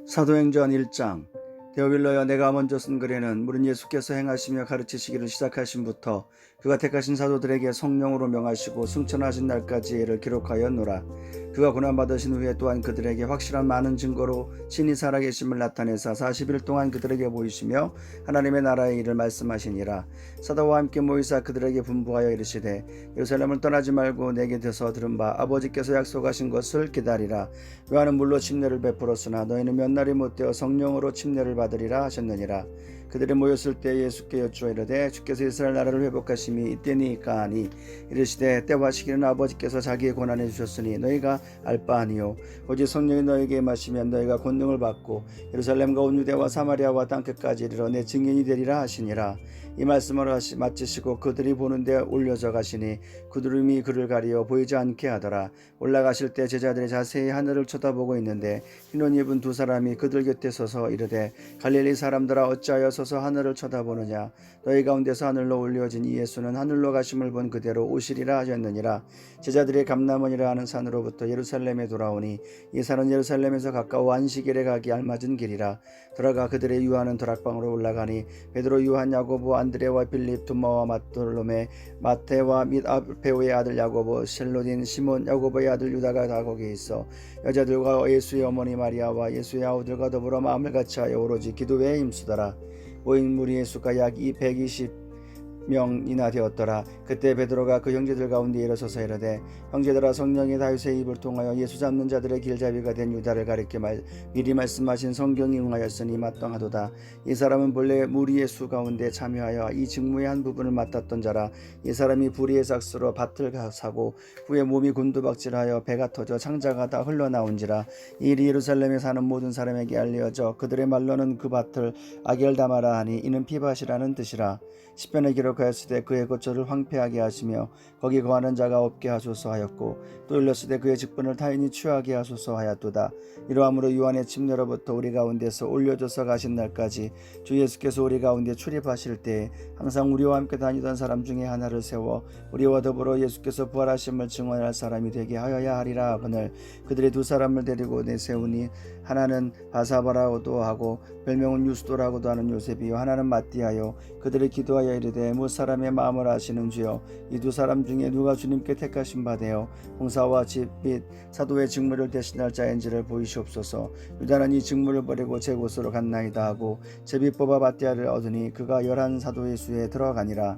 사도행전 1장. 데오빌러여, 내가 먼저 쓴 글에는 물은 예수께서 행하시며 가르치시기를 시작하심부터 그가 택하신 사도들에게 성령으로 명하시고 승천하신 날까지 이를 기록하였노라. 그가 고난받으신 후에 또한 그들에게 확실한 많은 증거로 친히 살아계심을 나타내사 40일 동안 그들에게 보이시며 하나님의 나라의 일을 말씀하시니라. 사도와 함께 모이사 그들에게 분부하여 이르시되, 예루살렘을 떠나지 말고 내게 돼서 들은 바 아버지께서 약속하신 것을 기다리라. 요한은 물로 침례를 베풀었으나 너희는 몇 날이 못되어 성령으로 침례를 받으리라 하셨느니라. 그들이 모였을 때 예수께 여쭈어 이르되, 주께서 이스라엘 나라를 회복하심이 이때니까 하니, 이르시되 때와 시기는 아버지께서 자기의 권한에 주셨으니 너희가 알 바 아니요 오직 성령이 너희에게 임하시면 너희가 권능을 받고 예루살렘과 온 유대와 사마리아와 땅끝까지 이르러 내 증인이 되리라 하시니라. 이 말씀을 마치시고 그들이 보는데 올려져 가시니 구두름이 그를 가리어 보이지 않게 하더라. 올라가실 때 제자들이 자세히 하늘을 쳐다보고 있는데 흰 옷 입은 두 사람이 그들 곁에 서서 이르되, 갈릴리 사람들아, 어찌하여 서서 하늘을 쳐다보느냐? 너희 가운데서 하늘로 올려진 이 예수는 하늘로 가심을 본 그대로 오시리라 하셨느니라. 제자들이 감람원이라 하는 산으로부터 예루살렘에 돌아오니 이 산은 예루살렘에서 가까워 안식일에 가기 알맞은 길이라. 돌아가 그들의 유하는 다락방으로 올라가니 베드로, 요한, 야고보, 안드레와 빌립, 두마와 마톨로메, 마테와 및 알페오의 아들 야고보, 셀로딘, 시몬, 야고보의 아들 유다가 다 거기에 있어 여자들과 예수의 어머니 마리아와 예수의 아우들과 더불어 마음을 같이하여 오로지 기도에 힘쓰더라. 모인 무리의 수가 약 120명이나 되었더라. 그때 베드로가 그 형제들 가운데 일어서서 이르되, 형제들아, 성령이 다윗의 입을 통하여 예수 잡는 자들의 길잡이가 된 유다를 가리켜 미리 말씀하신 성경이 응하였으니 마땅하도다. 이 사람은 본래 무리의 수 가운데 참여하여 이 직무의 한 부분을 맡았던 자라. 이 사람이 불의의 삭스로 밭을 사고 후에 몸이 곤두박질하여 배가 터져 창자가 다 흘러나온지라. 이 일이 예루살렘에 사는 모든 사람에게 알려져 그들의 말로는 그 밭을 아겔다마라 하니 이는 피밭이라는 뜻이라. 시편에 기록하였으되 그의 거처를 황폐하게 하시며 거기 거하는 자가 없게 하소서 하였고, 또 일렀으되 그의 직분을 타인이 취하게 하소서 하였도다. 이러함으로 요한의 침례로부터 우리 가운데서 올려져서 가신 날까지 주 예수께서 우리 가운데 출입하실 때에 항상 우리와 함께 다니던 사람 중에 하나를 세워 우리와 더불어 예수께서 부활하심을 증언할 사람이 되게 하여야 하리라 하거늘, 그들이 두 사람을 데리고 내세우니 하나는 바사바라고도 하고 별명은 유스도라고도 하는 요셉이요, 하나는 마띠아요. 그들이 기도하여 이르되, 못 사람의 마음을 아시는 주여, 이 두 사람 중에 누가 주님께 택하신 바 되어 봉사와 집 및 사도의 직무를 대신할 자인지를 보이시옵소서. 유다는 이 직무를 버리고 제 곳으로 갔나이다 하고 제비 뽑아 마띠아를 얻으니 그가 11 사도의 수에 들어가니라.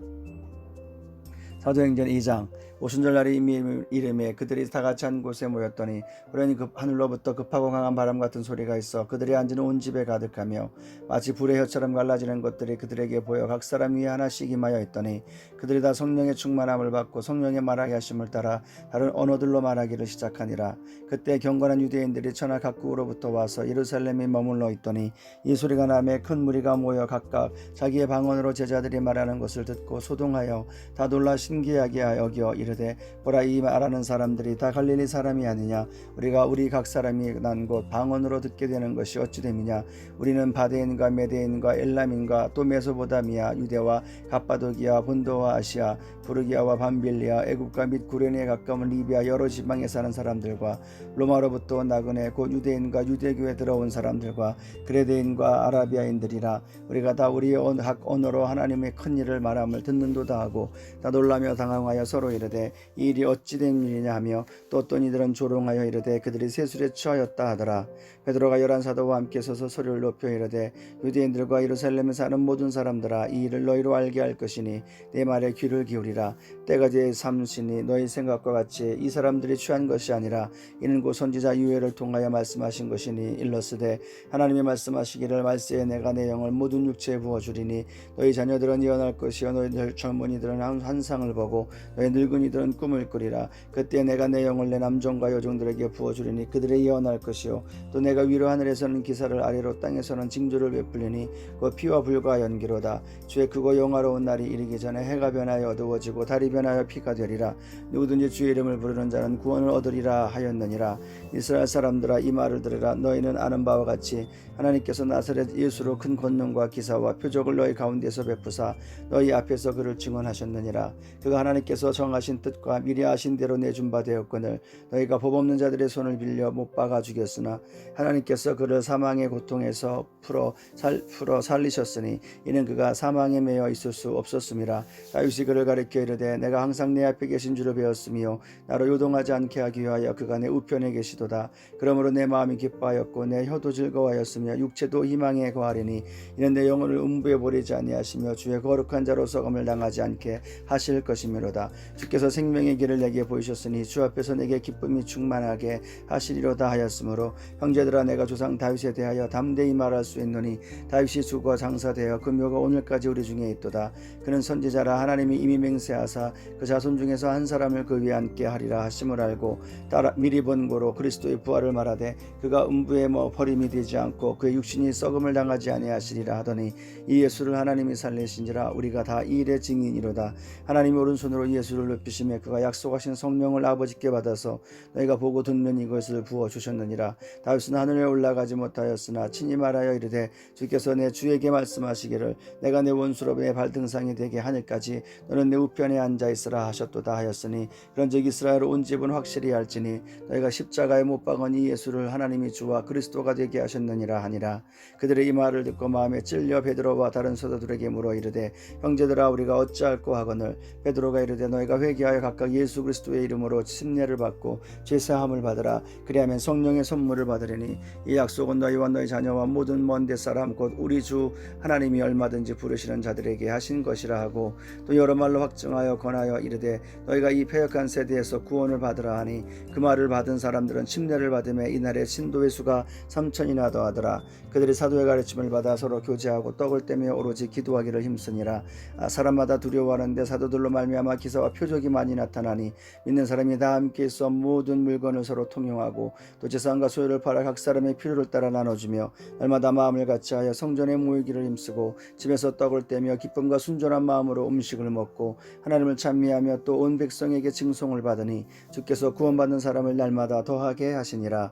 사도행전 2장. 오순절날이 이미 이름에 그들이 다 같이 한 곳에 모였더니 호련히 하늘로부터 급하고 강한 바람 같은 소리가 있어 그들이 앉은 온 집에 가득하며 마치 불의 혀처럼 갈라지는 것들이 그들에게 보여 각 사람 위에 하나씩 임하여 있더니 그들이 다 성령의 충만함을 받고 성령의 말하게 하심을 따라 다른 언어들로 말하기를 시작하니라. 그때 경건한 유대인들이 천하 각국으로부터 와서 예루살렘에 머물러 있더니 이 소리가 나매 큰 무리가 모여 각각 자기의 방언으로 제자들이 말하는 것을 듣고 소동하여 다 놀라 신기하게 여겨 이르되, 보라, 이 말하는 사람들이 다 갈릴리 사람이 아니냐? 우리가 우리 각 사람이 난 곳 방언으로 듣게 되는 것이 어찌 됨이냐? 우리는 바데인과 메데인과 엘람인과 또 메소보다미아, 유대와 갑바도기아, 본도와 아시아, 부르기아와 밤빌리아, 애굽과 및 구레네에 가까운 리비아 여러 지방에 사는 사람들과 로마로부터 온 나그네 곧 유대인과 유대교에 들어온 사람들과 그레데인과 아라비아인들이라. 우리가 다 우리의 각 언어로 하나님의 큰 일을 말함을 듣는도다 하고 다 놀라며 당황하여 서로 이르되, 이 일이 어찌 된 일이냐 하며 또 어떤 이들은 조롱하여 이르되 그들이 세술에 취하였다 하더라. 베드로가 11 사도와 함께 서서 소리를 높여 이르되, 유대인들과 예루살렘에 사는 모든 사람들아, 이 일을 너희로 알게 할 것이니 내 말에 귀를 기울이라. 때가 제 삼시니 너희 생각과 같이 이 사람들이 취한 것이 아니라 이는 곧 선지자 유엘을 통하여 말씀하신 것이니, 일러스되 하나님이 말씀하시기를 말세에 내가 내 영을 모든 육체에 부어주리니 너희 자녀들은 예언할 것이요 너희 젊은이들은 환상을 보고 너희 늙은이들은 꿈을 꾸리라. 그때 내가 내 영을 내 남종과 여종들에게 부어주리니 그들의 예언할 것이요 또 내가 위로 하늘에서는 기사를 아래로 땅에서는 징조를 베풀리니 그 피와 불과 연기로다. 주의 크고 영화로운 날이 이르기 전에 해가 변하여 어두워지고 붉어지고 달이 변하여 피가 되리라. 누구든지 주의 이름을 부르는 자는 구원을 얻으리라 하였느니라. 이스라엘 사람들아, 이 말을 들으라. 너희는 아는 바와 같이 하나님께서 나사렛 예수로 큰 권능과 기사와 표적을 너희 가운데서 베푸사 너희 앞에서 그를 증언하셨느니라. 그가 하나님께서 정하신 뜻과 미리 아신 대로 내준 바 되었거늘 너희가 법 없는 자들의 손을 빌려 못 박아 죽였으나 하나님께서 그를 사망의 고통에서 풀어 살리셨으니 이는 그가 사망에 매여 있을 수 없었음이라. 다윗이 그를 가리켜 이르되 내가 항상 내 앞에 계신 줄을 배웠으며 나로 요동하지 않게 하기 위하여 그가 내 우편에 계시도다. 그러므로 내 마음이 기뻐하였고 내 혀도 즐거워하였으며 육체도 희망에 거하리니 이는 내 영혼을 음부에 버리지 아니하시며 주의 거룩한 자로 썩음을 당하지 않게 하실 것이므로다. 주께서 생명의 길을 내게 보이셨으니 주 앞에서 내게 기쁨이 충만하게 하시리로다 하였으므로 형제들아, 내가 조상 다윗에 대하여 담대히 말할 수 있노니 다윗이 죽어 장사되어 그 묘가 오늘까지 우리 중에 있도다. 그는 선지자라. 하나님이 이미 맹세하사 그 자손 중에서 한 사람을 그 위에 앉게 하리라 하심을 알고 따라 미리 본고로 그리스도의 부활을 말하되 그가 음부에 버림이 되지 않고 그의 육신이 썩음을 당하지 아니하시리라 하더니 이 예수를 하나님이 살리신지라. 우리가 다 이 일의 증인이로다. 하나님이 오른손으로 예수를 높이시며 그가 약속하신 성령을 아버지께 받아서 너희가 보고 듣는 이것을 부어주셨느니라. 다윗은 하늘에 올라가지 못하였으나 친히 말하여 이르되 주께서 내 주에게 말씀하시기를 내가 내 원수로 내 발등상이 되게 하늘까지 너는 내 우편에 앉아있으라 하셨도다 하였으니 그런즉 이스라엘 온 집은 확실히 알지니 너희가 십자가에 못 박은 이 예수를 하나님이 주와 그리스도가 되게 하셨느니라 하니라. 그들의 이 말을 듣고 마음에 찔려 베드로와 다른 사도들에게 물어 이르되 형제들아, 우리가 어찌할꼬 하거늘 베드로가 이르되 너희가 회개하여 각각 예수 그리스도의 이름으로 침례를 받고 죄사함을 받으라. 그리하면 성령의 선물을 받으리니 이 약속은 너희와 너희 자녀와 모든 먼 데 사람 곧 우리 주 하나님이 얼마든지 부르시는 자들에게 하신 것이라 하고 또 여러 말로 확증하여 권하여 이르되 너희가 이 패역한 세대에서 구원을 받으라 하니 그 말을 받은 사람들은 침례를 받음에 이날에 신도의 수가 3,000이나 더하더라. 그들이 사도의 가르침을 받아 서로 교제하고 떡을 떼며 오로지 기도하기를 힘쓰니라. 사람마다 두려워하는데 사도들로 말미암아 기사와 표적이 많이 나타나니 믿는 사람이 다 함께 있어 모든 물건을 서로 통용하고 또 재산과 소유를 팔아 각 사람의 필요를 따라 나눠주며 날마다 마음을 같이하여 성전에 모이기를 힘쓰고 집에서 떡을 떼며 기쁨과 순전한 마음으로 음식을 먹고 하나님을 찬미하며 또 온 백성에게 칭송을 받으니 주께서 구원받는 사람을 날마다 더하게 하시니라.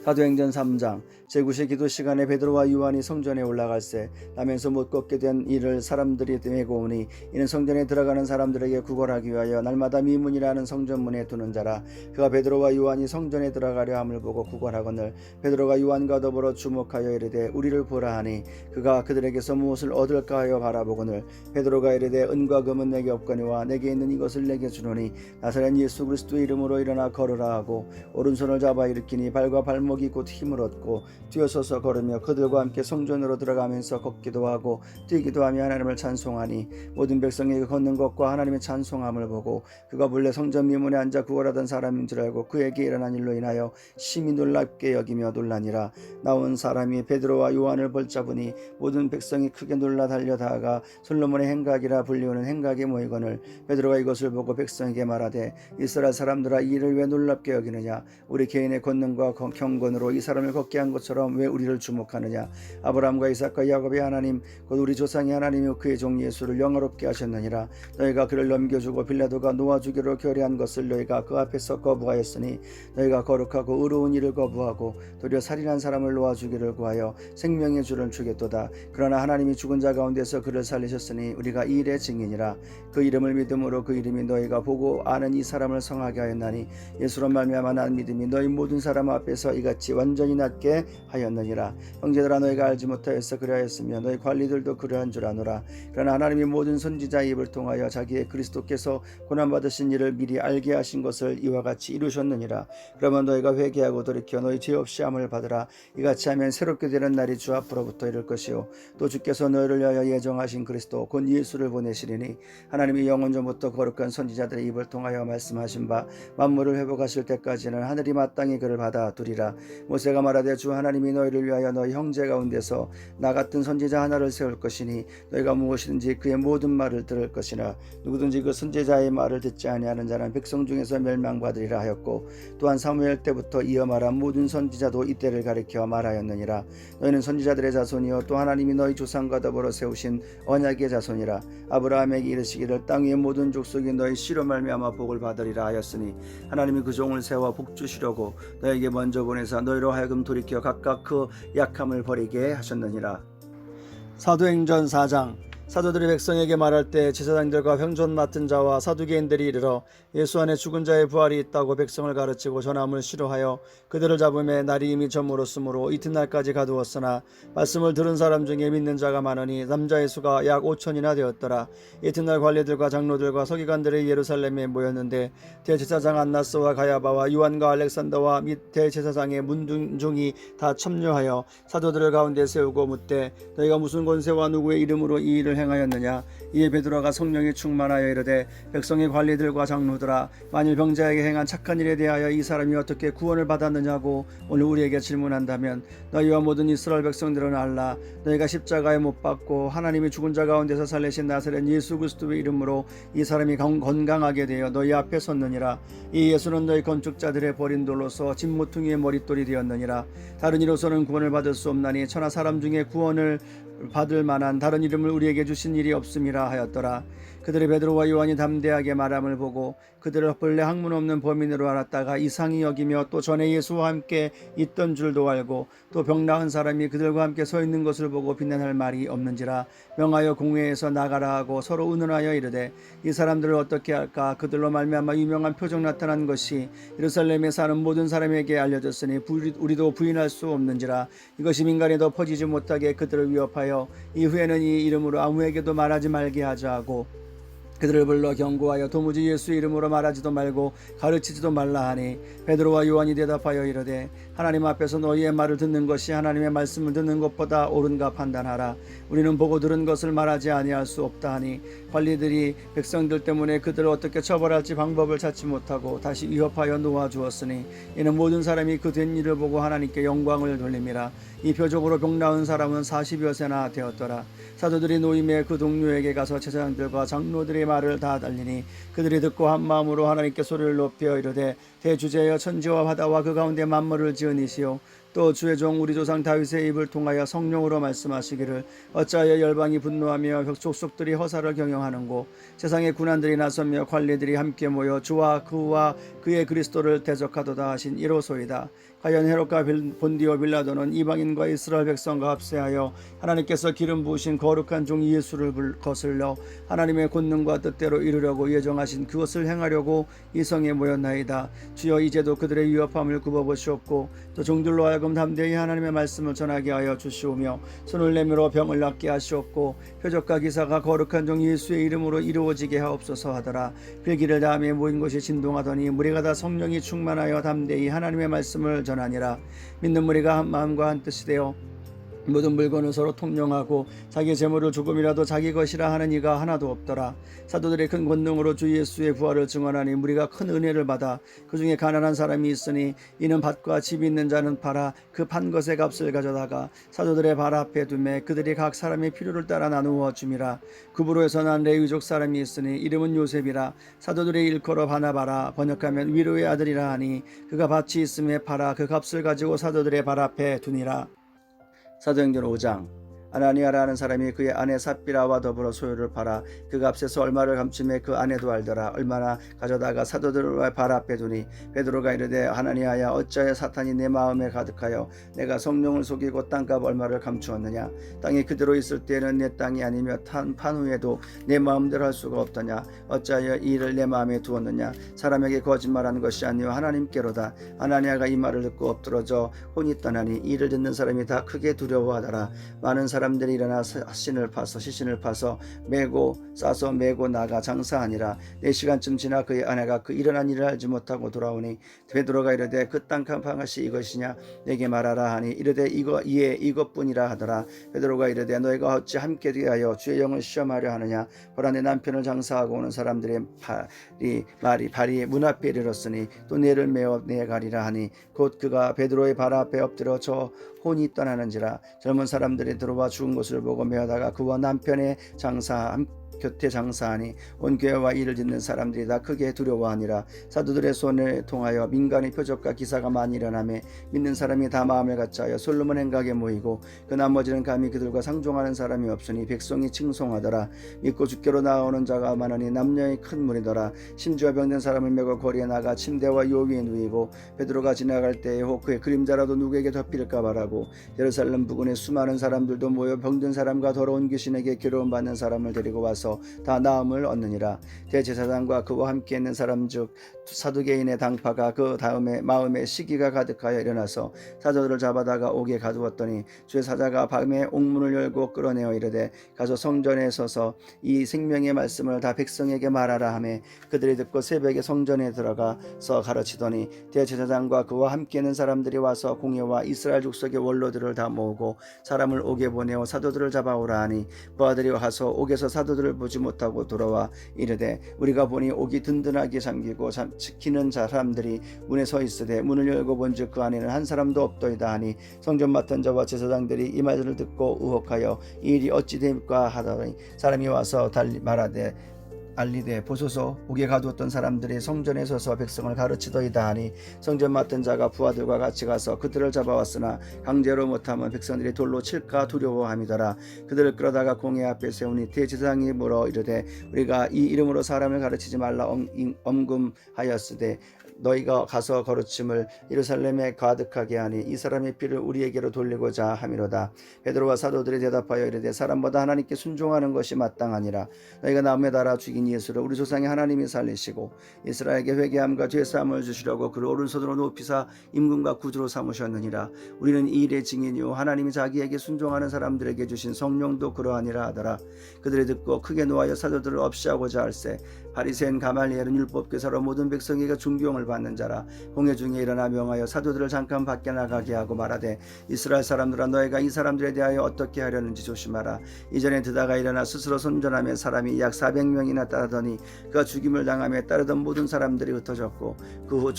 사도행전 3장. 제9시 기도 시간에 베드로와 요한이 성전에 올라갈새 나면서 못 걷게 된 이를 사람들이 메고 오니 이는 성전에 들어가는 사람들에게 구걸하기 위하여 날마다 미문이라는 성전문에 두는 자라. 그가 베드로와 요한이 성전에 들어가려 함을 보고 구걸하거늘 베드로가 요한과 더불어 주목하여 이르되 우리를 보라 하니 그가 그들에게서 무엇을 얻을까 하여 바라보거늘 베드로가 이르되 은과 금은 내게 없거니와 내게 있는 이것을 내게 주노니 나사렛 예수 그리스도의 이름으로 일어나 걸으라 하고 오른손을 잡아 일으키니 발과 발목이 곧 힘을 얻고 뛰어서서 걸으며 그들과 함께 성전으로 들어가면서 걷기도 하고 뛰기도 하며 하나님을 찬송하니 모든 백성에게 걷는 것과 하나님의 찬송함을 보고 그가 본래 성전 미문에 앉아 구걸하던 사람인 줄 알고 그에게 일어난 일로 인하여 심히 놀랍게 여기며 놀라니라. 나온 사람이 베드로와 요한을 볼자보니 모든 백성이 크게 놀라 달려다가 솔로몬의 행각이라 불리우는 행각에 모이거늘 베드로가 이것을 보고 백성에게 말하되 이스라엘 사람들아, 이 일을 왜 놀랍게 여기느냐? 우리 개인의 권능과 경건으로 이 사람을 걷게 한 것처럼 왜 우리를 주목하느냐? 아브라함과 이삭과 야곱의 하나님 곧 우리 조상의 하나님이 그의 종 예수를 영화롭게 하셨느니라. 너희가 그를 넘겨주고 빌라도가 놓아주기로 결의한 것을 너희가 그 앞에서 거부하였으니 너희가 거룩하고 의로운 일을 거부하고 도리어 살인한 사람을 놓아주기를 구하여 생명의 줄을 주겠도다. 그러나 하나님이 죽은 자 가운데서 그를 살리셨으니 우리가 이 일의 증인이라. 그 이름을 믿음으로 그 이름이 너희가 보고 아는 이 사람을 성하게 하였나니 예수로 말미암아 난 믿음이 너희 모든 사람 앞에서 이같이 완전히 낫게 하였느니라. 형제들아, 너희가 알지 못하여서 그리하였으며 너희 관리들도 그러한 줄 아노라. 그러나 하나님이 모든 선지자의 입을 통하여 자기의 그리스도께서 고난받으신 일을 미리 알게 하신 것을 이와 같이 이루셨느니라. 그러면 너희가 회개하고 돌이켜 너희 죄 없이 함을 받으라. 이같이 하면 새롭게 되는 날이 주 앞으로부터 이를 것이요 또 주께서 너희를 위하여 예정하신 그리스도 곧 예수를 보내시리니 하나님이 영원 전부터 거룩한 선지자들의 입을 통하여 말씀하신 바 만물을 회복하실 때까지는 하늘이 마땅히 그를 받아두리라. 하였느니라. 모세가 말하되 주 하나님이 너희를 위하여 너희 형제 가운데서 나 같은 선지자 하나를 세울 것이니 너희가 무엇이든지 그의 모든 말을 들을 것이나 누구든지 그 선지자의 말을 듣지 아니하는 자는 백성 중에서 멸망받으리라 하였고, 또한 사무엘 때부터 이어 말한 모든 선지자도 이때를 가리켜 말하였느니라. 너희는 선지자들의 자손이요 또 하나님이 너희 조상과 더불어 세우신 언약의 자손이라. 아브라함에게 이르시기를 땅 위의 모든 족속이 너희 씨로 말미암아 복을 받으리라 하였으니, 하나님이 그 종을 세워 복 주시려고 너에게 먼저 보내사 너희로 하여금 돌이켜 각각 그 약함을 버리게 하셨느니라. 사도행전 4장. 사도들이 백성에게 말할 때 제사장들과 병존 맡은 자와 사두개인들이 이르러 예수 안에 죽은 자의 부활이 있다고 백성을 가르치고 전함을 싫어하여 그들을 잡음에 날이 이미 저물었으므로 이튿날까지 가두었으나, 말씀을 들은 사람 중에 믿는 자가 많으니 남자의 수가 약 5천이나 되었더라. 이튿날 관리들과 장로들과 서기관들이 예루살렘에 모였는데 대제사장 안나스와 가야바와 요한과 알렉산더와 및 대제사장의 문중이 다 참여하여 사도들을 가운데 세우고 묻되, 너희가 무슨 권세와 누구의 이름으로 이 일을 행하였느냐? 이에 베드로가 성령이 충만하여 이르되, 백성의 관리들과 장로들아, 만일 병자에게 행한 착한 일에 대하여 이 사람이 어떻게 구원을 받았느냐고 오늘 우리에게 질문한다면, 너희와 모든 이스라엘 백성들은 알라. 너희가 십자가에 못 박고 하나님이 죽은 자 가운데서 살리신 나사렛 예수 그리스도의 이름으로 이 사람이 건강하게 되어 너희 앞에 섰느니라. 이 예수는 너희 건축자들의 버린 돌로서 진모퉁이의 머릿돌이 되었느니라. 다른 이로서는 구원을 받을 수 없나니 천하 사람 중에 구원을 받을 만한 다른 이름을 우리에게 주신 일이 없음이라 하였더라. 그들의 베드로와 요한이 담대하게 말함을 보고 그들을 본래 학문 없는 범인으로 알았다가 이상히 여기며, 또 전에 예수와 함께 있던 줄도 알고 또 병 나은 사람이 그들과 함께 서 있는 것을 보고 비난할 말이 없는지라 명하여 공회에서 나가라 하고 서로 의논하여 이르되, 이 사람들을 어떻게 할까? 그들로 말미암아 유명한 표적 나타난 것이 예루살렘에 사는 모든 사람에게 알려졌으니 우리도 부인할 수 없는지라. 이것이 민간에 더 퍼지지 못하게 그들을 위협하여 이후에는 이 이름으로 아무에게도 말하지 말게 하자 하고 그들을 불러 경고하여 도무지 예수의 이름으로 말하지도 말고 가르치지도 말라 하니, 베드로와 요한이 대답하여 이르되, 하나님 앞에서 너희의 말을 듣는 것이 하나님의 말씀을 듣는 것보다 옳은가 판단하라. 우리는 보고 들은 것을 말하지 아니할 수 없다 하니, 관리들이 백성들 때문에 그들을 어떻게 처벌할지 방법을 찾지 못하고 다시 위협하여 놓아주었으니, 이는 모든 사람이 그 된 일을 보고 하나님께 영광을 돌림이라. 이 표적으로 병 나은 사람은 40여 세나 되었더라. 사도들이 노임에 그 동료에게 가서 제사장들과 장로들의 말을 다 달리니, 그들이 듣고 한 마음으로 하나님께 소리를 높여 이르되, 대주제여 천지와 바다와 그 가운데 만물을 지은 이시오, 또 주의 종 우리 조상 다윗의 입을 통하여 성령으로 말씀하시기를, 어찌하여 열방이 분노하며 족속들이 허사를 경영하는고, 세상의 군안들이 나서며 관리들이 함께 모여 주와 그의 그리스도를 대적하도다 하신 이로소이다. 과연 헤롯과 본디오 빌라도는 이방인과 이스라엘 백성과 합세하여 하나님께서 기름 부으신 거룩한 종 예수를 거슬러 하나님의 권능과 뜻대로 이루려고 예정하신 그것을 행하려고 이 성에 모였나이다. 주여, 이제도 그들의 위협함을 굽어보시옵고 또 종들로 하여금 담대히 하나님의 말씀을 전하게 하여 주시오며, 손을 내밀어 병을 낫게 하시옵고 표적과 기사가 거룩한 종 예수의 이름으로 이루어지게 하옵소서 하더라. 필기를 다음에 모인 곳이 진동하더니 무리가 다 성령이 충만하여 담대히 하나님의 말씀을 전하니라. 믿는 무리가 한 마음과 한 뜻이 되어 모든 물건을 서로 통용하고 자기 재물을 조금이라도 자기 것이라 하는 이가 하나도 없더라. 사도들의 큰 권능으로 주 예수의 부활을 증언하니 무리가 큰 은혜를 받아 그 중에 가난한 사람이 있으니, 이는 밭과 집이 있는 자는 팔아 그 판 것의 값을 가져다가 사도들의 발 앞에 두매 그들이 각 사람의 필요를 따라 나누어 줌이라. 구브로에서 난 레위족 사람이 있으니 이름은 요셉이라. 사도들의 일컬어 바나바라, 번역하면 위로의 아들이라 하니, 그가 밭이 있음에 팔아 그 값을 가지고 사도들의 발 앞에 두니라. 사도행전 5장. 아나니아라는 사람이 그의 아내 삽비라와 더불어 소유를 팔아 그 값에서 얼마를 감춤해 그 아내도 알더라. 얼마나 가져다가 사도들의 발 앞에 두니, 베드로가 이르되, 하나니아야, 어찌하여 사탄이 내 마음에 가득하여 내가 성령을 속이고 땅값 얼마를 감추었느냐? 땅이 그대로 있을 때에는 내 땅이 아니며 판 후에도 내 마음대로 할 수가 없더냐? 어찌하여 이 일을 내 마음에 두었느냐? 사람에게 거짓말하는 것이 아니요 하나님께로다. 아나니아가 이 말을 듣고 엎드러져 혼이 떠나니, 이를 듣는 사람이 다 크게 두려워하더라. 많은 사람 사람들이 일어나 시신을 파서 메고 싸서 메고 나가 장사하니라. 4시간쯤 지나 그의 아내가 그 일어난 일을 알지 못하고 돌아오니 베드로가 이르되 그 땅 칸방앗이 이것이냐 내게 말하라 하니 이르되 이것뿐이라 하더라. 베드로가 이르되 너희가 어찌 함께 대하여 주의 영을 시험하려 하느냐. 보라 내 남편을 장사하고 오는 사람들의 발이 문 앞에 이르렀으니 또 내를 메어 내가리라 하니 곧 그가 베드로의 발 앞에 엎드려 저 혼이 떠나는지라. 젊은 사람들이 들어와 죽은 것을 보고 메어다가 그와 남편의 곁에 장사하니 온 교회와 이를 짓는 사람들이 다 크게 두려워하니라. 사도들의 손을 통하여 민간의 표적과 기사가 많이 일어나매 믿는 사람이 다 마음을 같이하여 솔로몬 행각에 모이고 그 나머지는 감히 그들과 상종하는 사람이 없으니 백성이 칭송하더라. 믿고 주께로 나아오는 자가 많으니 남녀의 큰 무리더라. 심지어 병든 사람을 메고 거리에 나가 침대와 요 위에 누이고 베드로가 지나갈 때에 혹 그의 그림자라도 누구에게 덮일까 바라고 예루살렘 부근의 수많은 사람들도 모여 병든 사람과 더러운 귀신에게 괴로움 받는 사람을 데리고 와서 다 나음을 얻느니라. 대제사장과 그와 함께 있는 사람 즉 사두개인의 당파가 그 다음에 마음에 시기가 가득하여 일어나서 사도들을 잡아다가 옥에 가두었더니 주의 사자가 밤에 옥문을 열고 끌어내어 이르되 가서 성전에 서서 이 생명의 말씀을 다 백성에게 말하라 하매 그들이 듣고 새벽에 성전에 들어가서 가르치더니 대제사장과 그와 함께 있는 사람들이 와서 공회와 이스라엘 족속의 원로들을 다 모으고 사람을 옥에 보내어 사도들을 잡아오라 하니 부하들이 와서 옥에서 사도들을 보지 못하고 돌아와 이르되 우리가 보니 옥이 든든하게 잠기고 지키는 사람들이 문에 서 있으되 문을 열고 본즉 그 안에는 한 사람도 없더이다 하니 성전 맡은 자와 제사장들이 이 말을 듣고 의혹하여 이 일이 어찌 될까 하더니 사람이 와서 달리 말하되 알리되 보소서 옥에 가두었던 사람들이 성전에 서서 백성을 가르치더이다 하니 성전 맡은 자가 부하들과 같이 가서 그들을 잡아왔으나 강제로 못하면 백성들이 돌로 칠까 두려워함이더라. 그들을 끌어다가 공회 앞에 세우니 대제사장이 물어 이르되 우리가 이 이름으로 사람을 가르치지 말라 엄금하였으되 너희가 가서 거르침을 예루살렘에 가득하게 하니 이 사람의 피를 우리에게로 돌리고자 함이로다. 베드로와 사도들이 대답하여 이르되 사람보다 하나님께 순종하는 것이 마땅하니라. 너희가 나무에 달아 죽인 예수를 우리 조상의 하나님이 살리시고 이스라엘에게 회개함과 죄사함을 주시려고 그를 오른손으로 높이사 임금과 구주로 삼으셨느니라. 우리는 이 일의 증인이요 하나님이 자기에게 순종하는 사람들에게 주신 성령도 그러하니라 하더라. 그들이 듣고 크게 노하여 사도들을 없이하고자 할세 바리새인 가말리엘은 율법교사로 모든 백성에게 존경을 받는 자라. 공회 중에 일어나 명하여 사도들을 잠깐 밖에 나가게 하고 말하되 이스라엘 사람들아 너희가 이 사람들에 대하여 어떻게 하려는지 조심하라. 이전에 드다가 일어나 스스로 선전하며 사람이 약 400명이나 따르더니 그가 죽임을 당하며 따르던 모든 사람들이 흩어졌고 그 후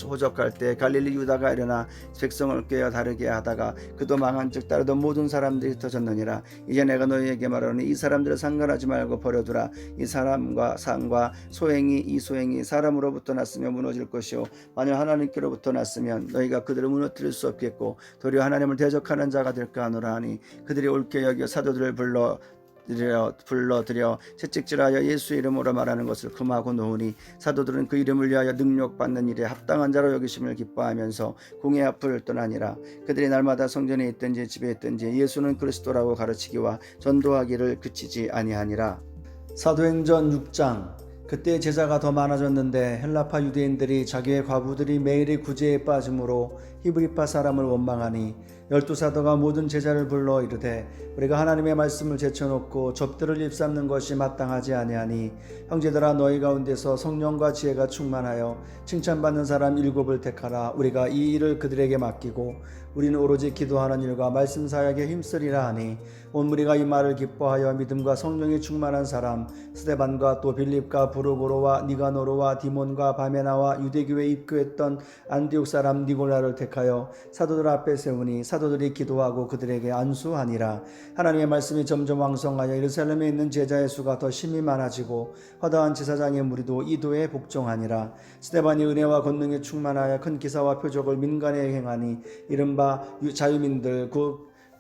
호적할 때 갈릴리 유다가 일어나 백성을 꿰어 다르게 하다가 그도 망한즉 따르던 모든 사람들이 흩어졌느니라. 이제 내가 너희에게 말하노니 이 사람들을 상관하지 말고 버려두라. 이 사람과 상과 이 소행이 사람으로부터 났으면 무너질 것이요 만일 하나님께로부터 났으면 너희가 그들을 무너뜨릴 수 없겠고 도리어 하나님을 대적하는 자가 될까 하노라 하니 그들이 옳게 여겨 사도들을 불러들여 채찍질하여 예수 이름으로 말하는 것을 금하고 놓으니 사도들은 그 이름을 위하여 능력받는 일에 합당한 자로 여기심을 기뻐하면서 공회 앞을 떠나니라. 그들이 날마다 성전에 있든지 집에 있든지 예수는 그리스도라고 가르치기와 전도하기를 그치지 아니하니라. 사도행전 6장. 그때 제자가 더 많아졌는데 헬라파 유대인들이 자기의 과부들이 매일의 구제에 빠짐으로 히브리파 사람을 원망하니 12사도가 모든 제자를 불러 이르되 우리가 하나님의 말씀을 제쳐놓고 접들을 입삼는 것이 마땅하지 아니하니 형제들아 너희 가운데서 성령과 지혜가 충만하여 칭찬받는 사람 7을 택하라. 우리가 이 일을 그들에게 맡기고 우리는 오로지 기도하는 일과 말씀 사역에 힘쓰리라 하니 온 무리가 이 말을 기뻐하여 믿음과 성령이 충만한 사람 스데반과 또 빌립과 브루고로와 니가노로와 디몬과 바메나와 유대교에 입교했던 안디옥 사람 니골라를 택하여 사도들 앞에 세우니 사도들이 기도하고 그들에게 안수하니라. 하나님의 말씀이 점점 왕성하여 예루살렘에 있는 제자의 수가 더 심히 많아지고 허다한 제사장의 무리도 이도에 복종하니라. 스데반이 은혜와 권능에 충만하여 큰 기사와 표적을 민간에 행하니 이른바 자유민들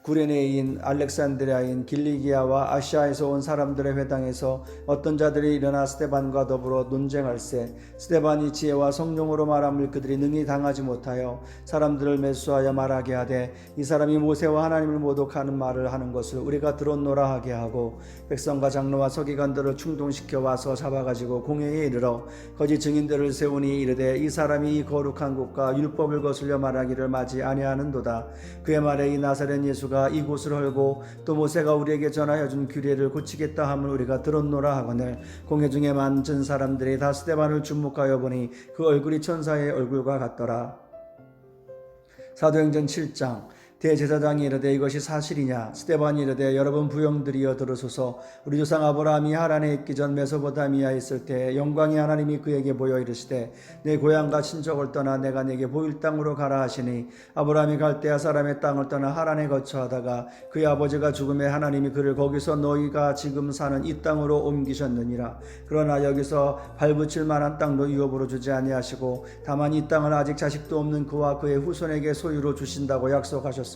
구레네인 알렉산드리아인 길리기아와 아시아에서 온 사람들의 회당에서 어떤 자들이 일어나 스데반과 더불어 논쟁할세 스데반이 지혜와 성령으로 말함을 그들이 능히 당하지 못하여 사람들을 매수하여 말하게 하되 이 사람이 모세와 하나님을 모독하는 말을 하는 것을 우리가 들었노라 하게 하고 백성과 장로와 서기관들을 충동시켜 와서 잡아가지고 공회에 이르러 거짓 증인들을 세우니 이르되 이 사람이 이 거룩한 곳과 율법을 거슬려 말하기를 마지 아니하는도다. 그의 말에 이 나사렛 예수가 모세가 이곳을 헐고 또 모세가 우리에게 전하여 준 규례를 고치겠다 함을 우리가 들었노라 하거늘 공회 중에 많은 사람들이 다 스데반을 주목하여 보니 그 얼굴이 천사의 얼굴과 같더라. 사도행전 7장. 대제사장이 이르되 이것이 사실이냐? 스데반이 이르되 여러분 부형들이여 들으소서. 우리 조상 아브라함이 하란에 있기 전 메소포타미아에 있을 때 영광의 하나님이 그에게 보여 이르시되 내 고향과 친척을 떠나 내가 내게 보일 땅으로 가라 하시니 아브라함이 갈대아 사람의 땅을 떠나 하란에 거처하다가 그의 아버지가 죽음에 하나님이 그를 거기서 너희가 지금 사는 이 땅으로 옮기셨느니라. 그러나 여기서 발붙일 만한 땅도 유업으로 주지 아니하시고 다만 이 땅을 아직 자식도 없는 그와 그의 후손에게 소유로 주신다고 약속하셨습니다.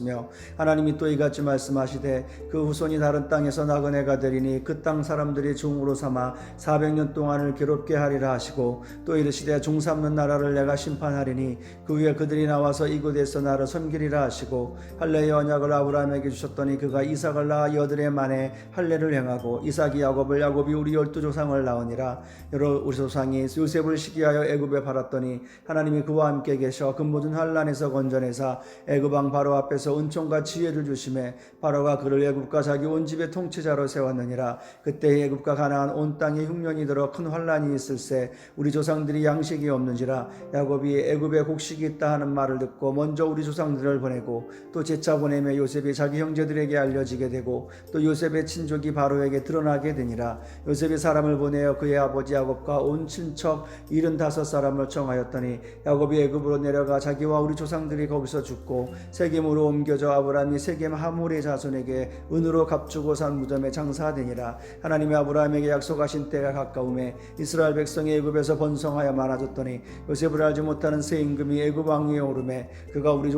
하나님이 또 이같이 말씀하시되 그 후손이 다른 땅에서 나그네가 되리니 그 땅 사람들이 종으로 삼아 400년 동안을 괴롭게 하리라 하시고 또 이르시되 종 삼는 나라를 내가 심판하리니 그 위에 그들이 나와서 이곳에서 나를 섬기리라 하시고 할례의 언약을 아브라함에게 주셨더니 그가 이삭을 낳아 여드레 만에 할례를 행하고 이삭이 야곱을 야곱이 우리 12조상을 낳으니라. 여러 우리 조상이 요셉을 시기하여 애굽에 팔았더니 하나님이 그와 함께 계셔 그 모든 환난에서 건져내사 애굽 왕 바로 앞에서 은총과 지혜를 주심에 바로가 그를 애굽과 자기 온 집의 통치자로 세웠느니라. 그때 애굽과 가나안 온 땅에 흉년이 들어 큰 환난이 있을세 우리 조상들이 양식이 없는지라. 야곱이 애굽에 곡식이 있다 하는 말을 듣고 먼저 우리 조상들을 보내고 또 제차 보내며 요셉이 자기 형제들에게 알려지게 되고 또 요셉의 친족이 바로에게 드러나게 되니라. 요셉이 사람을 보내어 그의 아버지 야곱과 온 친척 75사람을 청하였더니 야곱이 애굽으로 내려가 자기와 우리 조상들이 거기서 죽고 세겜으로 옮겨져 아브라함이 세겜 하몰의 자손에게 은으로 값주고 산 무덤에 장사되니라. 하나님이 아브라함에게 약속하신 때가 가까움에 이스라엘 백성이 애굽에서 번성하여 많아졌더니 요셉을 알지 못하는 새 임금이 애굽 왕위에 오르매 그가 우리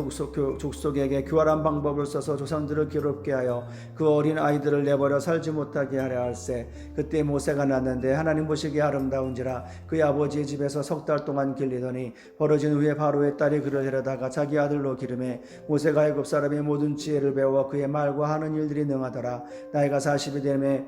족속에게 교활한 방법을 써서 조상들을 괴롭게 하여 그 어린 아이들을 내버려 살지 못하게 하려 할세. 그때 모세가 났는데 하나님 보시기에 아름다운지라. 그의 아버지의 집에서 석 달 동안 길리더니 벌어진 후에 바로의 딸이 그를 데려다가 자기 아들로 기름해 모세가 애굽 사람의 모든 지혜를 배워 그의 말과 하는 일들이 능하더라. 나이가 40이 되매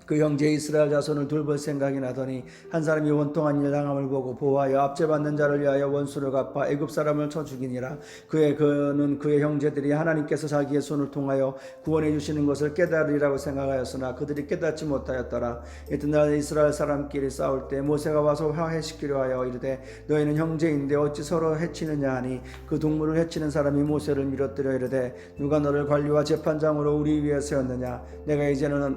그 형제 이스라엘 자손을 돌볼 생각이 나더니 한 사람이 원통한 일 당함을 보고 보호하여 압제받는 자를 위하여 원수를 갚아 애굽 사람을 쳐 죽이니라. 그는 그의 형제들이 하나님께서 자기의 손을 통하여 구원해 주시는 것을 깨달으리라고 생각하였으나 그들이 깨닫지 못하였더라. 이튿날 이스라엘 사람끼리 싸울 때 모세가 와서 화해시키려 하여 이르되 너희는 형제인데 어찌 서로 해치느냐 하니 그 동물을 해치는 사람이 모세를 밀어뜨려 이르되 누가 너를 관리와 재판장으로 우리 위에 세웠느냐. 내가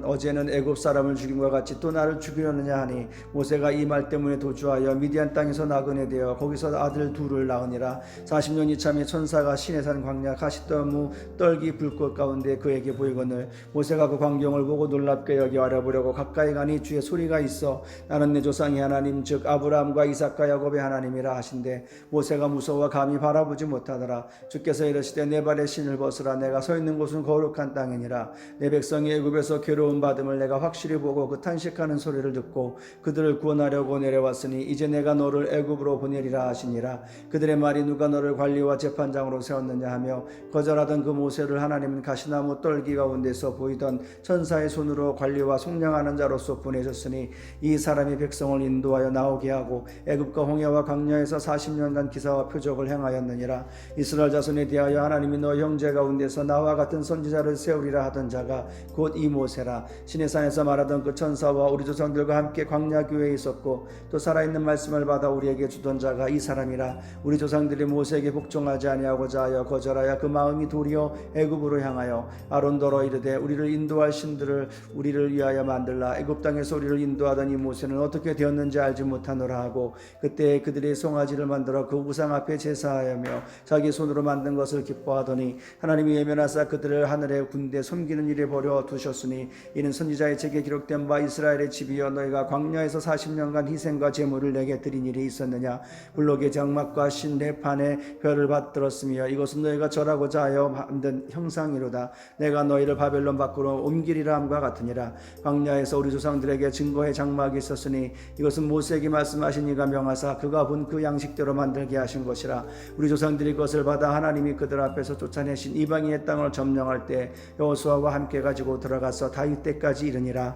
어제는 애굽 사람을 죽임과 같이 또 나를 죽이려느냐 하니 모세가 이 말 때문에 도주하여 미디안 땅에서 나그네 되어 거기서 아들 둘을 낳으니라. 40년이 참에 천사가 시내산 광야 가시더무 떨기 불꽃 가운데 그에게 보이거늘 모세가 그 광경을 보고 놀랍게 여겨 알아보려고 가까이 가니 주의 소리가 있어 나는 내 조상의 하나님 즉 아브라함과 이삭과 야곱의 하나님이라 하신대 모세가 무서워 감히 바라보지 못하더라. 주께서 이르시되 내 발에 신을 벗으라. 내가 서 있는 곳은 거룩한 땅이니라. 내 백성이 애굽에서 괴로움 받음을 내가 확실히 보고 그 탄식하는 소리를 듣고 그들을 구원하려고 내려왔으니 이제 내가 너를 애굽으로 보내리라 하시니라. 그들의 말이 누가 너를 관리와 재판장으로 세웠느냐 하며 거절하던 그 모세를 하나님은 가시나무 떨기 가운데서 보이던 천사의 손으로 관리와 속량하는 자로서 보내셨으니 이 사람이 백성을 인도하여 나오게 하고 애굽과 홍해와 광야에서 40년간 기사와 표적을 행하였느니라. 이스라엘 자손에 대하여 하나님이 너 형제 가운데서 나와 같은 선지자를 세우리라 하던 자가 곧 이 모세라. 시내산에서 말하던 그 천사와 우리 조상들과 함께 광야 교회에 있었고 또 살아있는 말씀을 받아 우리에게 주던 자가 이 사람이라. 우리 조상들이 모세에게 복종하지 아니하고자 하여 거절하여 그 마음이 도리어 애굽으로 향하여 아론더러 이르되 우리를 인도할 신들을 우리를 위하여 만들라. 애굽 땅에서 우리를 인도하던 이 모세는 어떻게 되었는지 알지 못하노라 하고 그때 그들이 송아지를 만들어 그 우상 앞에 제사하며 자기 손으로 만든 것을 기뻐하더니 하나님이 예면하사 그들을 하늘의 군대 섬기는 일에 버려 두셨으니 이는 선지자의 책에 기록된 바 이스라엘의 집이여 너희가 광야에서 40년간 희생과 제물을 내게 드린 일이 있었느냐. 블록의 장막과 신뢰판에 별을 받들었으며 이것은 너희가 절하고자 하여 만든 형상이로다. 내가 너희를 바벨론 밖으로 옮기리라 함과 같으니라. 광야에서 우리 조상들에게 증거의 장막이 있었으니 이것은 모세에게 말씀하신 이가 명하사 그가 본 그 양식대로 만들게 하신 것이라. 우리 조상들이 그것을 받아 하나님이 그들 앞에서 쫓아내신 이방인의 땅을 점령할 때 여호수아와 함께 가지고 들어가서 다윗 때까지 이르니라.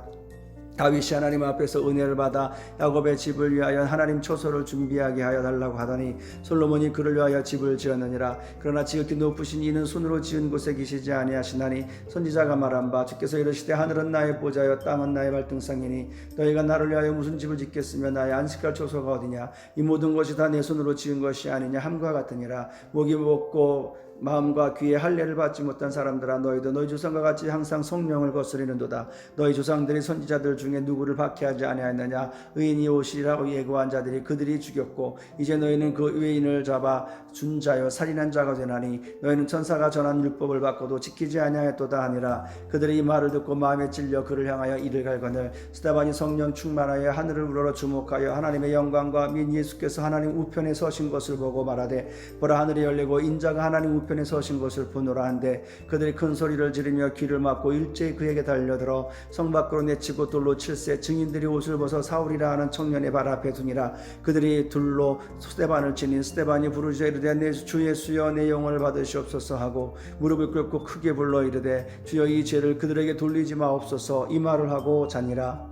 다윗이 하나님 앞에서 은혜를 받아 야곱의 집을 위하여 하나님 초소를 준비하게 하여 달라고 하더니 솔로몬이 그를 위하여 집을 지었느니라. 그러나 지극히 높으신 이는 손으로 지은 곳에 계시지 아니하시나니 선지자가 말한 바 주께서 이르시되 하늘은 나의 보좌여 땅은 나의 발등상이니 너희가 나를 위하여 무슨 집을 짓겠으며 나의 안식할 초소가 어디냐. 이 모든 것이 다 내 손으로 지은 것이 아니냐 함과 같으니라. 목이 먹고 마음과 귀에 할례를 받지 못한 사람들아, 너희도 너희 조상과 같이 항상 성령을 거스리는도다. 너희 조상들이 선지자들 중에 누구를 박해하지 아니하였느냐. 의인이 오시리라고 예고한 자들이 그들이 죽였고 이제 너희는 그 의인을 잡아 준 자여 살인한 자가 되나니 너희는 천사가 전한 율법을 받고도 지키지 아니하였도다 하니라. 그들이 이 말을 듣고 마음에 찔려 그를 향하여 이를 갈거늘 스데반이 성령 충만하여 하늘을 우러러 주목하여 하나님의 영광과 민 예수께서 하나님 우편에 서신 것을 보고 말하되 보라, 하늘이 열리고 인자가 하나님 우편에 서신 것을 보노라 한데 그들이 큰 소리를 지르며 귀를 막고 일제히 그에게 달려들어 성 밖으로 내치고 돌로 칠세. 증인들이 옷을 벗어 사울이라 하는 청년의 발 앞에 두니라. 그들이 둘로 스데반을 치니 스데반이 부르짖어 이르되 내 주 예수여 내 영을 받으시옵소서 하고 무릎을 꿇고 크게 불러 이르되 주여 이 죄를 그들에게 돌리지 마옵소서. 이 말을 하고 자니라.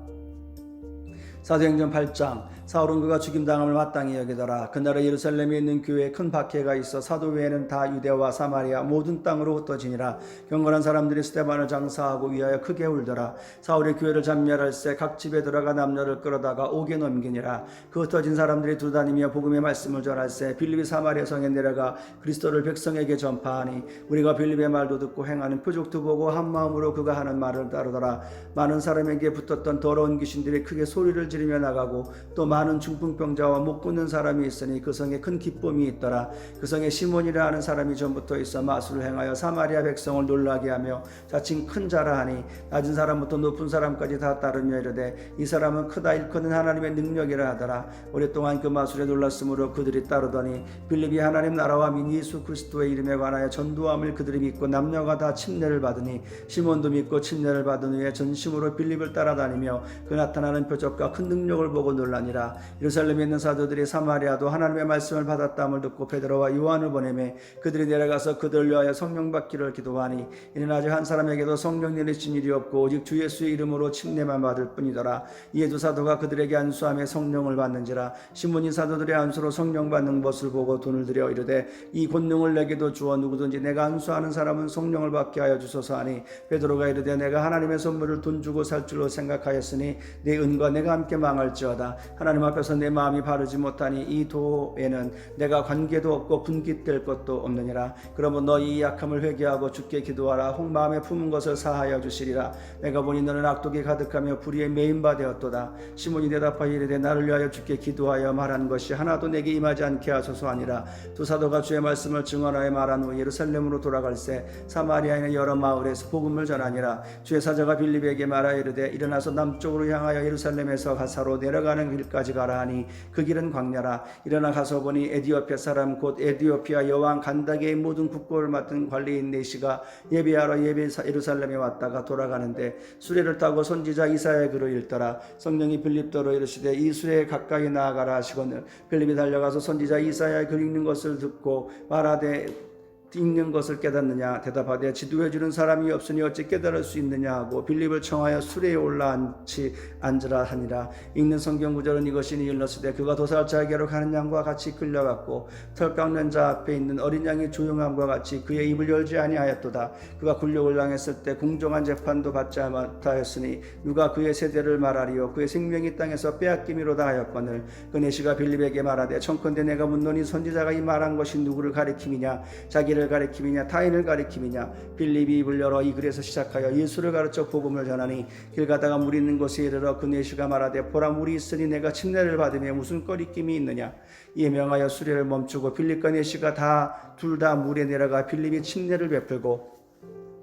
사도행전 8장. 사울은 그가 죽임당함을 마땅히 여기더라. 그날에 예루살렘에 있는 교회에 큰 박해가 있어 사도 외에는 다 유대와 사마리아 모든 땅으로 흩어지니라. 경건한 사람들이 스데반을 장사하고 위하여 크게 울더라. 사울이 교회를 잡멸할세 각 집에 들어가 남녀를 끌어다가 옥에 넘기니라. 그 흩어진 사람들이 두다니며 복음의 말씀을 전할세 빌립이 사마리아 성에 내려가 그리스도를 백성에게 전파하니 우리가 빌립의 말도 듣고 행하는 표적도 보고 한 마음으로 그가 하는 말을 따르더라. 많은 사람에게 붙었던 더러운 귀신들이 크게 소리를 지르며 나가고 또 많은 중풍병자와 못 걷는 사람이 있으니 그 성에 큰 기쁨이 있더라. 그 성에 시몬이라 하는 사람이 전부터 있어 마술을 행하여 사마리아 백성을 놀라게 하며 자칭 큰 자라 하니 낮은 사람부터 높은 사람까지 다 따르며 이르되 이 사람은 크다 일컫는 하나님의 능력이라 하더라. 오랫동안 그 마술에 놀랐으므로 그들이 따르더니 빌립이 하나님 나라와 민 예수 그리스도의 이름에 관하여 전도함을 그들이 믿고 남녀가 다 침례를 받으니 시몬도 믿고 침례를 받은 후에 전심으로 빌립을 따라다니며 그 나타나는 표적과 큰 능력을 보고 놀라니라. 예루살렘에 있는 사도들이 사마리아도 하나님의 말씀을 받았다함을 듣고 베드로와 요한을 보내매 그들이 내려가서 그들을 위하여 성령 받기를 기도하니 이는 아직 한 사람에게도 성령 내리신 일이 없고 오직 주 예수의 이름으로 침례만 받을 뿐이더라. 이에 두 사도가 그들에게 안수하며 성령을 받는지라. 시몬이 사도들의 안수로 성령 받는 것을 보고 돈을 들여 이르되 이 권능을 내게도 주어 누구든지 내가 안수하는 사람은 성령을 받게 하여 주소서 하니 베드로가 이르되 내가 하나님의 선물을 돈 주고 살 줄로 생각하였으니 내 은과 내가 함께 망할지어다. 하나님 앞에서 내 마음이 바르지 못하니 이 도에는 내가 관계도 없고 분깃될 것도 없느니라. 그러므로 너희 약함을 회개하고 주께 기도하라. 혹 마음에 품은 것을 사하여 주시리라. 내가 보니 너는 악독이 가득하며 불의에 매인 바 되었도다. 시몬이 대답하여 이르되 나를 위하여 주께 기도하여 말한 것이 하나도 내게 임하지 않게 하소서 하니라. 두 사도가 주의 말씀을 증언하여 말한 후 예루살렘으로 돌아갈새 사마리아의 여러 마을에서 복음을 전하니라. 주의 사자가 빌립에게 말하여 이르되 일어나서 남쪽으로 향하여 예루살렘에서 가사로 내려가는 길까지 가라 하니 그 길은 광야라. 일어나 가서 보니 에디오피아 사람 곧 에디오피아 여왕 간다게의 모든 국고를 맡은 관리인 네시가 예배하러 예루살렘에 왔다가 돌아가는데 수레를 타고 선지자 이사야의 글을 읽더라. 성령이 빌립더러 이르시되 이 수레에 가까이 나아가라 하시거늘 빌립이 달려가서 선지자 이사야의 글 읽는 것을 듣고 말하되 읽는 것을 깨닫느냐. 대답하되 지도해주는 사람이 없으니 어찌 깨달을 수 있느냐 하고 빌립을 청하여 수레에 올라앉히 앉으라 하니라. 읽는 성경 구절은 이것이니 일렀으되 그가 도살자에게로 가는 양과 같이 끌려갔고 털 깎는 자 앞에 있는 어린 양이 조용함과 같이 그의 입을 열지 아니하였도다. 그가 굴욕을 당했을 때 공정한 재판도 받지 못하였으니 누가 그의 세대를 말하리요. 그의 생명이 땅에서 빼앗기미로다 하였거늘 그 네시가 빌립에게 말하되 청컨대 내가 묻노니 선지자가 이 말한 것이 누구를 가리킴이냐. 자기를 가리킴이냐 타인을 가리킴이냐. 빌립이 입을 열어 이 글에서 시작하여 예수를 가르쳐 복음을 전하니 길 가다가 물 있는 곳에 이르러 그 네시가 말하되 보라 물이 있으니 내가 침례를 받으며 무슨 꺼리낌이 있느냐. 이에 명하여 수레를 멈추고 빌립과 네시가 둘 다 물에 내려가 빌립이 침례를 베풀고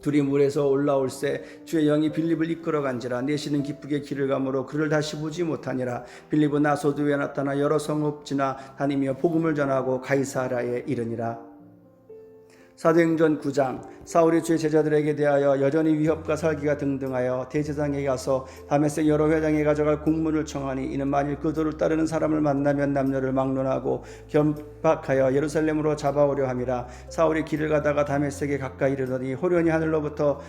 둘이 물에서 올라올새 주의 영이 빌립을 이끌어간지라. 네시는 기쁘게 길을 가므로 그를 다시 보지 못하니라. 빌립은 아소도에 나타나 여러 성읍 지나 다니며 복음을 전하고 가이사랴에 이르니라. 사도행전 9장. 사울이 주의 제자들에게 대하여 여전히 위협과 살기가 등등하여 대제사장에게 가서 다메섹 여러 회장에 가져갈 공문을 청하니 이는 만일 그들을 따르는 사람을 만나면 남녀를 막론하고 결박하여 예루살렘으로 잡아오려 함이라. 사울이 길을 가다가 다메섹에 가까이 이르더니 호련히 하늘로부터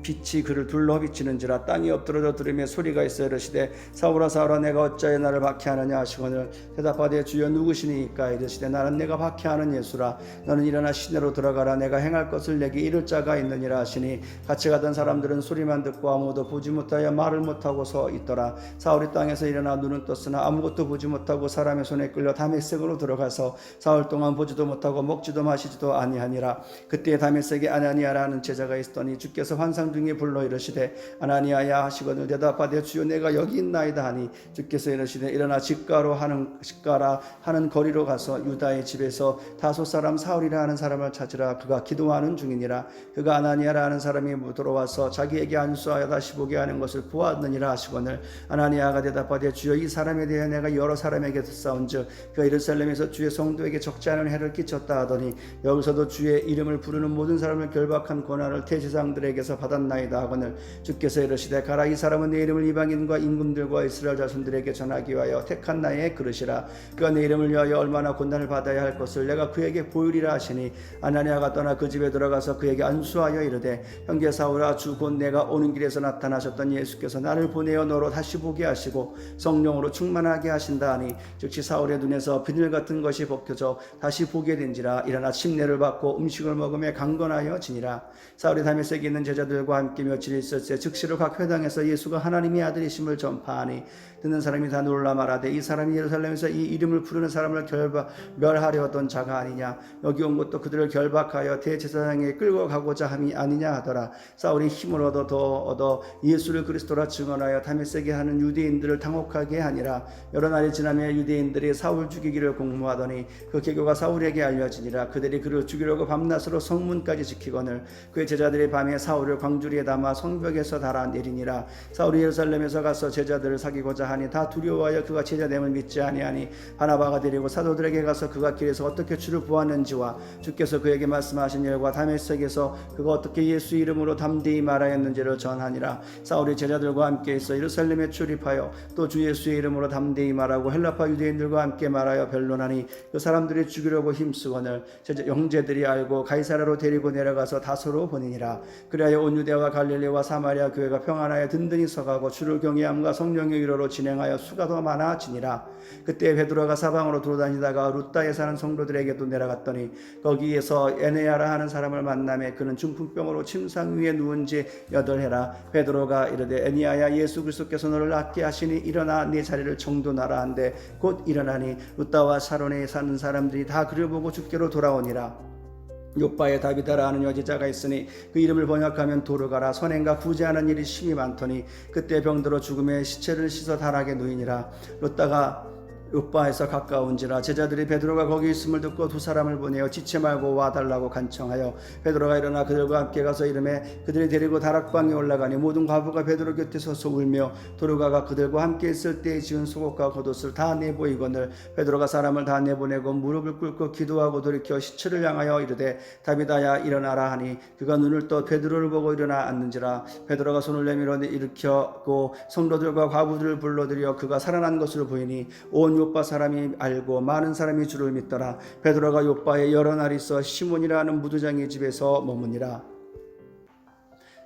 빛이 그를 둘러 비치는지라. 땅이 엎드러져 들으며 소리가 있어 이르시되 사울아 사울아 내가 어찌하여 나를 박해하느냐 하시거늘 대답하되 주여 누구시니까. 이르시되 나는 내가 박해하는 예수라. 너는 일어나 시내로 들어가라. 내가 행할 것을 내게 이를 자가 있느니라 하시니 같이 가던 사람들은 소리만 듣고 아무도 보지 못하여 말을 못하고 서 있더라. 사울이 땅에서 일어나 눈은 떴으나 아무것도 보지 못하고 사람의 손에 끌려 다메섹으로 들어가서 사흘 동안 보지도 못하고 먹지도 마시지도 아니하니라. 그때 다메섹에 아나니아라는 제자가 있더니 주께서 환상 중에 불러 이르시되 아나니아야 하시거늘 대답하되 주여 내가 여기 있나이다 하니 주께서 이르시되 일어나 직가라 하는 거리로 가서 유다의 집에서 다소 사람 사울이라 하는 사람을 찾으라. 그가 기도하는 중이니라. 그가 아나니아라 하는 사람이 들어와서 자기에게 안수하여 다시 보게 하는 것을 보았느니라 하시거늘 아나니아가 대답하되 주여 이 사람에 대해 내가 여러 사람에게 듣사온즉 그가 예루살렘에서 주의 성도에게 적지 않은 해를 끼쳤다 하더니 여기서도 주의 이름을 부르는 모든 사람을 결박한 권한을 대제사장들에게서 받았나이다 하거늘 주께서 이르시되 가라. 이 사람은 내 이름을 이방인과 임금들과 이스라엘 자손들에게 전하기 위하여 택한 나의 그릇이라. 그가 내 이름을 위하여 얼마나 고난을 받아야 할 것을 내가 그에게 보이리라 하시니 아나니아가 떠나 그 집에 들어가서 그에게 안수하여 이르되 형제 사울아 주 곧 내가 오는 길에서 나타나셨던 예수께서 나를 보내어 너로 다시 보게 하시고 성령으로 충만하게 하신다 하니 즉시 사울의 눈에서 비늘 같은 것이 벗겨져 다시 보게 된지라. 일어나 침례를 받고 음식을 먹으며 강건하여 지니라. 사울이 다메섹에 있는 제자들과 함께 며칠 있었을 때 즉시로 각 회당에서 예수가 하나님의 아들이심을 전파하니 듣는 사람이 다 놀라 말하되 이 사람이 예루살렘에서 이 이름을 부르는 사람을 멸하려 하던 자가 아니냐. 여기 온 것도 그들을 결박하여 대제사장에 끌고 가고자 함이 아니냐 하더라. 사울이 힘을 얻어 예수를 그리스도라 증언하여 다메섹에 하는 유대인들을 당혹하게 하니라. 여러 날이 지나며 유대인들이 사울 죽이기를 공모하더니 그 계교가 사울에게 알려지니라. 그들이 그를 죽이려고 밤낮으로 성문까지 지키거늘 그의 제자들이 밤에 사울을 광주리에 담아 성벽에서 달아내리니라. 사울이 예루살렘에서 가서 제자들을 사귀고자 하니 다 두려워하여 그가 제자됨을 믿지 아니하니 바나바가 데리고 사도들에게 가서 그가 길에서 어떻게 주를 보았는지와 주께서 그에게 말씀하신 일과 다메섹에서 그가 어떻게 예수 이름으로 담대히 말하였는지를 전하니라. 사울이 제자들과 함께 있어 예루살렘에 출입하여 또 주 예수의 이름으로 담대히 말하고 헬라파 유대인들과 함께 말하여 변론하니 그 사람들이 죽이려고 힘쓰거늘 형제들이 알고 가이사라로 데리고 내려가서 다소로 보내니라. 그리하여 온 유대와 갈릴리와 사마리아 교회가 평안하여 든든히 서가고 주를 경외함과 성령의 위로로 진행하여 수가 더 많아지니라. 그때 베드로가 사방으로 돌아다니다가 루다에 사는 성도들에게도 내려갔더니 거기에서 에네야라 하는 사람을 만나매 그는 중풍병으로 침상 위에 누운 지 8해라. 베드로가 이르되 에니야야 예수 그리스도께서 너를 낫게 하시니 일어나 네 자리를 정돈하라 한데 곧 일어나니 루다와 사론에 사는 사람들이 다 그를 보고 주께로 돌아오니라. 요바에 다비다라 하는 여제자가 있으니 그 이름을 번역하면 도르가라. 선행과 구제하는 일이 심히 많더니 그때 병들어 죽음의 시체를 씻어 달하게 누이니라. 루다가 요바에서 가까운지라. 제자들이 베드로가 거기 있음을 듣고 두 사람을 보내어 지체 말고 와달라고 간청하여 베드로가 일어나 그들과 함께 가서 이르매 그들이 데리고 다락방에 올라가니 모든 과부가 베드로 곁에 서서 울며 도르가가 그들과 함께 있을 때에 지은 속옷과 겉옷을 다 내보이거늘 베드로가 사람을 다 내보내고 무릎을 꿇고 기도하고 돌이켜 시체를 향하여 이르되 다비다야 일어나라 하니 그가 눈을 떠 베드로를 보고 일어나 앉는지라. 베드로가 손을 내밀어 일으켰고 성도들과 과부들을 불러들여 그가 살아난 것을 보이니 온 요빠 사람이 알고 많은 사람이 주를 믿더라. 베드로가 요빠에 여러 날 있어 시몬이라 하는 무두장의 집에서 머무니라.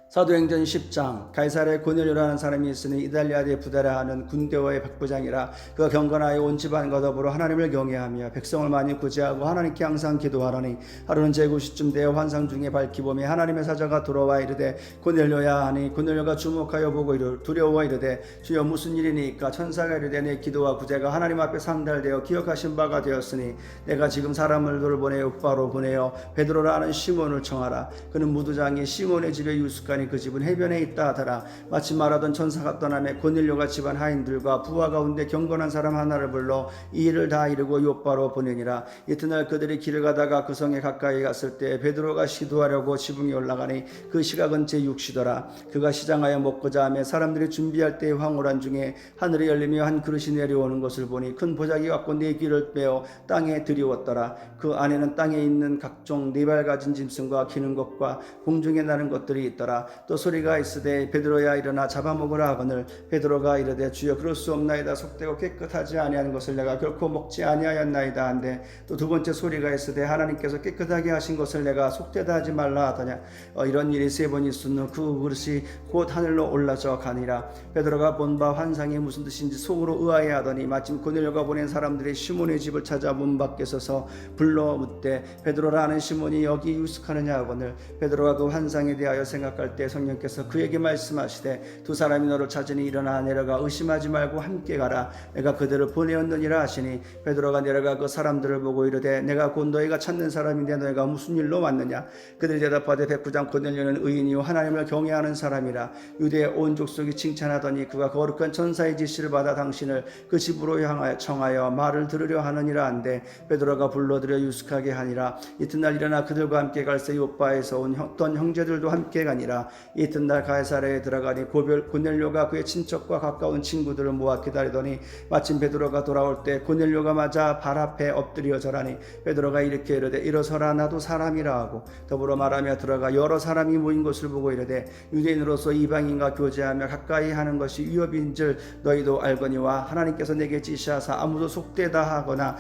사도행전 10장. 가이사랴에 고넬료라는 사람이 있으니 이달리아대 부다라 하는 군대와의 백부장이라. 그가 경건하여 온 집안과 더불어 하나님을 경외하며 백성을 많이 구제하고 하나님께 항상 기도하더니 하루는 제9시쯤 되어 환상 중에 밝히 보며 하나님의 사자가 돌아와 이르되 고넬료야 하니 고넬료가 주목하여 보고 두려워 이르되 주여 무슨 일이니까. 천사가 이르되 내 기도와 구제가 하나님 앞에 상달되어 기억하신 바가 되었으니 내가 지금 사람을 돌보내 요바로 보내어 베드로라 하는 시몬을 청하라. 그는 무두장이 시몬의 집에 유숙하니 그 집은 해변에 있다 하더라. 마침 말하던 천사가 떠나매 고넬료가 집안 하인들과 부하 가운데 경건한 사람 하나를 불러 이 일을 다 이루고 요바로 보내니라. 이튿날 그들이 길을 가다가 그 성에 가까이 갔을 때 베드로가 시도하려고 지붕에 올라가니 그 시각은 제6시더라. 그가 시장하여 먹고자 하며 사람들이 준비할 때의 황홀한 중에 하늘이 열리며 한 그릇이 내려오는 것을 보니 큰 보자기 같고 네 귀를 빼어 땅에 들이웠더라. 그 안에는 땅에 있는 각종 네발 가진 짐승과 기는 것과 공중에 나는 것들이 있더라. 또 소리가 있으되 베드로야 일어나 잡아먹으라 하거늘 베드로가 이르되 주여 그럴 수 없나이다. 속되고 깨끗하지 아니한 것을 내가 결코 먹지 아니하였나이다 한데 또 두 번째 소리가 있으되 하나님께서 깨끗하게 하신 것을 내가 속되다 하지 말라 하더냐. 이런 일이 세 번 있은 후 그 그릇이 곧 하늘로 올라져 가니라. 베드로가 본 바 환상이 무슨 뜻인지 속으로 의아해하더니 마침 고넬료가 보낸 사람들이 시몬의 집을 찾아 문 밖에 서서 불러 묻되 베드로라는 시몬이 여기 유숙하느냐 하거늘 베드로가 그 환상에 대하여 생각할 때 성령께서 그에게 말씀하시되 두 사람이 너를 찾으니 일어나 내려가 의심하지 말고 함께 가라. 내가 그들을 보내었느니라 하시니 베드로가 내려가 그 사람들을 보고 이르되 내가 곧 너희가 찾는 사람인데 너희가 무슨 일로 왔느냐. 그들이 대답하되 백부장 고넬료는 의인이요 하나님을 경외하는 사람이라. 유대의 온 족속이 칭찬하더니 그가 거룩한 천사의 지시를 받아 당신을 그 집으로 향하여 청하여 말을 들으려 하느니라 한데 베드로가 불러들여 유숙하게 하니라. 이튿날 일어나 그들과 함께 갈새 요빠에서 온 어떤 형제들도 함께 가니라. 이튿날 가이사랴에 들어가니 고넬료가 그의 친척과 가까운 친구들을 모아 기다리더니 마침 베드로가 돌아올 때 고넬료가 맞아 발 앞에 엎드려 절하니 베드로가 이렇게 이르되 일어서라 나도 사람이라 하고 더불어 말하며 들어가 여러 사람이 모인 것을 보고 이르되 유대인으로서 이방인과 교제하며 가까이 하는 것이 위협인 줄 너희도 알거니와 하나님께서 내게 지시하사 아무도 속되다 하거나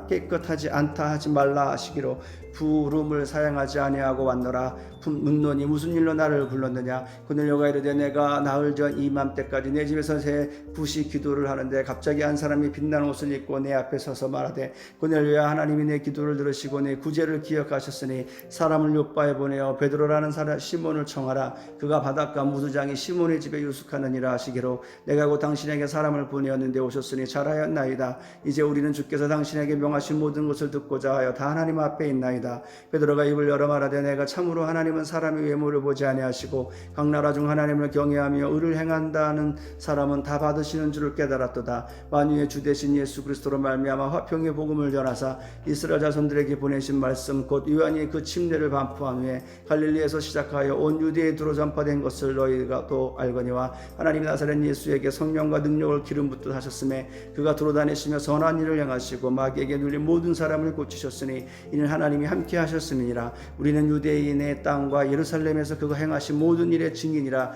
깨끗하지 않다 하지 말라 하시기로 부름을 사양하지 아니하고 왔노라. 묻노니 무슨 일로 나를 불렀느냐. 고넬료가 이르되 내가 나흘 전 이맘때까지 내 집에서 새 굿이 기도를 하는데 갑자기 한 사람이 빛난 옷을 입고 내 앞에 서서 말하되 고넬료야 하나님이 내 기도를 들으시고 내 구제를 기억하셨으니 사람을 요빠에 보내어 베드로라는 사람 시몬을 청하라. 그가 바닷가 무두장이 시몬의 집에 유숙하느니라 하시기로 내가 곧 당신에게 사람을 보내었는데 오셨으니 잘하였나이다. 이제 우리는 주께서 당신에게 명하신 모든 것을 듣고자 하여 다 하나님 앞에 있나이다. 베드로가 입을 열어 말하되 내가 참으로 하나님은 사람의 외모를 보지 아니하시고 각 나라 중 하나님을 경외하며 의를 행한다는 사람은 다 받으시는 줄을 깨달았도다. 만유의 주 되신 예수 그리스도로 말미암아 화평의 복음을 전하사 이스라엘 자손들에게 보내신 말씀 곧 요한이 그 침례를 반포한 후에 갈릴리에서 시작하여 온 유대에 두루 전파된 것을 너희가 또 알거니와 하나님이 나사렛 예수에게 성령과 능력을 기름 붓듯 하셨음에 그가 두루 다니시며 선한 일을 행하시고 마귀에게 눌린 모든 사람을 고치셨으니 이는 하나님이 함께 하셨음이니라. 우리는 유대인의 땅과 예루살렘에서 그가 행하신 모든 일의 증인이라.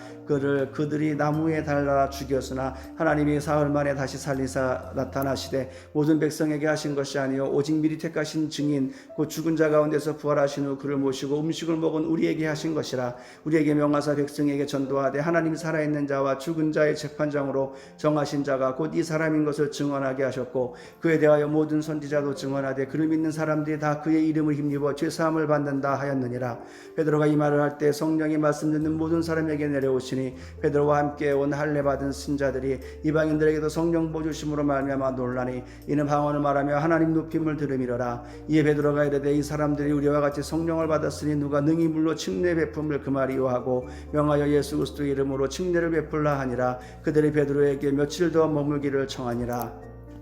그들이 나무에 달라 죽였으나 하나님이 사흘 만에 다시 살리사 나타나시되 모든 백성에게 하신 것이 아니요 오직 미리 택하신 증인 곧 죽은 자 가운데서 부활하신 후 그를 모시고 음식을 먹은 우리에게 하신 것이라. 우리에게 명하사 백성에게 전도하되 하나님이 살아있는 자와 죽은 자의 재판장으로 정하신 자가 곧 이 사람인 것을 증언하게 하셨고 그에 대하여 모든 선지자도 증언하되 그를 믿는 사람들이 다 그의 이름을 힘입어 죄사함을 받는다 하였느니라. 베드로가 이 말을 할 때 성령이 말씀 듣는 모든 사람에게 내려오시니 베드로와 함께 온 할례 받은 신자들이 이방인들에게도 성령 보주심으로 말미암아 놀라니 이는 방언을 말하며 하나님 높임을 들음이로라. 이에 베드로가 이르되 이 사람들이 우리와 같이 성령을 받았으니 누가 능히 물로 침례 베품을 금하리요 하고 명하여 예수 그리스도의 이름으로 침례를 베풀라 하니라. 그들이 베드로에게 며칠 더 머물기를 청하니라.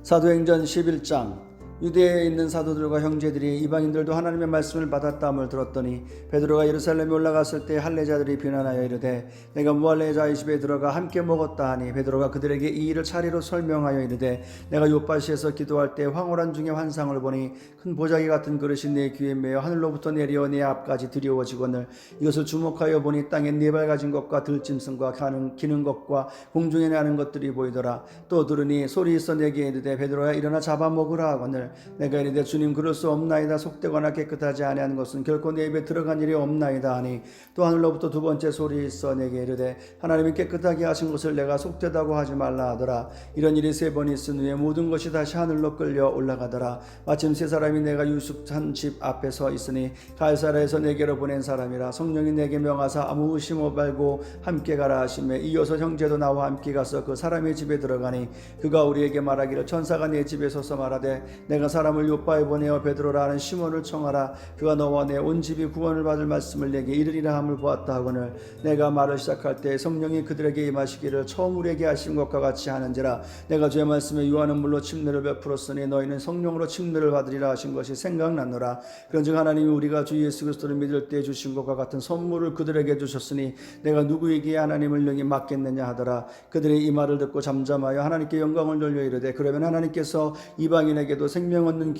사도행전 11장. 유대에 있는 사도들과 형제들이 이방인들도 하나님의 말씀을 받았다함을 들었더니 베드로가 예루살렘에 올라갔을 때 할례자들이 비난하여 이르되 내가 무할례자의 집에 들어가 함께 먹었다 하니 베드로가 그들에게 이 일을 차례로 설명하여 이르되 내가 요빠시에서 기도할 때 황홀한 중에 환상을 보니 큰 보자기 같은 그릇이 내 귀에 매어 하늘로부터 내려 내 앞까지 드리워지거늘 이것을 주목하여 보니 땅에 네 발 가진 것과 들짐승과 기는 것과 공중에 나는 것들이 보이더라. 또 들으니 소리 있어 내게 이르되 베드로야 일어나 잡아먹으라 하거늘 내가 이르되 주님 그럴 수 없나이다. 속되거나 깨끗하지 아니한 것은 결코 내 입에 들어간 일이 없나이다 하니 또 하늘로부터 두 번째 소리 있어 내게 이르되 하나님이 깨끗하게 하신 것을 내가 속되다고 하지 말라 하더라. 이런 일이 세 번 있은 후에 모든 것이 다시 하늘로 끌려 올라가더라. 마침 세 사람이 내가 유숙한 집 앞에 서 있으니 가이사랴에서 내게로 보낸 사람이라. 성령이 내게 명하사 아무 의심 말고 함께 가라 하시매 이어서 형제도 나와 함께 가서 그 사람의 집에 들어가니 그가 우리에게 말하기를 천사가 내 집에 서서 말하되 내가 사람을 요빠에 보내어 베드로라는 시몬을 청하라. 그가 너와 내 온 집이 구원을 받을 말씀을 내게 이르리라 함을 보았다 하거늘 내가 말을 시작할 때 성령이 그들에게 임하시기를 처음 우리에게 하신 것과 같이 하는지라. 내가 주의 말씀에 요한은 물로 침례를 베풀었으니 너희는 성령으로 침례를 받으리라 하신 것이 생각났노라. 그런즉 하나님이 우리가 주 예수 그리스도를 믿을 때 주신 것과 같은 선물을 그들에게 주셨으니 내가 누구에게 하나님을 능히 맡겠느냐 하더라. 그들이 이 말을 듣고 잠잠하여 하나님께 영광을 돌려 이르되 그러면 하나님께서 이방인에게도 생명 얻는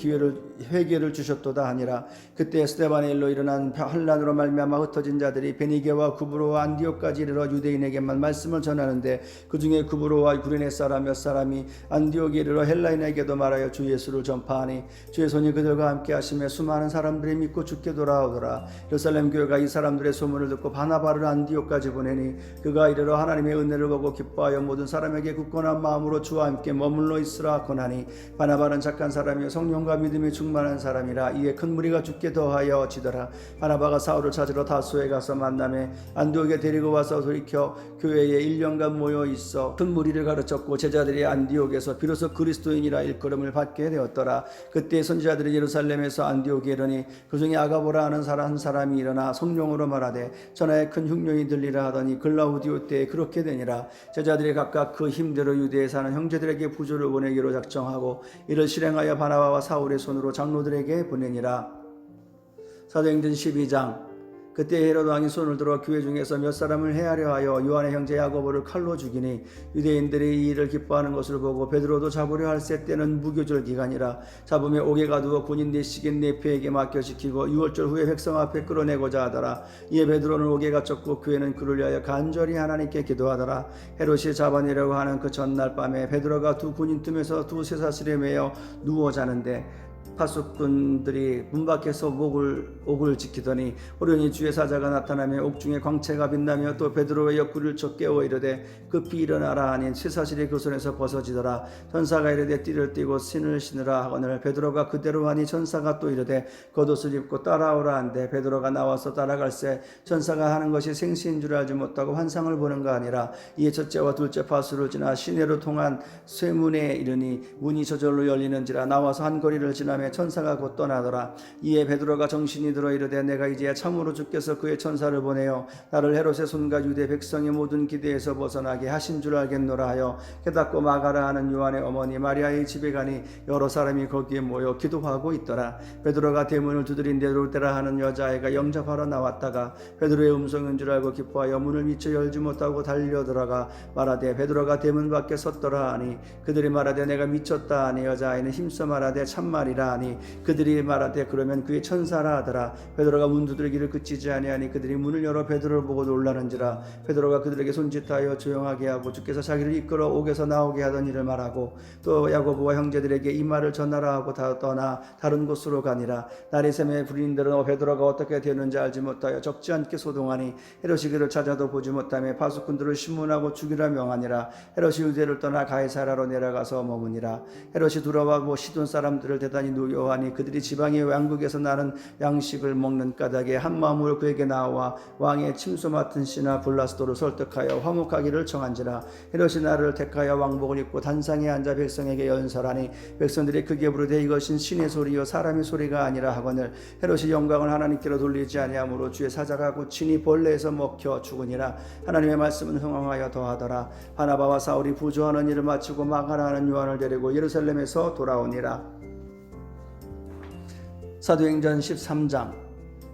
회개를 주셨도다 하니라. 그때 스데반의 일로 일어난 환란으로 말미암아 흩어진 자들이 베니게와 구브로와 안디옥까지 이르러 유대인에게만 말씀을 전하는데 그 중에 구브로와 구레네 사람 몇 사람이 안디옥에 이르러 헬라인에게도 말하여 주 예수를 전파하니 주의 손이 그들과 함께 하심에 수많은 사람들이 믿고 주께 돌아오더라. 예루살렘 교회가 이 사람들의 소문을 듣고 바나바를 안디옥까지 보내니 그가 이르러 하나님의 은혜를 보고 기뻐하여 모든 사람에게 굳건한 마음으로 주와 함께 머물러 있으라 권하니 바나바는 착한 사람이요 성령과 믿음이 충만한 사람이라. 이에 큰 무리가 죽게 더하여 지더라. 바나바가 사울을 찾으러 다소에 가서 만남에 안디옥에 데리고 와서 돌이켜 교회에 1년간 모여 있어 큰 무리를 가르쳤고 제자들이 안디옥에서 비로소 그리스도인이라 일컬음을 받게 되었더라. 그때 선지자들이 예루살렘에서 안디옥에 이르니 그 중에 아가보라 하는 한 사람이 일어나 성령으로 말하되 전하에 큰 흉년이 들리라 하더니 글라우디오 때에 그렇게 되니라. 제자들이 각각 그 힘대로 유대에 사는 형제들에게 부조를 보내기로 작정하고 이를 실행하여 바나바와 사울의 손으로 장로들에게 보내니라. 사도행전 12장. 그때 헤롯 왕이 손을 들어 교회 중에서 몇 사람을 해하려 하여 요한의 형제 야고보를 칼로 죽이니 유대인들이 이 일을 기뻐하는 것을 보고 베드로도 잡으려 할세. 때는 무교절 기간이라. 잡음에 옥에 가두어 군인 내시긴 네페에게 맡겨지키고 6월절 후에 백성 앞에 끌어내고자 하더라. 이에 베드로는 옥에 갇혔고 교회는 그를 위하여 간절히 하나님께 기도하더라. 헤롯이 잡아내려고 하는 그 전날 밤에 베드로가 두 군인 틈에서 두 쇠사슬에 매여 누워 자는데 파수꾼들이 문 밖에서 옥을 지키더니 호련히 주의 사자가 나타나며 옥중에 광채가 빛나며 또 베드로의 옆구리를 쳐 깨워 이르되 급히 일어나라 하니 쇠사슬이 그 손에서 벗어지더라. 천사가 이르되 띠를 띠고 신을 신으라 하거늘 베드로가 그대로 하니 천사가 또 이르되 겉옷을 입고 따라오라 한데 베드로가 나와서 따라갈새 천사가 하는 것이 생시인 줄 알지 못하고 환상을 보는가 아니라. 이에 첫째와 둘째 파수를 지나 시내로 통한 쇠문에 이르니 문이 저절로 열리는지라. 나와서 한 거리를 지나며 천사가 곧 떠나더라. 이에 베드로가 정신이 들어 이르되 내가 이제야 참으로 주께서 그의 천사를 보내어 나를 헤롯의 손과 유대 백성의 모든 기대에서 벗어나게 하신 줄 알겠노라 하여 깨닫고 마가라 하는 요한의 어머니 마리아의 집에 가니 여러 사람이 거기에 모여 기도하고 있더라. 베드로가 대문을 두드린데 롯데라 하는 여자아이가 영접하러 나왔다가 베드로의 음성인 줄 알고 기뻐하여 문을 미처 열지 못하고 달려들어가 말하되 베드로가 대문 밖에 섰더라 하니 그들이 말하되 내가 미쳤다 하니 여자아이는 힘써 말하되 참말이라 하니 그들이 말하되 그러면 그의 천사라 하더라. 베드로가 문 두드리기를 그치지 아니하니 그들이 문을 열어 베드로를 보고 놀라는지라. 베드로가 그들에게 손짓하여 조용하게 하고 주께서 자기를 이끌어 옥에서 나오게 하던 일을 말하고 또 야고보와 형제들에게 이 말을 전하라 하고 떠나 다른 곳으로 가니라. 날이 새매 불인들은 베드로가 어떻게 되었는지 알지 못하여 적지 않게 소동하니 헤롯이 그를 찾아도 보지 못하며 파수꾼들을 신문하고 죽이라 명하니라. 헤롯이 유대를 떠나 가이사라로 내려가서 머무니라. 헤롯이 돌아와 시돈 사람들을 대단히 노여하니 그들이 지방의 왕국에서 나는 양식을 먹는 까닭에 한 마음으로 그에게 나와 왕의 침소 맡은 씨나 블라스도를 설득하여 화목하기를 청한지라. 헤롯이 나를 택하여 왕복을 입고 단상에 앉아 백성에게 연설하니 백성들이 크게 부르되 이것은 신의 소리요 사람의 소리가 아니라 하거늘 헤롯이 영광을 하나님께로 돌리지 아니하므로 주의 사자가 고치니 벌레에서 먹혀 죽으니라. 하나님의 말씀은 흥황하여 더하더라. 바나바와 사울이 부조하는 일을 마치고 마가라 하는 요한을 데리고 예루살렘에서 돌아오니라. 사도행전 13장.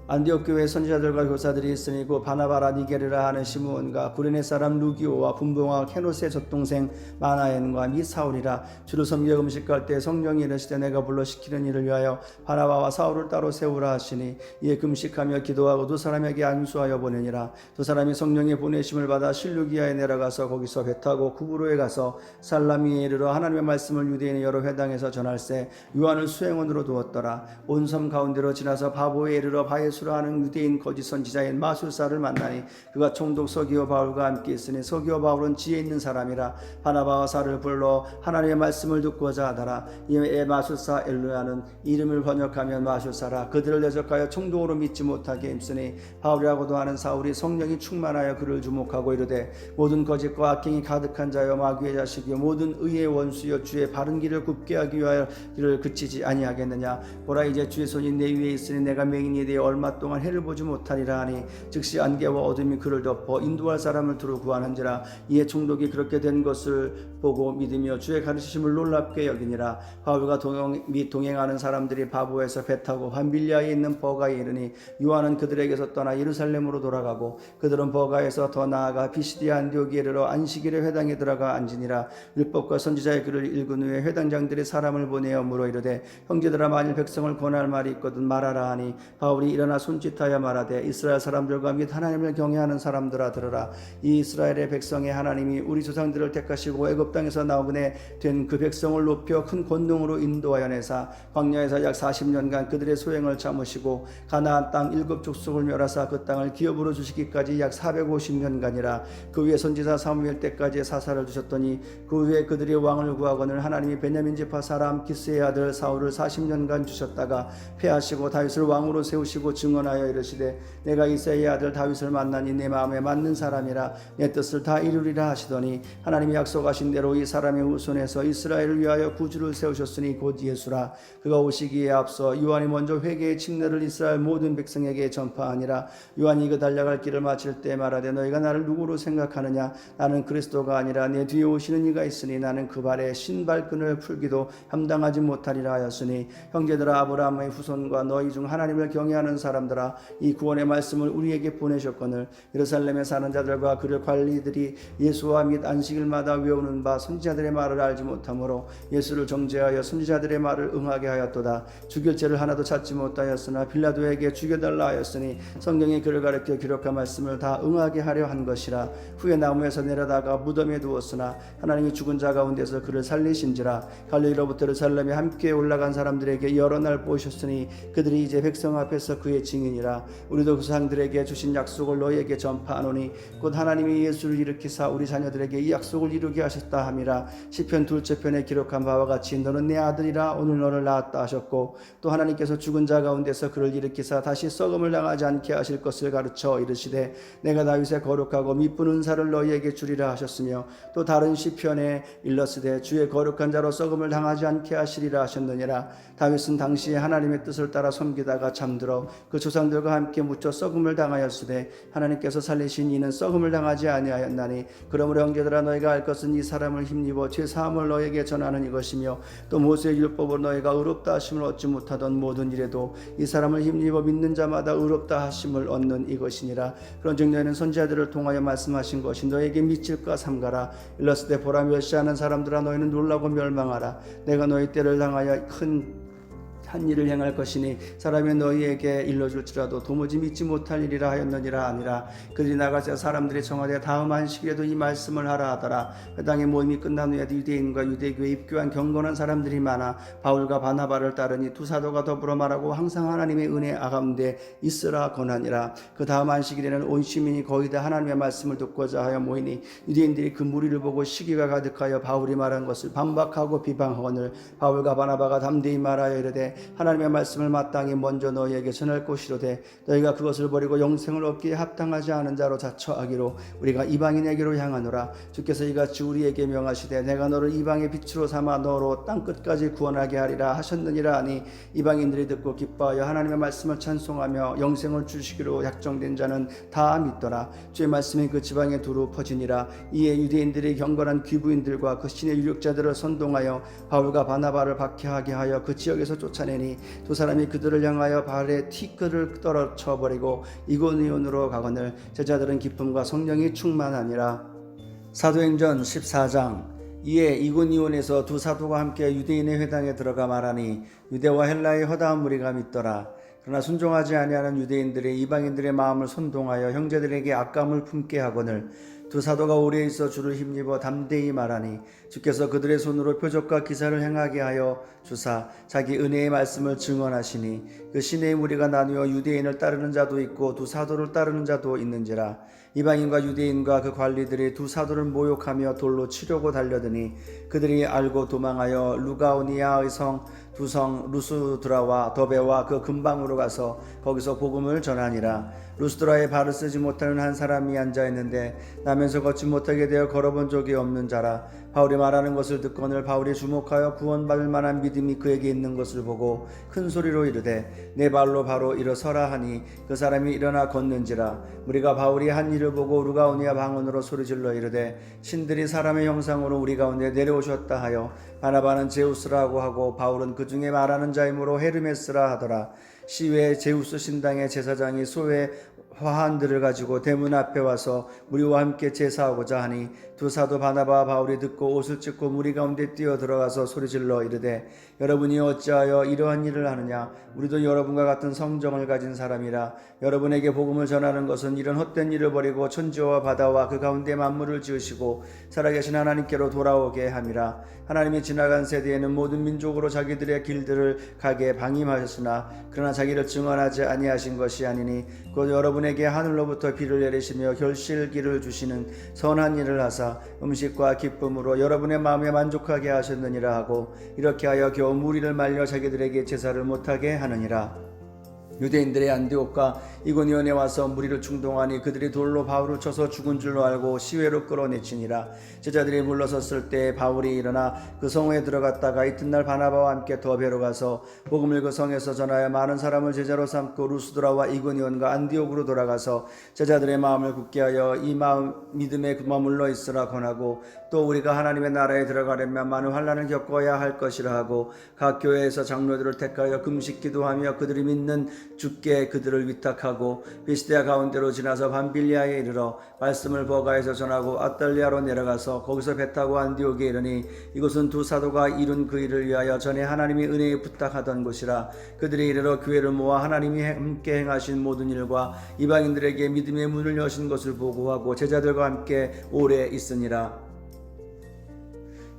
안디옥 교회 선지자들과 교사들이 있으니 그 바나바라 니게르라 하는 시므온과 구레네 사람 루기오와 분봉과 케노스의 젖동생 마나엔과 및 사울이라. 주로 섬겨 금식할 때 성령이 이르시되 내가 불러 시키는 일을 위하여 바나바와 사울을 따로 세우라 하시니 이에 금식하며 기도하고 두 사람에게 안수하여 보내니라. 두 사람이 성령의 보내심을 받아 실루기아에 내려가서 거기서 배 타고 구브로에 가서 살라미에 이르러 하나님의 말씀을 유대인의 여러 회당에서 전할세 요한을 수행원으로 두었더라. 온 섬 가운데로 지나서 바보에 이르러 바예수라 하는 유대인 거짓 선지자인 마술사를 만나니 그가 총독 서기오 바울과 함께 있으니 서기오 바울은 지혜 있는 사람이라. 바나바와 사를 불러 하나님의 말씀을 듣고자 하더라. 이에 마술사 엘루야는 이름을 번역하면 마술사라. 그들을 대적하여 총독으로 믿지 못하게 힘쓰니 바울이라고도 하는 사울이 성령이 충만하여 그를 주목하고 이르되 모든 거짓과 악행이 가득한 자여 마귀의 자식이요 모든 의의 원수여 주의 바른 길을 굽게 하기 위하여 이를 그치지 아니하겠느냐. 보라 이제 주의 손이 내 위에 있으니 내가 맹인이 되어 얼마 얼마 동안 해를 보지 못하리라 하니 즉시 안개와 어둠이 그를 덮어 인도할 사람을 두루 구하는지라. 이에 총독이 그렇게 된 것을 보고 믿으며 주의 가르치심을 놀랍게 여기니라. 바울과 동행하는 사람들이 바보에서 배 타고 밤빌리아에 있는 버가에 이르니 요한은 그들에게서 떠나 예루살렘으로 돌아가고 그들은 버가에서 더 나아가 비시디아 안디옥에 이르러 안식일에 회당에 들어가 앉으니라. 율법과 선지자의 글을 읽은 후에 회당장들이 사람을 보내어 물어 이르되 형제들아 만일 백성을 권할 말이 있거든 말하라 하니 바울이 일어나 손짓하여 말하되 이스라엘 사람들과 및 하나님을 경외하는 사람들아 들으라. 이 이스라엘의 백성의 하나님이 우리 조상들을 택하시고 애굽 땅에서 나오게 된 그 백성을 높여 큰 권능으로 인도하여 내사 광야에서 약 40년간 그들의 소행을 참으시고 가나안 땅 7족속을 멸하사 그 땅을 기업으로 주시기까지 약 450년간이라. 그 후에 선지자 사무엘 때까지 사사를 두셨더니 그 후에 그들이 왕을 구하거늘 하나님이 베냐민 지파 사람 기스의 아들 사울을 40년간 주셨다가 패하시고 다윗을 왕으로 세우시고 증언하여 이르시되 내가 이새의 아들 다윗을 만나니 내 마음에 맞는 사람이라 내 뜻을 다 이루리라 하시더니 하나님이 약속하신 대로 이 사람의 후손에서 이스라엘을 위하여 구주를 세우셨으니 곧 예수라. 그가 오시기에 앞서 요한이 먼저 회개의 칙례를 이스라엘 모든 백성에게 전파하니라. 요한이 그 달려갈 길을 마칠 때 말하되 너희가 나를 누구로 생각하느냐 나는 그리스도가 아니라 내 뒤에 오시는 이가 있으니 나는 그 발에 신발끈을 풀기도 감당하지 못하리라 하였으니 형제들아 아브라함의 후손과 너희 중 하나님을 경외하는 사람들아 이 구원의 말씀을 우리에게 보내셨거늘 예루살렘에 사는 자들과 그를 관리들이 예수와 및 안식일마다 외우는 바 선지자들의 말을 알지 못하므로 예수를 정죄하여 선지자들의 말을 응하게 하였도다. 죽일 죄를 하나도 찾지 못하였으나 빌라도에게 죽여달라 하였으니 성경이 그를 가르쳐 기록한 말씀을 다 응하게 하려 한 것이라. 후에 나무에서 내려다가 무덤에 두었으나 하나님이 죽은 자 가운데서 그를 살리신지라. 갈릴리로부터 예루살렘에 함께 올라간 사람들에게 여러 날 보이셨으니 그들이 이제 백성 앞에서 그의 증인이라. 우리도 그 사람들에게 주신 약속을 너희에게 전파하노니 곧 하나님이 예수를 일으키사 우리 자녀들에게 이 약속을 이루게 하셨다 함이라. 시편 2째 편에 기록한 바와 같이 너는 내 아들이라 오늘 너를 낳았다 하셨고 또 하나님께서 죽은 자 가운데서 그를 일으키사 다시 썩음을 당하지 않게 하실 것을 가르쳐 이르시되 내가 다윗의 거룩하고 미쁜 은사를 너희에게 주리라 하셨으며 또 다른 시편에 일렀으되 주의 거룩한 자로 썩음을 당하지 않게 하시리라 하셨느니라. 다윗은 당시에 하나님의 뜻을 따라 섬기다가 잠들어 그 조상들과 함께 묻혀 썩음을 당하였으되 하나님께서 살리신 이는 썩음을 당하지 아니하였나니 그러므로 형제들아 너희가 알 것은 이 사람을 힘입어 죄 사함을 너희에게 전하는 이것이며 또 모세의 율법으로 너희가 의롭다 하심을 얻지 못하던 모든 일에도 이 사람을 힘입어 믿는 자마다 의롭다 하심을 얻는 이것이니라. 그런즉 너희는 선지자들을 통하여 말씀하신 것이 너희에게 미칠까 삼가라. 일렀을 때 보라 멸시하는 사람들아 너희는 놀라고 멸망하라. 내가 너희 때를 당하여 큰 한 일을 행할 것이니 사람이 너희에게 일러줄지라도 도무지 믿지 못할 일이라 하였느니라 아니라. 그들이 나가서 사람들이 청하되 다음 안식일에도 이 말씀을 하라 하더라. 회당의 모임이 끝난 후에 유대인과 유대교에 입교한 경건한 사람들이 많아 바울과 바나바를 따르니 두 사도가 더불어 말하고 항상 하나님의 은혜 가운데 있으라 권하니라. 그 다음 안식일에는 온 시민이 거의 다 하나님의 말씀을 듣고자 하여 모이니 유대인들이 그 무리를 보고 시기가 가득하여 바울이 말한 것을 반박하고 비방하거늘 바울과 바나바가 담대히 말하여 이르되 하나님의 말씀을 마땅히 먼저 너희에게 전할 것이로되 너희가 그것을 버리고 영생을 얻기에 합당하지 않은 자로 자처하기로 우리가 이방인에게로 향하노라. 주께서 이같이 우리에게 명하시되 내가 너를 이방의 빛으로 삼아 너로 땅끝까지 구원하게 하리라 하셨느니라 하니 이방인들이 듣고 기뻐하여 하나님의 말씀을 찬송하며 영생을 주시기로 약정된 자는 다 믿더라. 주의 말씀이 그 지방에 두루 퍼지니라. 이에 유대인들이 경건한 귀부인들과 그 신의 유력자들을 선동하여 바울과 바나바를 박해하게 하여 그 지역에서 쫓아내니 두 사람이 그들을 향하여 발에 티끌을 떨어쳐버리고 이고니온으로 가거늘 제자들은 기쁨과 성령이 충만하니라. 사도행전 14장. 이에 이고니온에서 두 사도가 함께 유대인의 회당에 들어가 말하니 유대와 헬라의 허다한 무리가 믿더라. 그러나 순종하지 아니하는 유대인들이 이방인들의 마음을 선동하여 형제들에게 악감을 품게 하거늘 두 사도가 오래 있어 주를 힘입어 담대히 말하니 주께서 그들의 손으로 표적과 기사를 행하게 하여 주사 자기 은혜의 말씀을 증언하시니 그 신의 무리가 나누어 유대인을 따르는 자도 있고 두 사도를 따르는 자도 있는지라. 이방인과 유대인과 그 관리들이 두 사도를 모욕하며 돌로 치려고 달려드니 그들이 알고 도망하여 루가오니아의 두 성 루스드라와 더베와 그 근방으로 가서 거기서 복음을 전하니라. 루스드라에 발을 쓰지 못하는 한 사람이 앉아있는데 나면서 걷지 못하게 되어 걸어본 적이 없는 자라. 바울이 말하는 것을 듣고 오늘 바울이 주목하여 구원받을 만한 믿음이 그에게 있는 것을 보고 큰 소리로 이르되 내 발로 바로 일어서라 하니 그 사람이 일어나 걷는지라. 우리가 바울이 한 일을 보고 루가오니아 방언으로 소리질러 이르되 신들이 사람의 형상으로 우리 가운데 내려오셨다 하여 바나바는 제우스라고 하고 바울은 그 중에 말하는 자이므로 헤르메스라 하더라. 시외 제우스 신당의 제사장이 소의 화환들을 가지고 대문 앞에 와서 우리와 함께 제사하고자 하니 두 사도 바나바와 바울이 듣고 옷을 찢고 무리 가운데 뛰어 들어가서 소리질러 이르되 여러분이 어찌하여 이러한 일을 하느냐. 우리도 여러분과 같은 성정을 가진 사람이라. 여러분에게 복음을 전하는 것은 이런 헛된 일을 버리고 천지와 바다와 그 가운데 만물을 지으시고 살아계신 하나님께로 돌아오게 함이라. 하나님이 지나간 세대에는 모든 민족으로 자기들의 길들을 가게 방임하셨으나 그러나 자기를 증언하지 아니하신 것이 아니니 곧 여러분에게 하늘로부터 비를 내리시며 결실기를 주시는 선한 일을 하사 음식과 기쁨으로 여러분의 마음에 만족하게 하셨느니라 하고 이렇게 하여 겨우 무리를 말려 자기들에게 제사를 못하게 하느니라. 유대인들의 안디옥과 이고니온에 와서 무리를 충동하니 그들이 돌로 바울을 쳐서 죽은 줄로 알고 시외로 끌어내치니라. 제자들이 물러섰을 때 바울이 일어나 그 성에 들어갔다가 이튿날 바나바와 함께 더베로 가서 복음을 그 성에서 전하여 많은 사람을 제자로 삼고 루스드라와 이고니온과 안디옥으로 돌아가서 제자들의 마음을 굳게 하여 이 믿음에 머물러 있으라 권하고 또 우리가 하나님의 나라에 들어가려면 많은 환난을 겪어야 할 것이라 하고 각 교회에서 장로들을 택하여 금식 기도하며 그들이 믿는 주께 그들을 위탁하고 비스디아 가운데로 지나서 밤빌리아에 이르러 말씀을 버가에서 전하고 아달리아로 내려가서 거기서 배 타고 안디옥에 이르니 이곳은 두 사도가 이룬 그 일을 위하여 전에 하나님이 은혜에 부탁하던 곳이라. 그들이 이르러 교회를 모아 하나님이 함께 행하신 모든 일과 이방인들에게 믿음의 문을 여신 것을 보고하고 제자들과 함께 오래 있으니라.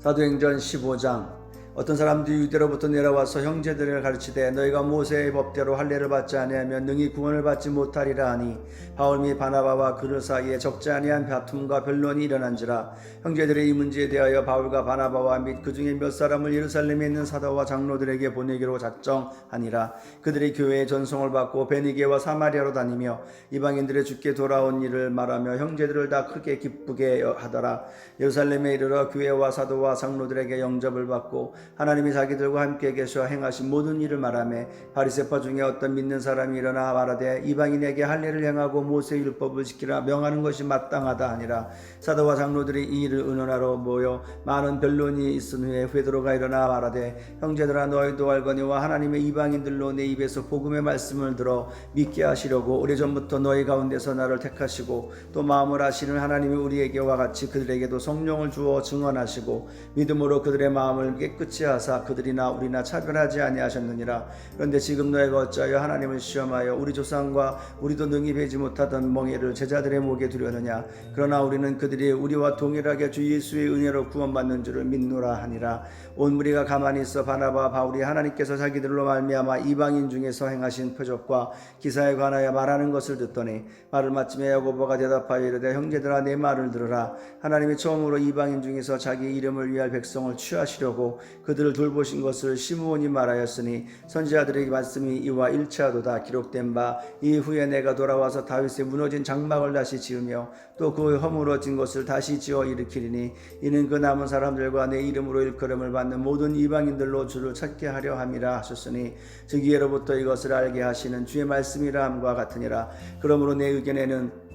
사도행전 15장. 어떤 사람들이 유대로부터 내려와서 형제들을 가르치되 너희가 모세의 법대로 할례를 받지 아니하면 능히 구원을 받지 못하리라 하니 바울 및 바나바와 그들 사이에 적지 아니한 다툼과 변론이 일어난지라. 형제들의 이 문제에 대하여 바울과 바나바와 및 그 중에 몇 사람을 예루살렘에 있는 사도와 장로들에게 보내기로 작정하니라. 그들이 교회의 전송을 받고 베니게와 사마리아로 다니며 이방인들의 주께 돌아온 일을 말하며 형제들을 다 크게 기쁘게 하더라. 예루살렘에 이르러 교회와 사도와 장로들에게 영접을 받고 하나님이 자기들과 함께 계셔 행하신 모든 일을 말하며 바리새파 중에 어떤 믿는 사람이 일어나 말하되 이방인에게 할례를 행하고 모세의 율법을 지키라 명하는 것이 마땅하다 하니라. 사도와 장로들이 이 일을 의논하러 모여 많은 변론이 있은 후에 베드로가 일어나 말하되 형제들아 너희도 알거니와 하나님의 이방인들로 내 입에서 복음의 말씀을 들어 믿게 하시려고 오래전부터 너희 가운데서 나를 택하시고 또 마음을 아시는 하나님이 우리에게와 같이 그들에게도 성령을 주어 증언하시고 믿음으로 그들의 마음을 깨끗이 하사 그들이나 우리나 차별하지 아니하셨느니라. 그런데 지금 너희가 어찌하여 하나님을 시험하여 우리 조상과 우리도 능히 베지 못하던 멍에를 제자들의 목에 두려느냐. 그러나 우리는 그들이 우리와 동일하게 주 예수의 은혜로 구원받는 줄을 믿노라 하니라. 온 무리가 가만히 있어 바나바와 바울이 하나님께서 자기들로 말미암아 이방인 중에서 행하신 표적과 기사에 관하여 말하는 것을 듣더니 말을 마침에 야고보가 대답하여 이르되 형제들아 내 말을 들으라. 하나님이 처음으로 이방인 중에서 자기 이름을 위할 백성을 취하시려고 그들을 돌보신 것을 시므온이 말하였으니 선지자들의 말씀이 이와 일치하도다. 기록된 바 이후에 내가 돌아와서 다윗의 무너진 장막을 다시 지으며 또 그 허물어진 것을 다시 지어 일으키리니 이는 그 남은 사람들과 내 이름으로 일컬음을 받는 모든 이방인들로 주를 찾게 하려 함이라 하셨으니 즉위로부터 이것을 알게 하시는 주의 말씀이라 함과 같으니라. 그러므로 내 의견에는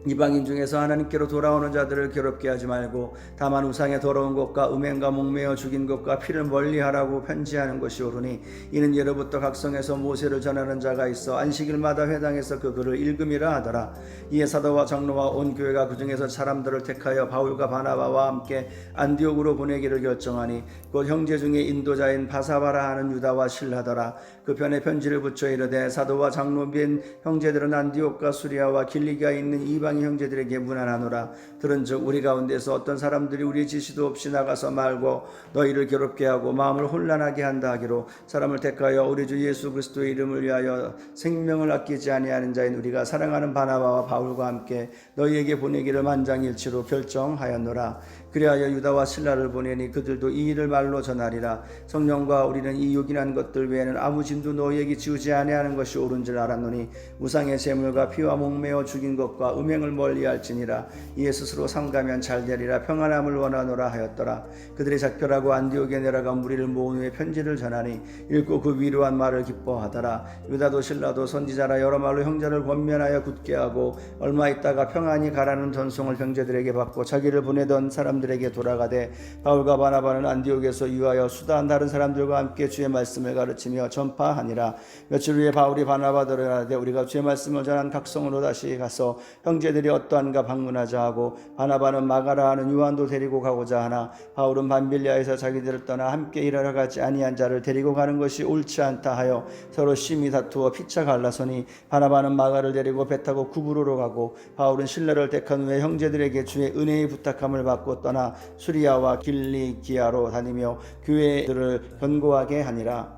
이방인 중에서 하나님께로 돌아오는 자들을 괴롭게 하지 말고 다만 우상의 더러운 것과 음행과 목매어 죽인 것과 피를 멀리하라고 편지하는 것이 옳으니 이는 예로부터 각성에서 모세를 전하는 자가 있어 안식일마다 회당에서 그 글을 읽음이라 하더라. 이에 사도와 장로와 온 교회가 그 중에서 사람들을 택하여 바울과 바나바와 함께 안디옥으로 보내기를 결정하니 곧 형제 중에 인도자인 바사바라 하는 유다와 실하더라. 그 편에 편지를 붙여 이르되 사도와 장로 및 형제들은 안디옥과 수리아와 길리기아에 있는 이방인 형제들에게 문안하노라. 들은즉 우리 가운데서 어떤 사람들이 우리 지시도 없이 나가서 말고 너희를 괴롭게 하고 마음을 혼란하게 한다 하기로 사람을 택하여 우리 주 예수 그리스도의 이름을 위하여 생명을 아끼지 아니하는 자인 우리가 사랑하는 바나바와 바울과 함께 너희에게 보내기를 만장일치로 결정하였노라. 그리하여 유다와 실라를 보내니 그들도 이 일을 말로 전하리라. 성령과 우리는 이 요긴한 것들 외에는 아무 짐도 너희에게 지우지 아니하는 것이 옳은 줄 알았노니 우상의 제물과 피와 목매어 죽인 것과 음행을 멀리할지니라. 이에 스스로 삼가면 잘 되리라. 평안함을 원하노라 하였더라. 그들이 작별하고 안디옥에 내려가 무리를 모은 후에 편지를 전하니 읽고 그 위로한 말을 기뻐하더라. 유다도 실라도 선지자라 여러 말로 형제를 권면하여 굳게 하고 얼마 있다가 평안히 가라는 전송을 형제들에게 받고 자기를 보내던 사람들에게 돌아가되 바울과 바나바는 안디옥에서 유하여 수다한 다른 사람들과 함께 주의 말씀을 가르치며 전파하니라. 며칠 후에 바울이 바나바들을 하되 우리가 주의 말씀을 전한 각성으로 다시 가서 형제들이 어떠한가 방문하자 하고 바나바는 마가라 하는 요한도 데리고 가고자 하나 바울은 밤빌리아에서 자기들을 떠나 함께 일하러 가지 아니한 자를 데리고 가는 것이 옳지 않다 하여 서로 심히 다투어 피차 갈라서니 바나바는 마가를 데리고 배 타고 구브로로 가고 바울은 실라를 택한 후에 형제들에게 주의 은혜의 부탁함을 받고 떠나 수리아와 길리기아로 다니며 교회들을 견고하게 하니라.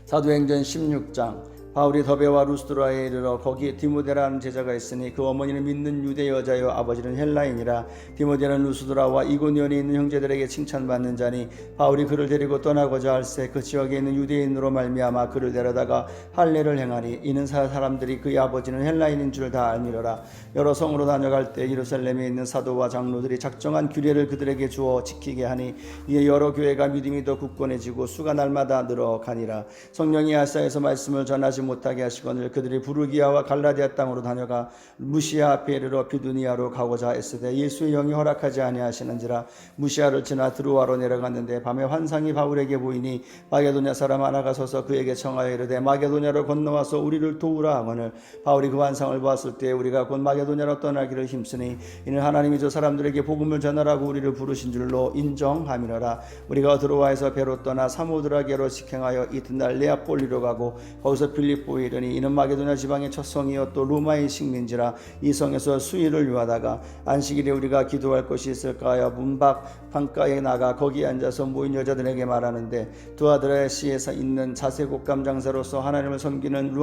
사도행전 16장. 바울이 더베와 루스드라에 이르러 거기 디모데라는 제자가 있으니 그 어머니는 믿는 유대 여자요 아버지는 헬라인이라. 디모데는 루스드라와 이고니온에 있는 형제들에게 칭찬받는 자니 바울이 그를 데리고 떠나고자 할새 그 지역에 있는 유대인으로 말미암아 그를 데려다가 할례를 행하니 이는 사람들이 그의 아버지는 헬라인인 줄 다 알미러라. 여러 성으로 다녀갈 때 예루살렘에 있는 사도와 장로들이 작정한 규례를 그들에게 주어 지키게 하니 이에 여러 교회가 믿음이 더 굳건해지고 수가 날마다 늘어가니라. 성령이 아사에서 말씀을 전하지 못하게 하시거늘 그들이 부르기아와 갈라디아 땅으로 다녀가 무시아 앞에 이르러 비두니아로 가고자 했으되 예수의 영이 허락하지 아니하시는지라. 무시아를 지나 드로아로 내려갔는데 밤에 환상이 바울에게 보이니 마게도냐 사람 하나가 서서 그에게 청하여 이르되 마게도냐로 건너와서 우리를 도우라 하거늘 바울이 그 환상을 보았을 때 우리가 곧 마게도냐로 떠나기를 힘쓰니 이는 하나님이 저 사람들에게 복음을 전하라고 우리를 부르신 줄로 인정함이라. 우리가 드로아에서 배로 떠나 사모드라게로 직행하여 이튿날 네아폴리로 가고 거기서 빌립보에 이르니 이는 마게도냐 지방의 첫 성이요 또 로마의 식민지라. 이 성에서 수일을 유하다가 안식일에 우리가 기도할 곳이 있을까 하여 문밖 방가에 나가 거기에 앉아서 모인 여자들에게 말하는데 두아드라시에 있는 자세곡감 장사로서 하나님을 섬기는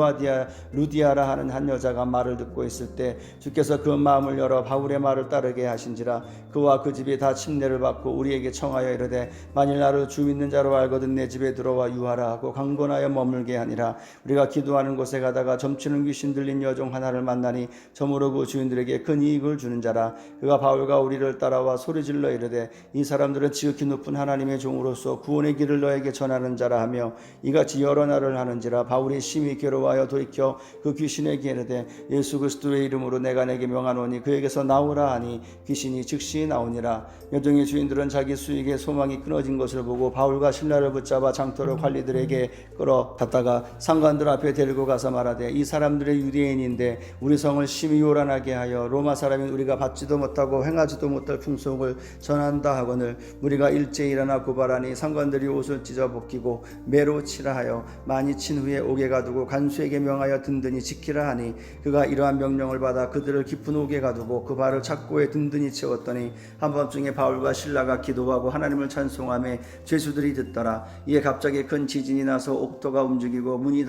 루디아라 하는 한 여자가 말을 듣고 있을 때 주께서 그 마음을 열어 바울의 말을 따르게 하신지라. 그와 그 집이 다 침례를 받고 우리에게 청하여 이르되 만일 나를 주 믿는 자로 알거든 내 집에 들어와 유하라 하고 강권하여 머물게 하니라. 우리가 기도하는 곳에 가다가 점치는 귀신 들린 여종 하나를 만나니 저무로 그 주인들에게 큰 이익을 주는 자라. 그가 바울과 우리를 따라와 소리질러 이르되 이 사람들은 지극히 높은 하나님의 종으로서 구원의 길을 너에게 전하는 자라 하며 이같이 여러 날을 하는지라. 바울이 심히 괴로워하여 돌이켜 그 귀신에게 이르되 예수 그리스도의 이름으로 내가 내게 명하노니 그에게서 나오라 하니 귀신이 즉시 나오니라. 여종의 주인들은 자기 수익의 소망이 끊어진 것을 보고 바울과 신라를 붙잡아 장터로 관리들에게 끌어갔다가 상관들 앞에 데리고 가서 말하되 이 사람들의 유대인인데 우리 성을 심히 요란하게 하여 로마 사람인 우리가 받지도 못하고 행하지도 못할 풍속을 전한다 하거늘 우리가 일제히 일어나 고발하니 상관들이 옷을 찢어 벗기고 매로 치라 하여 많이 친 후에 옥에 가두고 간수에게 명하여 든든히 지키라 하니 그가 이러한 명령을 받아 그들을 깊은 옥에 가두고 그 발을 착고에 든든히 채웠더니 한밤중에 바울과 신라가 기도하고 하나님을 찬송하며 죄수들이 듣더라. 이에 갑자기 큰 지진이 나서 옥토가 움직이고 문이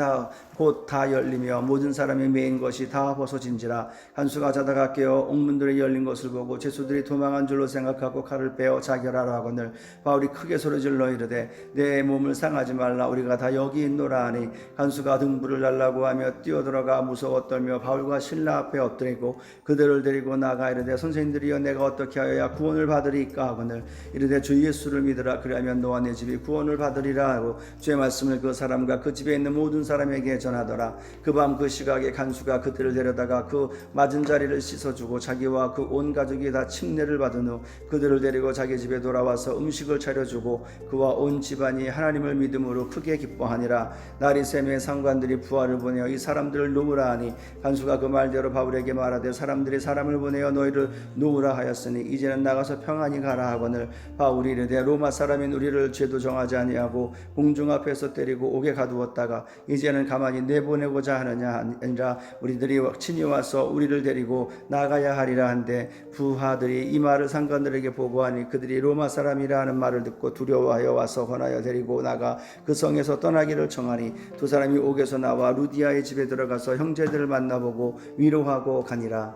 곧 다 열리며 모든 사람이 매인 것이 다 벗어진지라. 간수가 자다가 깨어 옥문들이 열린 것을 보고 죄수들이 도망한 줄로 생각하고 칼을 빼어 자결하라 하거늘 바울이 크게 소리질러 이르되 내 몸을 상하지 말라 우리가 다 여기 있노라 하니 간수가 등불을 달라고 하며 뛰어들어가 무서워 떨며 바울과 신라 앞에 엎드리고 그들을 데리고 나가 이르되 선생님들이여 내가 어떻게 하여야 구원을 받으리까 하거늘 이르되 주 예수를 믿으라 그리하면 너와 내 집이 구원을 받으리라 하고 주의 말씀을 그 사람과 그 집에 있는 모든 사람에게 전하더라. 그 밤 그 시각에 간수가 그들을 데려다가 그 맞은 자리를 씻어주고 자기와 그 온 가족이 다 침례를 받은 후 그들을 데리고 자기 집에 돌아와서 음식을 차려주고 그와 온 집안이 하나님을 믿음으로 크게 기뻐하니라. 날이 새매 상관들이 부하를 보내어 이 사람들을 놓으라 하니 간수가 그 말대로 바울에게 말하되 사람들이 사람을 보내어 너희를 놓으라 하였으니 이제는 나가서 평안히 가라 하거늘 바울이 이르되 로마 사람인 우리를 죄도 정하지 아니하고 공중 앞에서 때리고 옥에 가두었다가 이제는 가만히 내보내고자 하느냐 아니라 우리들이 친히 와서 우리를 데리고 나가야 하리라 한데 부하들이 이 말을 상관들에게 보고하니 그들이 로마 사람이라 하는 말을 듣고 두려워하여 와서 권하여 데리고 나가 그 성에서 떠나기를 청하니 두 사람이 옥에서 나와 루디아의 집에 들어가서 형제들을 만나보고 위로하고 가니라.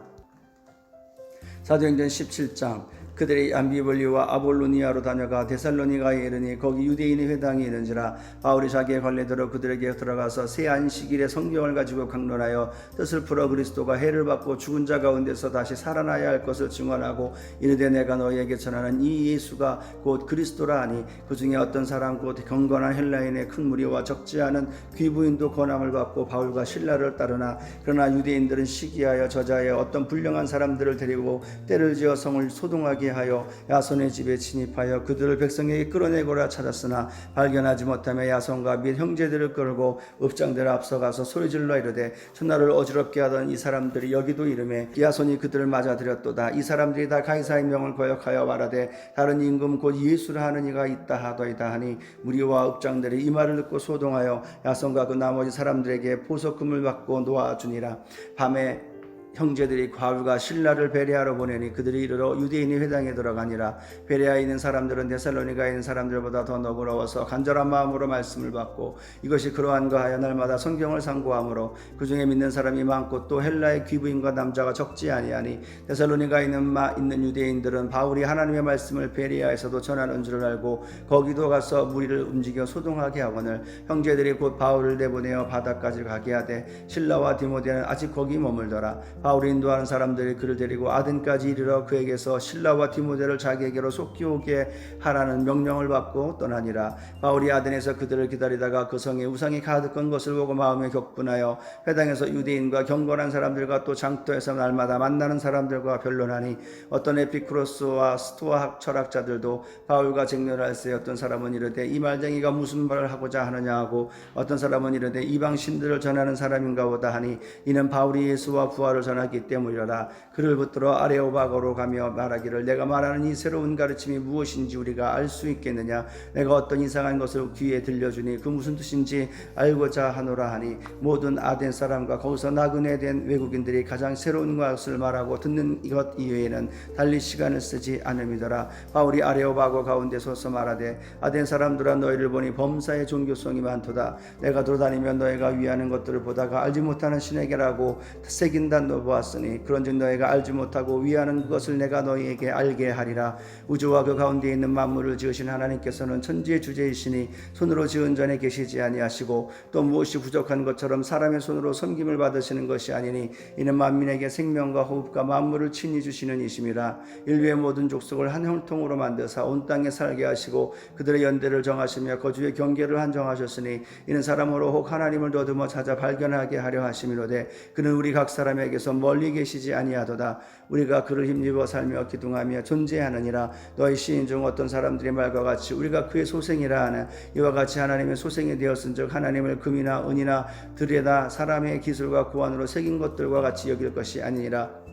사도행전 17장. 그들이 암비볼리와 아볼로니아로 다녀가 데살로니가에 이르니 거기 유대인의 회당이 있는지라. 바울이 자기의 관례대로 그들에게 들어가서 새 안식일에 성경을 가지고 강론하여 뜻을 풀어 그리스도가 해를 받고 죽은 자 가운데서 다시 살아나야 할 것을 증언하고 이르되 내가 너희에게 전하는 이 예수가 곧 그리스도라 하니 그 중에 어떤 사람 곧 경건한 헬라인의 큰 무리와 적지 않은 귀부인도 권함을 받고 바울과 실라를 따르나 그러나 유대인들은 시기하여 저자여 어떤 불량한 사람들을 데리고 때를 지어 성을 소동하게 하여 야손의 집에 침입하여 그들을 백성에게 끌어내고라 찾았으나 발견하지 못하며 야손과 및 형제들을 끌고 읍장들 앞서가서 소리질러 이르되 천하를 어지럽게 하던 이 사람들이 여기도 이르매 야손이 그들을 맞아들였도다. 이 사람들이 다 가이사의 명을 거역하여 말하되 다른 임금 곧 예수라 하는 이가 있다 하더이다 하니 무리와 읍장들이 이 말을 듣고 소동하여 야손과 그 나머지 사람들에게 보석금을 받고 놓아주니라. 밤에 형제들이 바울과 실라를 베레아로 보내니 그들이 이르러 유대인의 회당에 들어가니라. 베레아에 있는 사람들은 데살로니가에 있는 사람들보다 더 너그러워서 간절한 마음으로 말씀을 받고 이것이 그러한가 하여 날마다 성경을 상고하므로 그 중에 믿는 사람이 많고 또 헬라의 귀부인과 남자가 적지 아니하니 데살로니가에 있는 유대인들은 바울이 하나님의 말씀을 베레아에서도 전하는 줄을 알고 거기도 가서 무리를 움직여 소동하게 하거늘 형제들이 곧 바울을 내보내어 바다까지 가게 하되 실라와 디모데는 아직 거기 머물더라. 바울이 인도하는 사람들이 그를 데리고 아덴까지 이르러 그에게서 실라와 디모데를 자기에게로 속히 오게 하라는 명령을 받고 떠나니라. 바울이 아덴에서 그들을 기다리다가 그 성에 우상이 가득한 것을 보고 마음에 격분하여 회당에서 유대인과 경건한 사람들과 또 장터에서 날마다 만나는 사람들과 변론하니 어떤 에피쿠로스와 스토아 철학자들도 바울과 쟁론할세 어떤 사람은 이르되 이 말쟁이가 무슨 말을 하고자 하느냐 하고 어떤 사람은 이르되 이방 신들을 전하는 사람인가 보다 하니 이는 바울이 예수와 부활을 전하기 때문이라. 그를 붙들어 아레오바고로 가며 말하기를 내가 말하는 이 새로운 가르침이 무엇인지 우리가 알 수 있겠느냐. 내가 어떤 이상한 것을 귀에 들려주니 그 무슨 뜻인지 알고자 하노라 하니 모든 아덴 사람과 거기서 나그네 된 외국인들이 가장 새로운 것을 말하고 듣는 것 이외에는 달리 시간을 쓰지 않음이더라. 바울이 아레오바고 가운데 서서 말하되 아덴 사람들아 너희를 보니 범사의 종교성이 많도다. 내가 돌아다니며 너희가 위하는 것들을 보다가 알지 못하는 신에게라고 새긴다 보았으니 그런즉 너희가 알지 못하고 위하는 그것을 내가 너희에게 알게 하리라. 우주와 그 가운데 있는 만물을 지으신 하나님께서는 천지의 주제이시니 손으로 지은 전에 계시지 아니하시고 또 무엇이 부족한 것처럼 사람의 손으로 섬김을 받으시는 것이 아니니 이는 만민에게 생명과 호흡과 만물을 친히 주시는 이심이라. 인류의 모든 족속을 한 형통으로 만드사 온 땅에 살게 하시고 그들의 연대를 정하시며 거주의 경계를 한정하셨으니 이는 사람으로 혹 하나님을 더듬어 찾아 발견하게 하려 하심이로되 그는 우리 각 사람에게서 멀리 계시지 아니하도다. 우리가 그를 힘입어 살며 기둥하며 존재하느니라. 너희 시인 중 어떤 사람들의 말과 같이 우리가 그의 소생이라 하는 이와 같이 하나님의 소생이 되었은즉 하나님을 금이나 은이나 들에다 사람의 기술과 구원으로 새긴 것들과 같이 여길 것이 아니니라.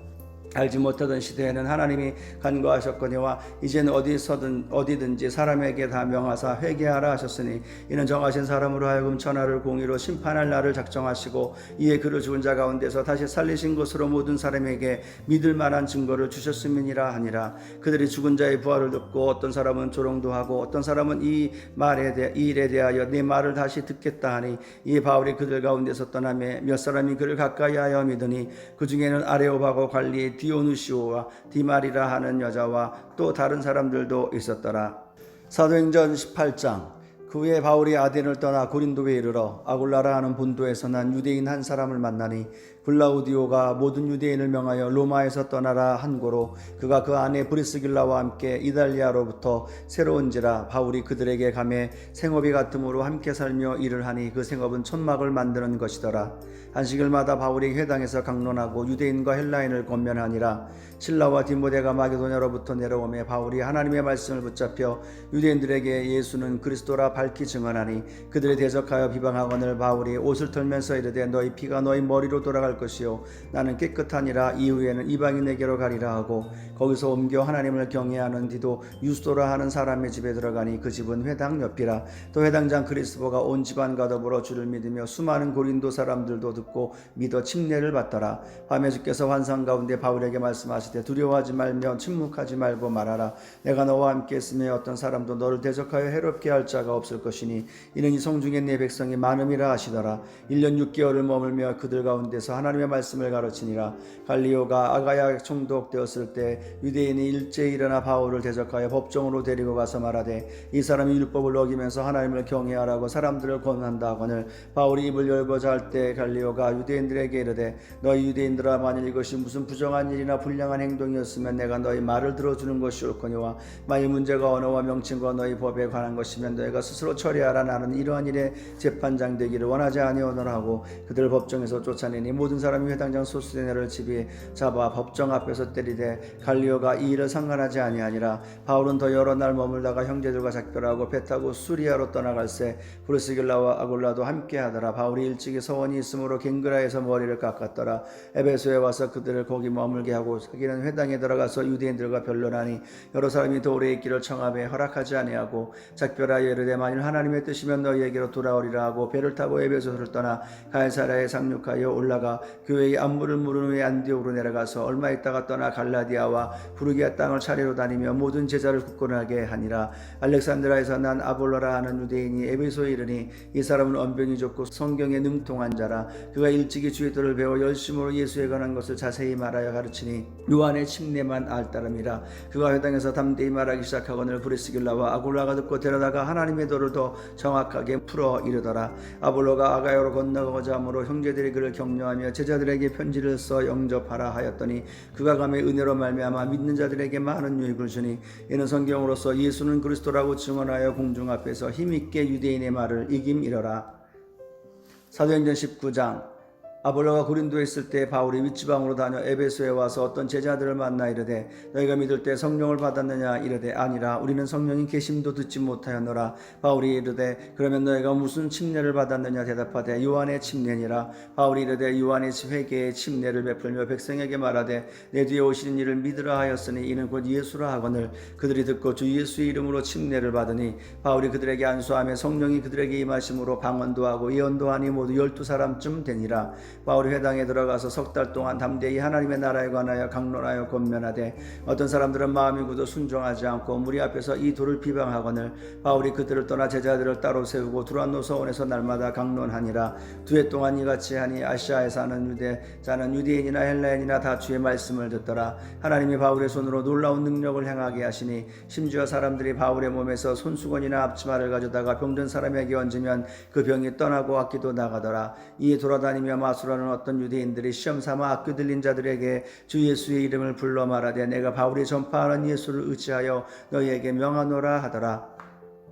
알지 못하던 시대에는 하나님이 간과하셨거니와 이제는 어디든지 사람에게 다 명하사 회개하라 하셨으니 이는 정하신 사람으로 하여금 천하를 공의로 심판할 날을 작정하시고 이에 그를 죽은 자 가운데서 다시 살리신 것으로 모든 사람에게 믿을 만한 증거를 주셨음이니라 하니라. 그들이 죽은 자의 부활을 듣고 어떤 사람은 조롱도 하고 어떤 사람은 이 일에 대하여 네 말을 다시 듣겠다 하니 이에 바울이 그들 가운데서 떠나며 몇 사람이 그를 가까이 하여 믿으니 그 중에는 아레오바고 관리 디오누시오와 디마리라 하는 여자와 또 다른 사람들도 있었더라. 사도행전 18장. 그 후에 바울이 아덴을 떠나 고린도에 이르러 아굴라라 하는 본도에서 난 유대인 한 사람을 만나니 글라우디오가 모든 유대인을 명하여 로마에서 떠나라 한 고로 그가 그 안에 브리스길라와 함께 이달리아로부터 새로운지라. 바울이 그들에게 가매 생업이 같음으로 함께 살며 일을 하니 그 생업은 천막을 만드는 것이더라. 안식일마다 바울이 회당에서 강론하고 유대인과 헬라인을 권면하니라. 실라와 디모데가 마게도냐로부터 내려오매 바울이 하나님의 말씀을 붙잡혀 유대인들에게 예수는 그리스도라 밝히 증언하니 그들이 대적하여 비방하거늘 바울이 옷을 털면서 이르되 너희 피가 너희 머리로 돌아갈 것이요 나는 깨끗하니라. 이후에는 이방인에게로 가리라 하고 거기서 옮겨 하나님을 경외하는 디도 유스도라 하는 사람의 집에 들어가니 그 집은 회당 옆이라. 또 회당장 크리스보가 온 집안과 더불어 주를 믿으며 수많은 고린도 사람들도 듣고 믿어 침례를 받더라. 밤에 주께서 환상 가운데 바울에게 말씀하시되 두려워하지 말며 침묵하지 말고 말하라. 내가 너와 함께 있으며 어떤 사람도 너를 대적하여 해롭게 할 자가 없을 없을 것이니 이는 이 성중에 내 백성이 많음이라 하시더라. 1년 6개월을 머물며 그들 가운데서 하나님의 말씀을 가르치니라. 갈리오가 아가야 총독되었을 때 유대인이 일제히 일어나 바울을 대적하여 법정으로 데리고 가서 말하되 이 사람이 율법을 어기면서 하나님을 경외하라고 사람들을 권한다 하거늘 바울이 입을 열고자 할 때 갈리오가 유대인들에게 이르되 너희 유대인들아 만일 이것이 무슨 부정한 일이나 불량한 행동이었으면 내가 너희 말을 들어주는 것이 옳거니와 만일 문제가 언어와 명칭과 너희 법에 관한 것이면 너희가 스스로 처리하라. 나는 이러한 일에 재판장 되기를 원하지 아니오노라 하고 그들을 법정에서 쫓아내니 모든 사람이 회당장 소스데네를 집이 잡아 법정 앞에서 때리되 갈리오가 이 일을 상관하지 아니하니라. 바울은 더 여러 날 머물다가 형제들과 작별하고 배 타고 수리아로 떠나갈새 브리스길라와 아굴라도 함께하더라. 바울이 일찍이 서원이 있으므로 갱그라에서 머리를 깎았더라. 에베소에 와서 그들을 거기 머물게 하고 자기는 회당에 들어가서 유대인들과 변론하니 여러 사람이 더 오래 있기를 청하매 허락하지 아니하고 작별하여 이르되 만일 하나님의 뜻이면 너희에게로 돌아오리라 하고 배를 타고 에베소를 떠나 가이사랴에 상륙하여 올라가 교회의 안무를 물은 후에 안디옥으로 내려가서 얼마 있다가 떠나 갈라디아와 부르기아 땅을 차례로 다니며 모든 제자를 굳건하게 하니라. 알렉산드라에서 난 아볼로라 하는 유대인이 에베소에 이르니 이 사람은 언변이 좋고 성경에 능통한 자라. 그가 일찍이 주의 뜻을 배워 열심으로 예수에 관한 것을 자세히 말하여 가르치니 요한의 침례만 알 따름이라. 그가 회당에서 담대히 말하기 시작하거늘 브리스길라와 아굴라가 듣고 데려다가 하나님의 도를 더 정확하게 풀어 이르더라. 아볼로가 아가야로 건너가고자 하므로 형제들이 그를 격려하며 제자들에게 편지를 써 영접하라 하였더니 그가 감히 은혜로 말미암아 믿는 자들에게 많은 유익을 주니 이는 성경으로서 예수는 그리스도라고 증언하여 공중 앞에서 힘있게 유대인의 말을 이김이러라. 사도행전 19장. 아볼로가 고린도에 있을 때 바울이 윗지방으로 다녀 에베소에 와서 어떤 제자들을 만나 이르되 너희가 믿을 때 성령을 받았느냐 이르되 아니라 우리는 성령이 계심도 듣지 못하였노라. 바울이 이르되 그러면 너희가 무슨 침례를 받았느냐 대답하되 요한의 침례니라. 바울이 이르되 요한의 회개의 침례를 베풀며 백성에게 말하되 내 뒤에 오시는 이를 믿으라 하였으니 이는 곧 예수라 하거늘 그들이 듣고 주 예수의 이름으로 침례를 받으니 바울이 그들에게 안수하며 성령이 그들에게 임하심으로 방언도 하고 예언도 하니 모두 12사람쯤 되니라. 바울이 회당에 들어가서 석 달 동안 담대히 하나님의 나라에 관하여 강론하여 권면하되 어떤 사람들은 마음이 굳어 순종하지 않고 무리 앞에서 이 도를 비방하거늘 바울이 그들을 떠나 제자들을 따로 세우고 두란노 서원에서 날마다 강론하니라. 2해 동안 이같이 하니 아시아에 사는 자는 유대인이나 헬라인이나 다 주의 말씀을 듣더라. 하나님이 바울의 손으로 놀라운 능력을 행하게 하시니 심지어 사람들이 바울의 몸에서 손수건이나 앞치마를 가져다가 병든 사람에게 얹으면 그 병이 떠나고 악기도 나가더라. 이에 돌아다니며 마술하는 어떤 유대인들이 시험삼아 악귀 들린 자들에게 주 예수의 이름을 불러 말하되 내가 바울이 전파하는 예수를 의지하여 너희에게 명하노라 하더라.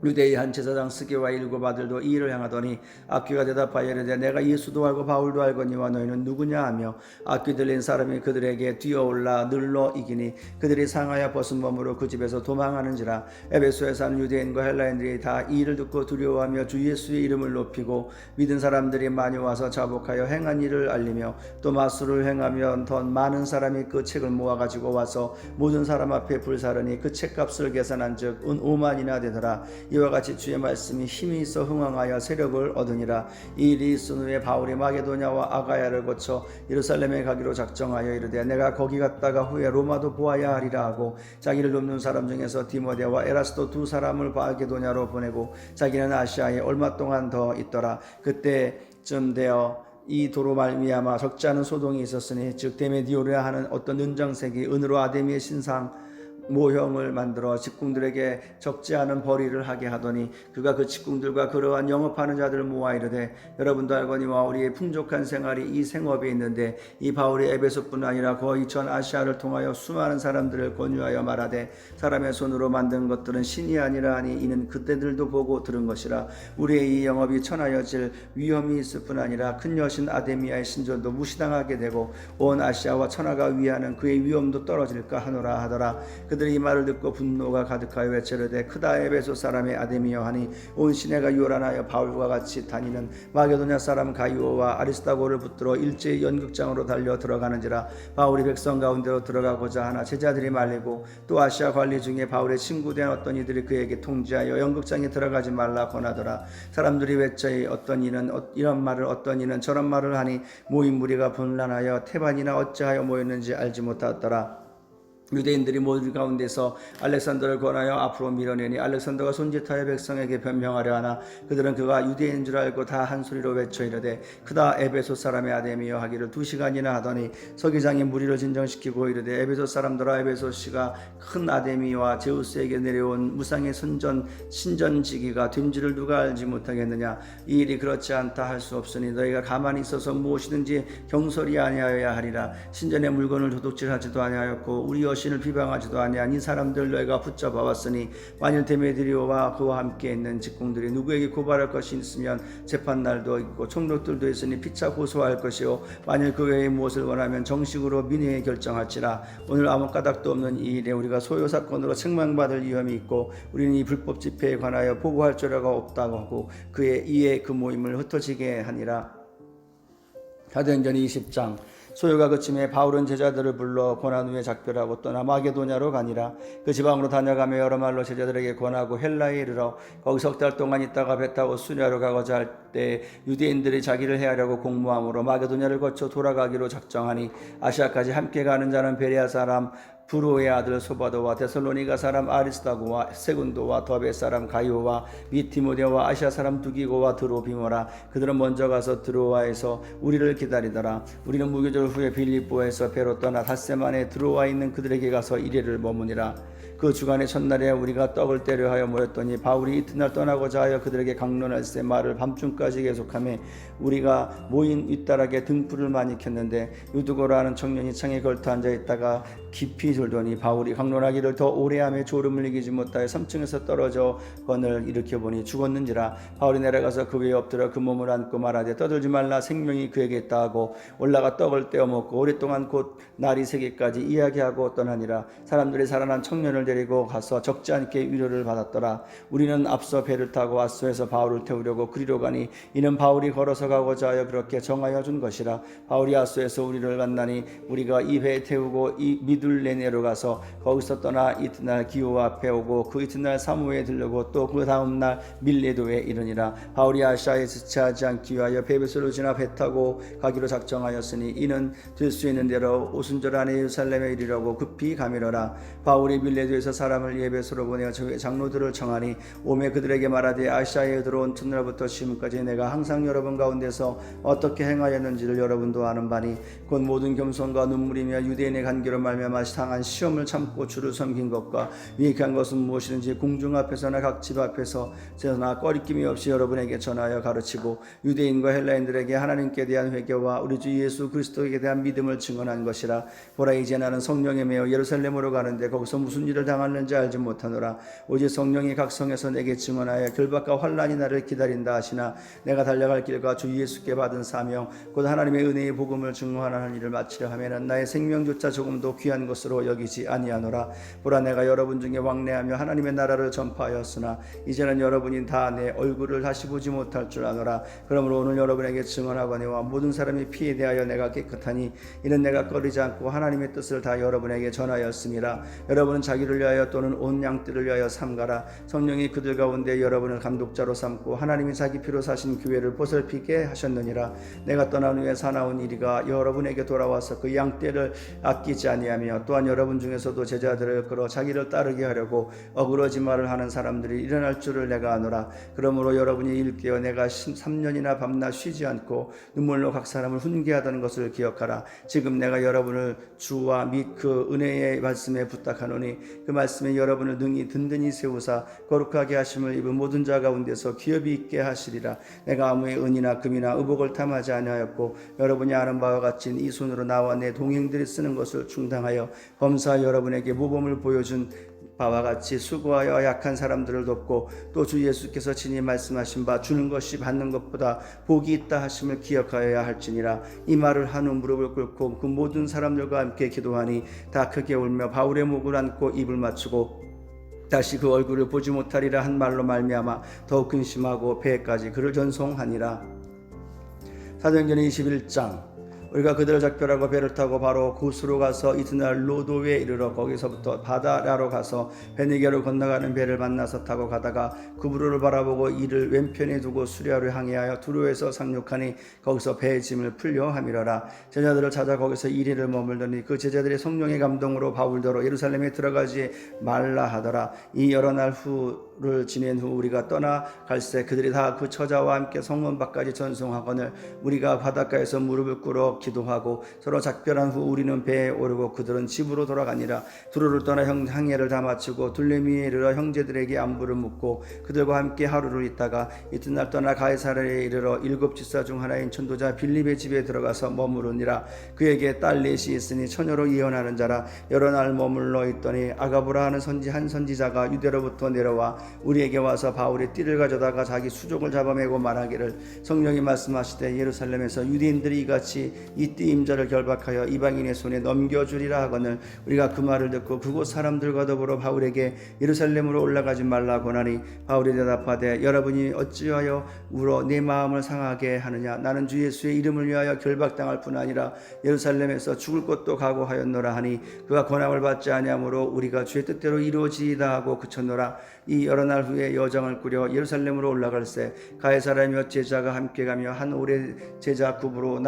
유대의 한 제사장 스게와 7 아들도 이 일을 행하더니 악귀가 대답하여 이르되 내가 예수도 알고 바울도 알거니와 너희는 누구냐 하며 악귀 들린 사람이 그들에게 뛰어올라 늘러 이기니 그들이 상하여 벗은 몸으로 그 집에서 도망하는지라. 에베소에 사는 유대인과 헬라인들이 다 이 일을 듣고 두려워하며 주 예수의 이름을 높이고 믿은 사람들이 많이 와서 자복하여 행한 일을 알리며 또 마술을 행하며 더 많은 사람이 그 책을 모아가지고 와서 모든 사람 앞에 불사르니 그 책값을 계산한 즉 은 5만이나 되더라. 이와 같이 주의 말씀이 힘이 있어 흥왕하여 세력을 얻으니라. 이 일이 있은 후에 바울이 마게도냐와 아가야를 거쳐 예루살렘에 가기로 작정하여 이르되 내가 거기 갔다가 후에 로마도 보아야 하리라 하고 자기를 돕는 사람 중에서 디모데와 에라스도 2 사람을 마게도냐로 보내고 자기는 아시아에 얼마 동안 더 있더라. 그때쯤 되어 이 도로 말미암아 적지 않은 소동이 있었으니 즉 데메디오르라 하는 어떤 은장색이 은으로 아데미의 신상 모형을 만들어 직궁들에게 적지 않은 벌이를 하게 하더니 그가 그 직궁들과 그러한 영업하는 자들을 모아 이르되 여러분도 알거니와 우리의 풍족한 생활이 이 생업에 있는데 이 바울이 에베소뿐 아니라 거의 전 아시아를 통하여 수많은 사람들을 권유하여 말하되 사람의 손으로 만든 것들은 신이 아니라 하니 이는 그때들도 보고 들은 것이라. 우리의 이 영업이 천하여질 위험이 있을 뿐 아니라 큰 여신 아데미아의 신전도 무시당하게 되고 온 아시아와 천하가 위하는 그의 위험도 떨어질까 하노라 하더라. 그들이 이 말을 듣고 분노가 가득하여 외치르되 크다 에베소 사람의 아데미여 하니 온 시내가 요란하여 바울과 같이 다니는 마게도냐 사람 가이오와 아리스타고를 붙들어 일제히 연극장으로 달려 들어가는지라. 바울이 백성 가운데로 들어가고자 하나 제자들이 말리고 또 아시아 관리 중에 바울의 친구된 어떤 이들이 그에게 통지하여 연극장에 들어가지 말라 권하더라. 사람들이 외쳐이 어떤 이는 이런 말을 어떤 이는 저런 말을 하니 모인 무리가 분란하여 태반이나 어찌하여 모였는지 알지 못하더라. 유대인들이 모두 가운데서 알렉산더를 권하여 앞으로 밀어내니 알렉산더가 손짓하여 백성에게 변명하려 하나 그들은 그가 유대인인 줄 알고 다 한 소리로 외쳐 이르되 크다 에베소 사람의 아데미여 하기를 2시간이나 하더니 서기장이 무리를 진정시키고 이르되 에베소 사람들아 에베소 씨가 큰 아데미와 제우스에게 내려온 무상의 신전지기가 된지를 누가 알지 못하겠느냐. 이 일이 그렇지 않다 할 수 없으니 너희가 가만히 있어서 무엇이든지 경솔히 아니하여야 하리라. 신전의 물건을 도둑질하지도 아니하였고 우리 여신을 비방하지도 아니한 이 사람들 너희가 붙잡아 왔으니 만일 데메드리오와 그와 함께 있는 직공들이 누구에게 고발할 것이 있으면 재판날도 있고 총독들도 있으니 피차 고소할 것이요 만일 그 외에 무엇을 원하면 정식으로 민회에 결정할지라. 오늘 아무 까닭도 없는 이 일에 우리가 소요 사건으로 책망받을 위험이 있고 우리는 이 불법 집회에 관하여 보고할 자료가 없다고 하고 그의 이에 그 모임을 흩어지게 하니라. 사도행전 20장. 소요가 그침에 바울은 제자들을 불러 권한 후에 작별하고 떠나 마게도냐로 가니라. 그 지방으로 다녀가며 여러 말로 제자들에게 권하고 헬라에 이르러 거기 석 달 동안 있다가 배 타고 수냐로 가고자 할 때 유대인들이 자기를 해하려고 공모함으로 마게도냐를 거쳐 돌아가기로 작정하니 아시아까지 함께 가는 자는 베레아 사람 브로의 아들 소바도와 데살로니가 사람 아리스다고와 세군도와 더베 사람 가이오와 및 디모데와 아시아 사람 두기고와 드로비모라. 그들은 먼저 가서 드로아에서 우리를 기다리더라. 우리는 무교절 후에 빌립보에서 배로 떠나 닷새만에 드로아에 있는 그들에게 가서 이래를 머무니라. 그 주간의 첫날에 우리가 떡을 떼려 하여 모였더니 바울이 이튿날 떠나고자 하여 그들에게 강론할세 말을 밤중까지 계속하며 우리가 모인 윗다락에 등불을 많이 켰는데 유두고라는 청년이 창에 걸터 앉아있다가 깊이 졸더니 바울이 강론하기를 더 오래하며 졸음을 이기지 못하여 3층에서 떨어져 건을 일으켜보니 죽었는지라. 바울이 내려가서 그 위에 엎드려 그 몸을 안고 말하되 떠들지 말라 생명이 그에게 있다 하고 올라가 떡을 떼어 먹고 오랫동안 곧 날이 새기까지 이야기하고 떠나니라. 사람들이 살아난 청년을 데리고 가서 적지 않게 위로를 받았더라. 우리는 앞서 배를 타고 아소에서 바울을 태우려고 그리로 가니 이는 바울이 걸어서 가고자 하여 그렇게 정하여 준 것이라. 바울이 아소에서 우리를 만나니 우리가 이 배에 태우고 이 미둘레네로 가서 거기서 떠나 이튿날 기호 앞에 오고 그 이튿날 사무에 들르고 또 그 다음날 밀레도에 이르니라. 바울이 아시아에 지체하지 않기 위하여 베베소로 지나 배 타고 가기로 작정하였으니 이는 될 수 있는 대로 오순절 안에 예루살렘에 이르려고 급히 가미러라. 바울이 밀레도에서 사람을 예배소로 보내어 장로들을 청하니 오매 그들에게 말하되 아시아에 들어온 첫날부터 지금까지 내가 항상 여러분 가운데서 어떻게 행하였는지를 여러분도 아는 바니 곧 모든 겸손과 눈물이며 유대인의 간계로 말미암아 상한 시험을 참고 주를 섬긴 것과 유익한 것은 무엇이든지 공중 앞에서나 각 집 앞에서 저나 꺼리낌이 없이 여러분에게 전하여 가르치고 유대인과 헬라인들에게 하나님께 대한 회개와 우리 주 예수 그리스도에 대한 믿음을 증언한 것이라. 보라 이제 나는 성령에 매어 예루살렘으로 가는데 거기서 무슨 일을 당하는지 알지 못하노라. 오직 성령이 각 성에서 내게 증언하여 결박과 환난이 나를 기다린다 하시나 내가 달려갈 길과 주 예수께 받은 사명 곧 하나님의 은혜의 복음을 증언하는 일을 마치려 하면은 나의 생명조차 조금도 귀한 것으로 여기지 아니하노라. 보라 내가 여러분 중에 왕래하며 하나님의 나라를 전파하였으나 이제는 여러분이 다 내 얼굴을 다시 보지 못할 줄 아노라. 그러므로 오늘 여러분에게 증언하거니와 모든 사람이 피에 대하여 내가 깨끗하니 이는 내가 꺼리지 않고 하나님의 뜻을 다 여러분에게 전하였음이라. 여러분은 자기를 위하여 또는 온 양떼를 위하여 삼가라. 성령이 그들 가운데 여러분을 감독자로 삼고 하나님이 자기 피로 사신 교회를 보살피게 하셨느니라. 내가 떠난 후에 사나운 이리가 여러분에게 돌아와서 그 양떼를 아끼지 아니하며 또한 여러분 중에서도 제자들을 끌어 자기를 따르게 하려고 어그러지마를 하는 사람들이 일어날 줄을 내가 아노라. 그러므로 여러분이 일깨어 내가 3년이나 밤낮 쉬지 않고 눈물로 각 사람을 훈계하던 것을 기억하라. 지금 내가 여러분을 주와 및 그 은혜의 말씀에 부탁하노니 그 말씀에 여러분을 능히 든든히 세우사 거룩하게 하심을 입은 모든 자 가운데서 기업이 있게 하시리라. 내가 아무의 은이나 금이나 의복을 탐하지 아니하였고 여러분이 아는 바와 같이 이 손으로 나와 내 동행들이 쓰는 것을 충당하여 범사 여러분에게 모범을 보여준 바와 같이 수고하여 약한 사람들을 돕고 또 주 예수께서 친히 말씀하신 바 주는 것이 받는 것보다 복이 있다 하심을 기억하여야 할지니라. 이 말을 한 후 무릎을 꿇고 그 모든 사람들과 함께 기도하니 다 크게 울며 바울의 목을 안고 입을 맞추고 다시 그 얼굴을 보지 못하리라 한 말로 말미암아 더욱 근심하고 배에까지 그를 전송하니라. 사도행전 21장. 우리가 그들을 작별하고 배를 타고 바로 구스로 가서 이튿날 로도에 이르러 거기서부터 바다라로 가서 베네게로 건너가는 배를 만나서 타고 가다가 구브로를 바라보고 이를 왼편에 두고 수리아로 항해하여 두로에서 상륙하니 거기서 배의 짐을 풀려 함이러라. 제자들을 찾아 거기서 1일을 머물더니 그 제자들의 성령의 감동으로 바울더러 예루살렘에 들어가지 말라 하더라. 이 여러 날 후를 지낸 후 우리가 떠나 갈새 그들이 다 그 처자와 함께 성문 밖까지 전송하거늘 우리가 바닷가에서 무릎을 꿇어 기도하고 서로 작별한 후 우리는 배에 오르고 그들은 집으로 돌아가니라. 두로를 떠나 항해를 다 마치고 둘레미에 이르러 형제들에게 안부를 묻고 그들과 함께 하루를 있다가 이튿날 떠나 가이사랴에 이르러 7 집사 중 하나인 천도자 빌립의 집에 들어가서 머무르니라. 그에게 딸 넷이 있으니 처녀로 예언하는 자라. 여러 날 머물러 있더니 아가보라 하는 한 선지자가 유대로부터 내려와 우리에게 와서 바울이 띠를 가져다가 자기 수족을 잡아매고 말하기를 성령이 말씀하시되 예루살렘에서 유대인들이 이같이 이 띠 임자를 결박하여 이방인의 손에 넘겨주리라 하거늘 우리가 그 말을 듣고 그곳 사람들과 더불어 바울에게 예루살렘으로 올라가지 말라 권하니 바울이 대답하되 여러분이 어찌하여 울어 내 마음을 상하게 하느냐. 나는 주 예수의 이름을 위하여 결박당할 뿐 아니라 예루살렘에서 죽을 것도 각오하였노라 하니 그가 권함을 받지 아니하므로 우리가 주의 뜻대로 이루어지이다 하고 그쳤노라. 이 여러 날 후에 여정을 꾸려 예루살렘으로 올라갈새 가이사랴 몇 제자가 함께 가며 한 오래 제자 구브로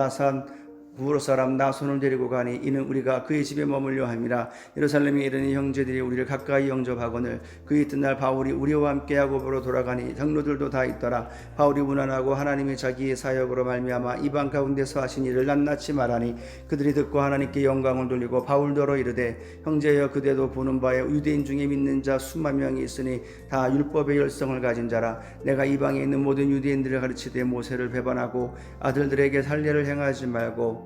사람 나손을 데리고 가니 이는 우리가 그의 집에 머물려 함이라. 예루살렘에 이르니 형제들이 우리를 가까이 영접하거늘 그 이튿날 바울이 우리와 함께 야고보로 돌아가니 장로들도 다 있더라. 바울이 문안하고 하나님이 자기의 사역으로 말미암아 이방 가운데서 하신 일을 낱낱이 말하니 그들이 듣고 하나님께 영광을 돌리고 바울더러 이르되 형제여 그대도 보는 바에 유대인 중에 믿는 자 수만 명이 있으니 다 율법의 열성을 가진 자라. 내가 이방에 있는 모든 유대인들을 가르치되 모세를 배반하고 아들들에게 할례를 행하지 말고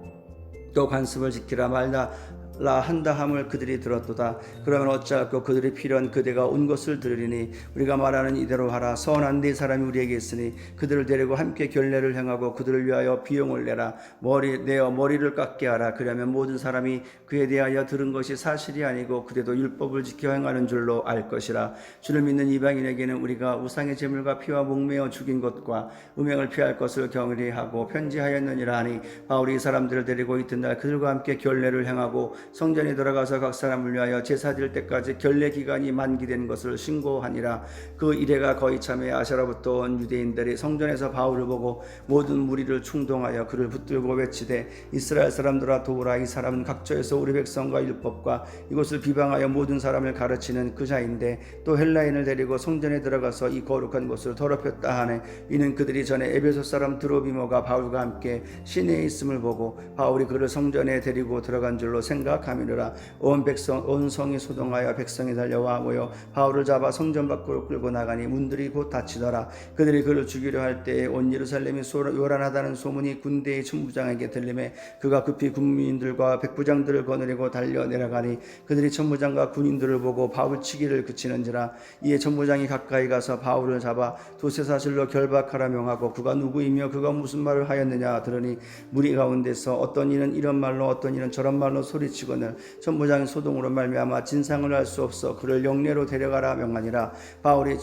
또 관습을 지키라 말라 한다 함을 그들이 들었도다. 그러면 어찌할꼬 그들이 필요한 그대가 온 것을 들으리니 우리가 말하는 이대로 하라. 선한 네 사람이 우리에게 있으니 그들을 데리고 함께 결례를 행하고 그들을 위하여 비용을 내라. 머리를 깎게 하라. 그러면 모든 사람이 그에 대하여 들은 것이 사실이 아니고 그대도 율법을 지켜 행하는 줄로 알 것이라. 주를 믿는 이방인에게는 우리가 우상의 제물과 피와 목매어 죽인 것과 음행을 피할 것을 경일히 하고 편지하였느니라 하니 바울이 이 사람들을 데리고 이튿날 그들과 함께 결례를 행하고 성전에 들어가서 각 사람을 위하여 제사 드릴 때까지 결례 기간이 만기된 것을 신고하니라. 그 이래가 거의 참에 아시아로부터 온 유대인들이 성전에서 바울을 보고 모든 무리를 충동하여 그를 붙들고 외치되 이스라엘 사람들아 도우라. 이 사람은 각처에서 우리 백성과 율법과 이것을 비방하여 모든 사람을 가르치는 그 자인데 또 헬라인을 데리고 성전에 들어가서 이 거룩한 곳을 더럽혔다 하네. 이는 그들이 전에 에베소 사람 드로비모가 바울과 함께 시내에 있음을 보고 바울이 그를 성전에 데리고 들어간 줄로 생각하미르라. 온 성이 소동하여 백성이 달려와 모여 바울을 잡아 성전 밖으로 끌고 나가니 문들이 곧 닫히더라. 그들이 그를 죽이려 할 때에 온 예루살렘이 요란하다는 소문이 군대의 천부장에게 들리매 그가 급히 군민들과 백부장들을 거느리고 달려 내려가니 그들이 천부장과 군인들을 보고 바울 치기를 그치는지라. 이에 천부장이 가까이 가서 바울을 잡아 도쇠사슬로 결박하라 명하고 그가 누구이며 그가 무슨 말을 하였느냐 들으니 무리 가운데서 어떤 이는 이런 말로 어떤 이는 저런 말로 소리치거늘 천부장이 소동으로 말미암아 진상을 알 수 없어 그를 영내로 데려가라 명하니라. 바울이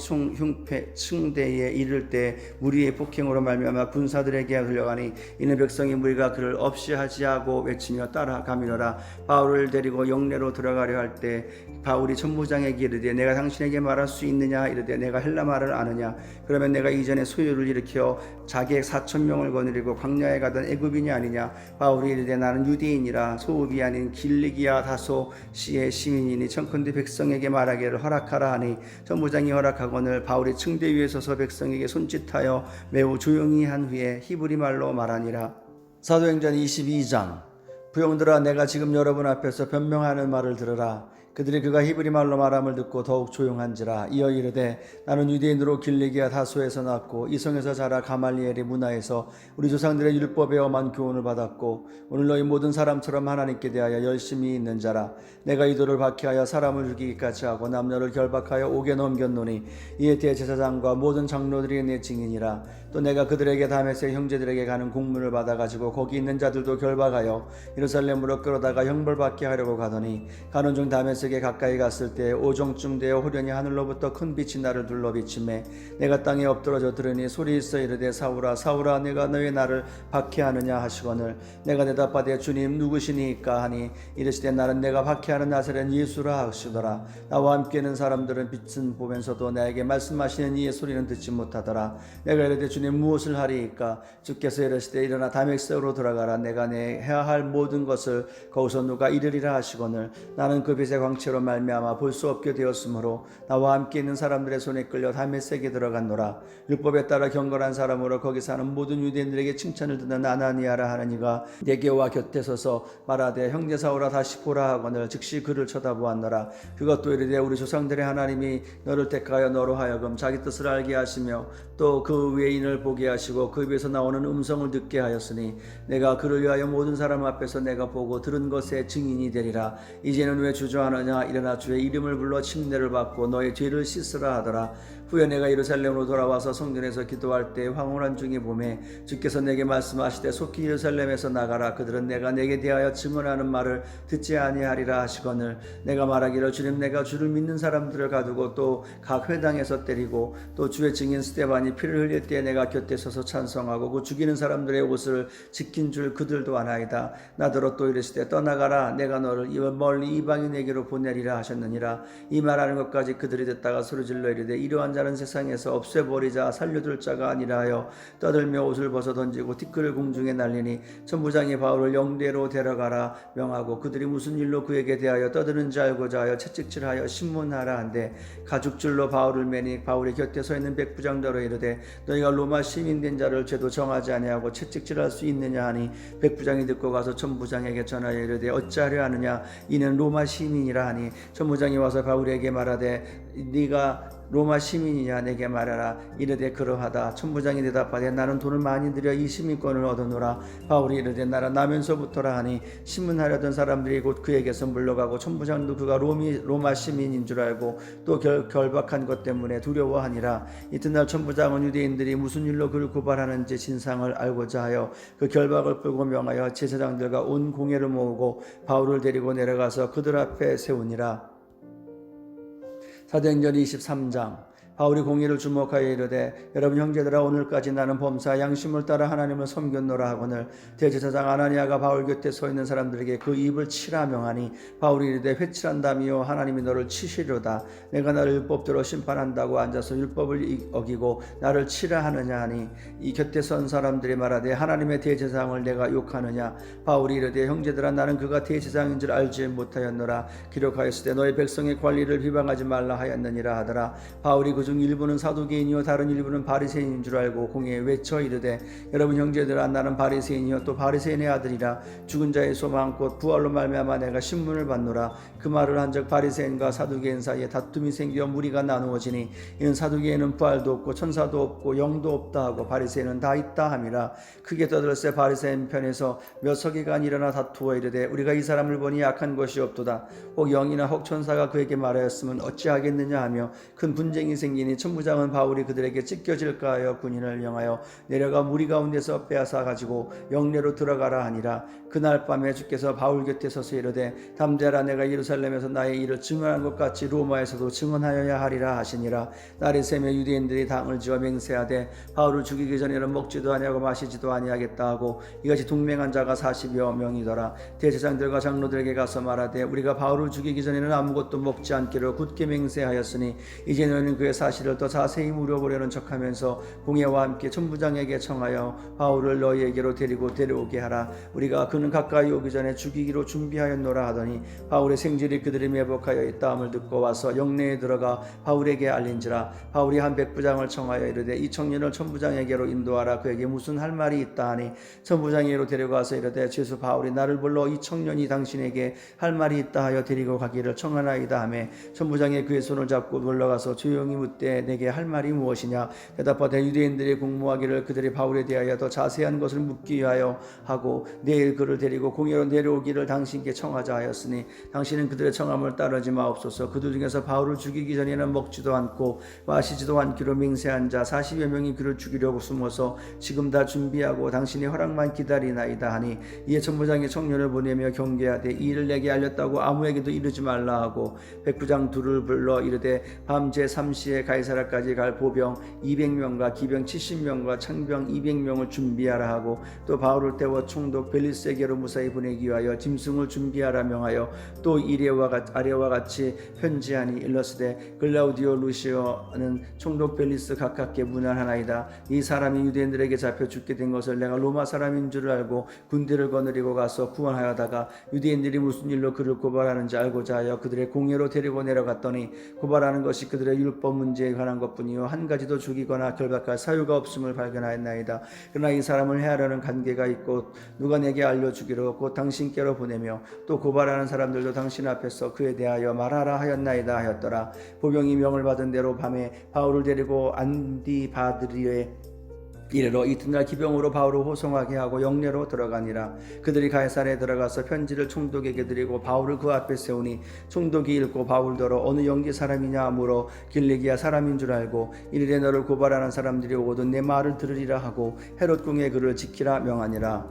층대에 이를 때 무리의 폭행으로 말미암아 군사들에게 들려가니 이는 백성이 무리가 그를 없이 하지 하고 외치며 따라가미노라. 바울을 데리고 영내로 들어가려 할 때 바울이 천부장에게 이르되 내가 당신에게 말할 수 있느냐 이르되 내가 헬라 말을 아느냐. 그러면 내가 이전에 소요를 일으켜 자객 4,000명을 거느리고 광야에 가던 애굽인이 아니냐. 바울이 이르되 나는 유대인이라 소읍이 아닌 길리기아 다소 시의 시민이니 청컨대 백성에게 말하기를 허락하라 하니 천부장이 허락하거늘 바울이 층대 위에 서서 백성에게 손짓하여 매우 조용히 한 후에 히브리 말로 말하니라. 사도행전 22장. 부용들아 내가 지금 여러분 앞에서 변명하는 말을 들으라. 그들이 그가 히브리 말로 말함을 듣고 더욱 조용한지라. 이어 이르되 나는 유대인으로 길리기아 다소에서 났고 이 성에서 자라 가말리엘의 문화에서 우리 조상들의 율법에 엄한 교훈을 받았고 오늘 너희 모든 사람처럼 하나님께 대하여 열심히 있는 자라. 내가 이도를 박해하여 사람을 죽이기까지 하고 남녀를 결박하여 옥에 넘겼노니 이에 대제사장과 모든 장로들이 내 증인이라. 또 내가 그들에게 다메섹 형제들에게 가는 공문을 받아가지고 거기 있는 자들도 결박하여 예루살렘으로 끌어다가 형벌받게 하려고 가더니 가는 중 다메섹 다메섹에 가까이 갔을 때 오종쯤 되어 호련히 하늘로부터 큰 빛이 나를 둘러 비치매 내가 땅에 엎드러져 들으니 소리 있어 이르되 사울아 사울아 내가 너의 나를 박해하느냐 하시거늘 내가 대답하되 주님 누구시니까 하니 이르시되 나는 내가 박해하는 나사렛 예수라 하시더라. 나와 함께 있는 사람들은 빛은 보면서도 나에게 말씀하시는 이의 소리는 듣지 못하더라. 내가 이르되 주님 무엇을 하리이까? 주께서 이르시되 일어나 다메섹으로 들어가라. 내가 내 해야 할 모든 것을 거기서 누가 이르리라 하시거늘 나는 그 빛의 광채로 말미암아 볼 수 없게 되었으므로 나와 함께 있는 사람들의 손에 끌려 다메섹에 들어갔노라. 율법에 따라 경건한 사람으로 거기 사는 모든 유대인들에게 칭찬을 듣는 아나니아라 하는 이가 내게 와 곁에 서서 말하되 형제 사울아 다시 보라 하거늘 즉시 그를 쳐다보았노라. 그것도 이르되 우리 조상들의 하나님이 너를 택하여 너로 하여금 자기 뜻을 알게 하시며 또 그 외인을 보게 하시고 그 입에서 나오는 음성을 듣게 하였으니 내가 그를 위하여 모든 사람 앞에서 내가 보고 들은 것의 증인이 되리라. 이제는 왜 주저하느냐? 일어나 주의 이름을 불러 침례를 받고 너의 죄를 씻으라 하더라. 후에 내가 예루살렘으로 돌아와서 성전에서 기도할 때 황홀한 중에 보매 주께서 내게 말씀하시되 속히 예루살렘에서 나가라. 그들은 내가 내게 대하여 증언하는 말을 듣지 아니하리라 하시거늘 내가 말하기를 주님 내가 주를 믿는 사람들을 가두고 또 각 회당에서 때리고 또 주의 증인 스데반이 피를 흘릴 때 내가 곁에 서서 찬송하고 그 죽이는 사람들의 옷을 지킨 줄 그들도 아나이다. 나더러 또 이르시되 떠나가라. 내가 너를 멀리 이방인에게로 보내리라 하셨느니라. 이 말하는 것까지 그들이 듣다가 소리질러 이르되 이러한 자는 세상에서 없애버리자 살려둘 자가 아니라 하여 떠들며 옷을 벗어 던지고 티끌을 공중에 날리니 천부장이 바울을 영대로 데려가라 명하고 그들이 무슨 일로 그에게 대하여 떠드는지 알고자 하여 채찍질하여 신문하라 한데 가죽줄로 바울을 매니 바울의 곁에 서 있는 백부장더러 이르되 너희가 로마 시민된 자를 죄도 정하지 아니하고 채찍질할 수 있느냐 하니 백부장이 듣고 가서 천부장에게 전하여 이르되 어찌하려 하느냐 이는 로마 시민이라 하니 천부장이 와서 바울에게 말하되 네가 로마 시민이냐 내게 말하라. 이르되 그러하다. 천부장이 대답하되 나는 돈을 많이 들여 이 시민권을 얻어노라. 바울이 이르되 나라 나면서부터라 하니 신문하려던 사람들이 곧 그에게서 물러가고 천부장도 그가 로마 시민인 줄 알고 또 결박한 것 때문에 두려워하니라. 이튿날 천부장은 유대인들이 무슨 일로 그를 고발하는지 진상을 알고자 하여 그 결박을 풀고 명하여 제사장들과 온 공회를 모으고 바울을 데리고 내려가서 그들 앞에 세우니라. 사도행전 23장 바울이 공의를 주목하여 이르되 여러분 형제들아 오늘까지 나는 범사 양심을 따라 하나님을 섬겼노라 하거늘 대제사장 아나니아가 바울 곁에 서 있는 사람들에게 그 입을 치라 명하니 바울이 이르되 회칠한다미요 하나님이 너를 치시려다. 내가 나를 율법대로 심판한다고 앉아서 율법을 어기고 나를 치라 하느냐 하니 이 곁에 선 사람들이 말하되 하나님의 대제사장을 내가 욕하느냐. 바울이 이르되 형제들아 나는 그가 대제사장인 줄 알지 못하였노라. 기록하였으되 너희 백성의 관리를 비방하지 말라 하였느니라 하더라. 바울이 그중 일부는 사두개인이요 다른 일부는 바리새인인 줄 알고 공회에 외쳐 이르되 여러분 형제들아 나는 바리새인이요 또 바리새인의 아들이라. 죽은 자의 소망 곧 부활로 말미암아 내가 신문을 받노라. 그 말을 한즉 바리새인과 사두개인 사이에 다툼이 생겨 무리가 나누어지니 이는 사두개인은 부활도 없고 천사도 없고 영도 없다 하고 바리새인은 다 있다 함이라. 크게 떠들었을 바리새인 편에서 몇 서기관 일어나 다투어 이르되 우리가 이 사람을 보니 약한 것이 없도다. 혹 영이나 혹 천사가 그에게 말하였으면 어찌하겠느냐 하며 큰 분쟁이 생기니 천부장은 바울이 그들에게 찢겨질까 하여 군인을 명하여 내려가 무리 가운데서 빼앗아 가지고 영내로 들어가라 하니라. 그날 밤에 주께서 바울 곁에 서서 이르되 담대하라. 내가 예루살렘에서 나의 일을 증언한 것 같이 로마에서도 증언하여야 하리라 하시니라. 날이 새며 유대인들이 당을 지어 맹세하되 바울을 죽이기 전에는 먹지도 아니하고 마시지도 아니하겠다 하고 이같이 동맹한 자가 40여 명이더라. 대제사장들과 장로들에게 가서 말하되 우리가 바울을 죽이기 전에는 아무것도 먹지 않기로 굳게 맹세하였으니 이제 너희는 그의 사실을 더 자세히 물어보려는 척하면서 공회와 함께 천부장에게 청하여 바울을 너희에게로 데려오게 하라. 우리가 그는 가까이 오기 전에 죽이기로 준비하였노라 하더니 바울의 생질이 그들이 매복하여 있다함을 듣고 와서 영내에 들어가 바울에게 알린지라. 바울이 한 백부장을 청하여 이르되 이 청년을 천부장에게로 인도하라. 그에게 무슨 할 말이 있다 하니 천부장에게로 데려가서 이르되 죄수 바울이 나를 불러 이 청년이 당신에게 할 말이 있다 하여 데리고 가기를 청하나이다 하매 천부장이 그의 손을 잡고 놀러가서 조용히 묻되 내게 할 말이 무엇이냐. 대답하되 유대인들이 공모하기를 그들이 바울에 대하여 더 자세한 것을 묻기 위하여 하고 내일 그를 데리고 공회로 내려오기를 당신께 청하자 하였으니 당신은 그들의 청함을 따르지 마옵소서. 그들 중에서 바울을 죽이기 전에는 먹지도 않고 마시지도 않기로 맹세한 자 40여 명이 그를 죽이려고 숨어서 지금 다 준비하고 당신의 허락만 기다리나이다 하니, 이에 천부장이 청년을 보내며 경계하되 이 일을 내게 알렸다고 아무에게도 이르지 말라 하고 백부장 둘을 불러 이르되 밤 제3시에 가이사라까지 갈 보병 200명과 기병 70명과 창병 200명을 준비하라 하고 또 바울을 태워 총독 벨리스에게로 무사히 보내기 위하여 짐승을 준비하라 명하여 또 아래와 같이 편지하니 일러스되 글라우디오 루시오는 총독 벨리스 가깝게 문안하나이다. 이 사람이 유대인들에게 잡혀 죽게 된 것을 내가 로마 사람인 줄 알고 군대를 거느리고 가서 구원하여다가 유대인들이 무슨 일로 그를 고발하는지 알고자 하여 그들의 공회로 데리고 내려갔더니 고발하는 것이 그들의 율법 문제에 관한 것뿐이요 한 가지도 죽이거나 결박할 사유가 없음을 발견하였나이다. 그러나 이 사람을 해하려는 관계가 있고 누가 내게 알려주기로 곧 당신께로 보내며 또 고발하는 사람들도 당신 앞에서 그에 대하여 말하라 하였나이다 하였더라. 보병이 명을 받은 대로 밤에 바울을 데리고 안디바드리에 이르러 이튿날 기병으로 바울을 호송하게 하고 영내로 들어가니라. 그들이 가이사랴에 들어가서 편지를 총독에게 드리고 바울을 그 앞에 세우니 총독이 읽고 바울더러 어느 영지 사람이냐 하므로 길리기아 사람인 줄 알고 이르되 너를 고발하는 사람들이 오거든 내 말을 들으리라 하고 헤롯 궁에 그를 지키라 명하니라.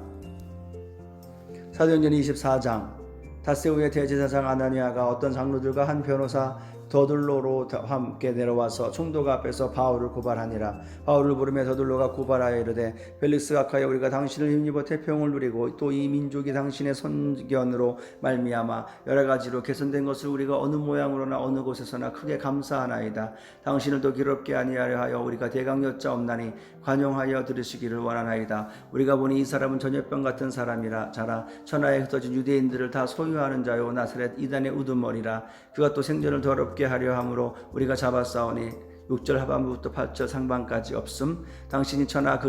사도행전 24장. 닷새우의 대제사장 아나니아가 어떤 장로들과 한 변호사 더둘로로 함께 내려와서 총독 앞에서 바울을 고발하니라. 바울을 부르며 더둘로가 고발하여 이르되 벨릭스가 가여 우리가 당신을 힘입어 태평을 누리고 또 이 민족이 당신의 선견으로 말미암아 여러 가지로 개선된 것을 우리가 어느 모양으로나 어느 곳에서나 크게 감사하나이다. 당신을 더 기롭게 아니하려 하여 우리가 대강 여짜옵나니 관용하여 들으시기를 원하나이다. 우리가 보니 이 사람은 전염병 같은 사람이라 자라 천하에 흩어진 유대인들을 다 소유하는 자요 나사렛 이단의 우두머리라. 그가 또 생전을 더럽게 하려 함으로 우리가 잡았사오니 6절 하반부부터 8절 상반까지 없음. 당신이 천하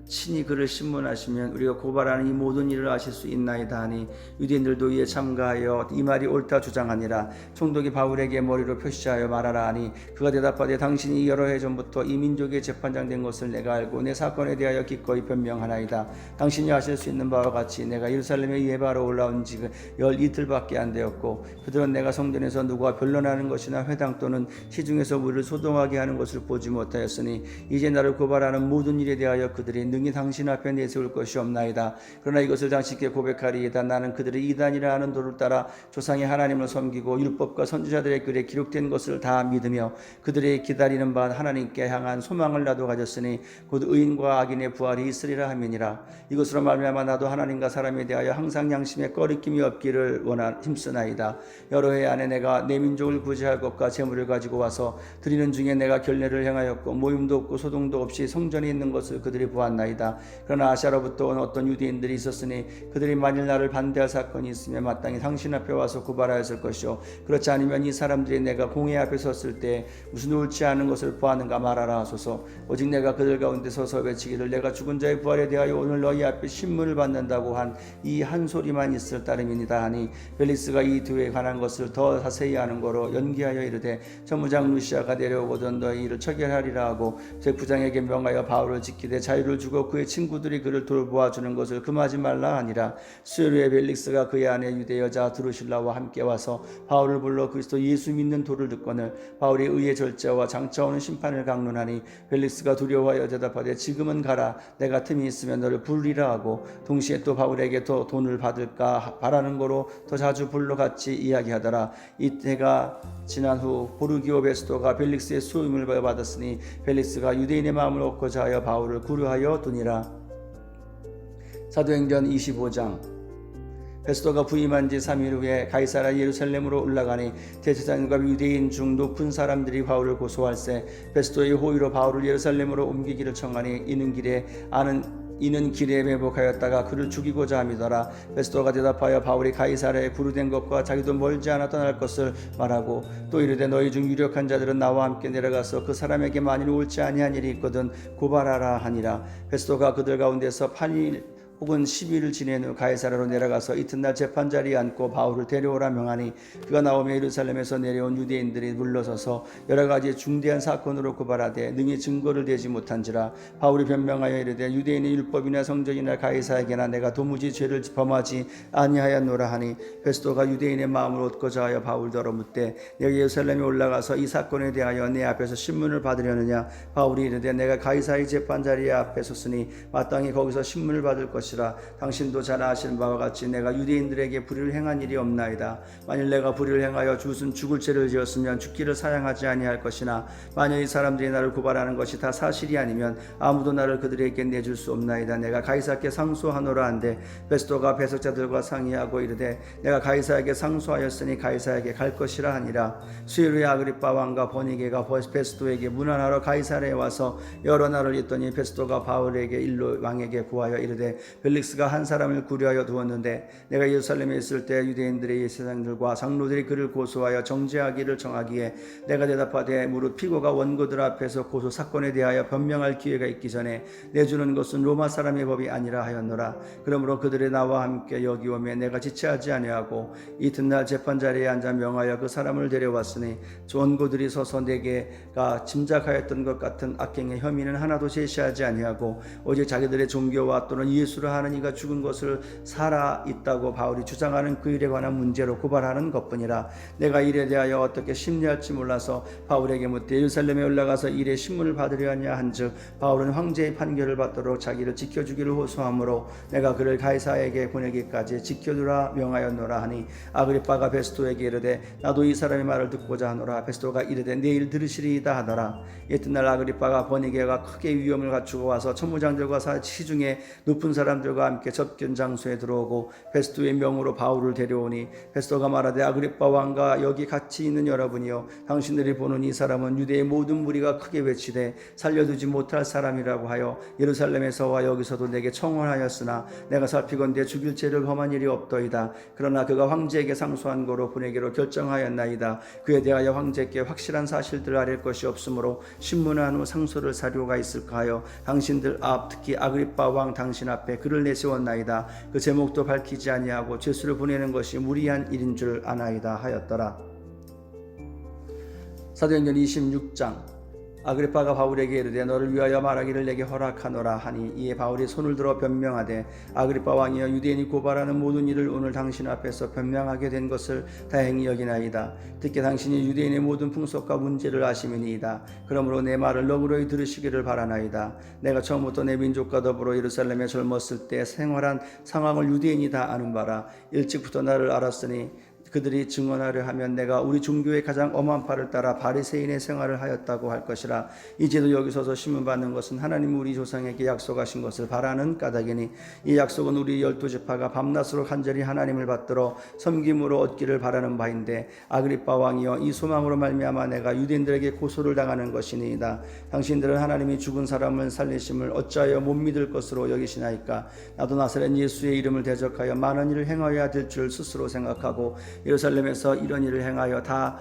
친히 그를 신문하시면 우리가 고발하는 이 모든 일을 아실 수 있나이다 하니 유대인들도 이에 참가하여 이 말이 옳다 주장하니라. 총독이 바울에게 머리로 표시하여 말하라 하니 그가 대답하되 당신이 여러 해 전부터 이 민족의 재판장 된 것을 내가 알고 내 사건에 대하여 기꺼이 변명하나이다. 당신이 아실 수 있는 바와 같이 내가 예루살렘에 예바로 올라온 지 12틀밖에 안 되었고 그들은 내가 성전에서 누가 변론하는 것이나 회당 또는 시중에서 우리를 소동하게 하는 것을 보지 못하였으니 이제 나를 고발하는 모든 일에 대하여 그들이 능히 당신 앞에 내세울 것이 없나이다. 그러나 이것을 당신께 고백하리이다. 나는 그들의 이단이라 하는 도를 따라 조상의 하나님을 섬기고 율법과 선지자들의 글에 기록된 것을 다 믿으며 그들의 기다리는 바 하나님께 향한 소망을 나도 가졌으니 곧 의인과 악인의 부활이 있으리라 함이니라. 이것으로 말미암아 나도 하나님과 사람에 대하여 항상 양심에 꺼리낌이 없기를 힘쓰나이다. 여러 해 안에 내가 내 민족을 구제할 것과 재물을 가지고 와서 드리는 중에 내가 결례를 행하였고 모임도 없고 소동도 없이 성전에 있는 것을 그들이 보았나이다. 그러나 아시아로부터 온 어떤 유대인들이 있었으니 그들이 만일 나를 반대할 사건이 있으면 마땅히 당신 앞에 와서 고발하였을 것이요 그렇지 않으면 이 사람들이 내가 공회 앞에 섰을 때 무슨 옳지 않은 것을 보았는가 말하라 하소서. 오직 내가 그들 가운데 서서 외치기를 내가 죽은 자의 부활에 대하여 오늘 너희 앞에 신문을 받는다고 한 이 한 소리만 있을 따름이니다 하니 벨리스가 이 두에 관한 것을 더 자세히 아는 거로 연기하여 이르되 천부장 루시아가 내려오거든 너희 일을 처결하리라 하고 백부장에게 명하여 바울을 지키되 자유를 주고 그의 친구들이 그를 돌보아주는 것을 금하지 말라 하니라. 수요일에 벨릭스가 그의 아내 유대 여자 드루실라와 함께 와서 바울을 불러 그리스도 예수 믿는 도를 듣거늘 바울이 의의 절제와 장차오는 심판을 강론하니 벨릭스가 두려워하여 대답하되 지금은 가라. 내가 틈이 있으면 너를 부르리라 하고 동시에 또 바울에게 더 돈을 받을까 바라는 거로 더 자주 불러 같이 이야기하더라. 이때가 지난 후 보르기오 베스토가 벨릭스의 수임을 받았으니 벨릭스가 유대인의 마음을 얻고자 하여 바울을 구려하여 두니라. 사도행전 25장. 베스토가 부임한 지 3일 후에 가이사랴 예루살렘으로 올라가니 대제사장과 유대인 중 높은 사람들이 바울을 고소할세 베스토의 호의로 바울을 예루살렘으로 옮기기를 청하니 이는 길에 매복하였다가 그를 죽이고자 함이더라. 베스토가 대답하여 바울이 가이사랴에 구류된 것과 자기도 멀지 않아 떠날 것을 말하고 또 이르되 너희 중 유력한 자들은 나와 함께 내려가서 그 사람에게 만일 옳지 아니한 일이 있거든 고발하라 하니라. 베스토가 그들 가운데서 혹은 10일을 지낸 후 가이사라로 내려가서 이튿날 재판자리에 앉고 바울을 데려오라 명하니 그가 나오며 예루살렘에서 내려온 유대인들이 물러서서 여러 가지 중대한 사건으로 고발하되 능히 증거를 대지 못한지라. 바울이 변명하여 이르되 유대인의 율법이나 성전이나 가이사에게나 내가 도무지 죄를 범하지 아니하였노라 하니 베스도가 유대인의 마음을 얻고자 하여 바울더러 묻되 내가 예루살렘에 올라가서 이 사건에 대하여 내 앞에서 신문을 받으려느냐. 바울이 이르되 내가 가이사의 재판자리에 앞에 섰으니 마땅히 거기서 신문을 받을 것이라. 당신도 잘 아시는 바와 같이 내가 유대인들에게 불의를 행한 일이 없나이다. 만일 내가 불의를 행하여 주순 죽을 죄를 지었으면 죽기를 사양하지 아니할 것이나 만일 이 사람들이 나를 고발하는 것이 다 사실이 아니면 아무도 나를 그들에게 내줄 수 없나이다. 내가 가이사께 상소하노라 한데 베스도가 배석자들과 상의하고 이르되 내가 가이사에게 상소하였으니 가이사에게 갈 것이라 하니라. 수일 후에 아그리빠 왕과 버니게가 베스도에게 문안하러 가이사랴에 와서 여러 날을 있더니 베스도가 바울에게 일로 왕에게 구하여 이르되 벨릭스가 한 사람을 구려하여 두었는데 내가 예루살렘에 있을 때 유대인들의 예사장들과 장로들이 그를 고소하여 정죄하기를 정하기에 내가 대답하되 무릇 피고가 원고들 앞에서 고소 사건에 대하여 변명할 기회가 있기 전에 내주는 것은 로마 사람의 법이 아니라 하였노라. 그러므로 그들이 나와 함께 여기 오매 내가 지체하지 아니하고 이튿날 재판자리에 앉아 명하여 그 사람을 데려왔으니 원고들이 서서 내게가 짐작하였던 것 같은 악행의 혐의는 하나도 제시하지 아니하고 오직 자기들의 종교와 또는 예수를 하는 이가 죽은 것을 살아 있다고 바울이 주장하는 그 일에 관한 문제로 고발하는 것뿐이라. 내가 일에 대하여 어떻게 심리할지 몰라서 바울에게 묻되 예루살렘에 올라가서 일의 신문을 받으려 하냐 한즉 바울은 황제의 판결을 받도록 자기를 지켜주기를 호소하므로 내가 그를 가이사에게 보내기까지 지켜두라 명하였노라 하니 아그리빠가 베스도에게 이르되 나도 이 사람의 말을 듣고자 하노라. 베스도가 이르되 내일 들으시리이다 하더라. 이튿날 아그리빠가 버니게가 크게 위험을 갖추고 와서 천부장들과 시중에 높은 사람들과 함께 접견 장소에 들어오고 베스도의 명으로 바울을 데려오니 베스도가 말하되 아그리빠 왕과 여기 같이 있는 여러분이여 당신들이 보는 이 사람은 유대의 모든 무리가 크게 외치되 살려두지 못할 사람이라고 하여 예루살렘에서와 여기서도 내게 청원하였으나 내가 살피건대 죽일 죄를 범한 일이 없더이다. 그러나 그가 황제에게 상소한 거로 보내기로 결정하였나이다. 그에 대하여 황제께 확실한 사실들을 아릴 것이 없으므로 신문한 후 상소를 사료가 있을까 하여 당신들 앞 특히 아그리빠 왕 당신 앞에 그를 내세웠나이다. 그 제목도 밝히지 아니하고 죄수를 보내는 것이 무리한 일인 줄 아나이다 하였더라. 사도행전 26장. 아그리빠가 바울에게 이르되 너를 위하여 말하기를 내게 허락하노라 하니 이에 바울이 손을 들어 변명하되 아그리빠 왕이여 유대인이 고발하는 모든 일을 오늘 당신 앞에서 변명하게 된 것을 다행히 여기나이다. 특히 당신이 유대인의 모든 풍속과 문제를 아심이니이다. 그러므로 내 말을 너그러이 들으시기를 바라나이다. 내가 처음부터 내 민족과 더불어 예루살렘에 젊었을 때 생활한 상황을 유대인이 다 아는 바라. 일찍부터 나를 알았으니 그들이 증언하려 하면 내가 우리 종교의 가장 엄한 바를 따라 바리새인의 생활을 하였다고 할 것이라. 이제도 여기 서서 신문받는 것은 하나님 우리 조상에게 약속하신 것을 바라는 까닭이니 이 약속은 우리 12지파가 밤낮으로 간절히 하나님을 받들어 섬김으로 얻기를 바라는 바인데 아그리빠 왕이여 이 소망으로 말미암아 내가 유대인들에게 고소를 당하는 것이니이다. 당신들은 하나님이 죽은 사람을 살리심을 어찌하여 못 믿을 것으로 여기시나이까. 나도 나사렛 예수의 이름을 대적하여 많은 일을 행하여야 될 줄 스스로 생각하고 예루살렘에서 이런 일을 행하여 다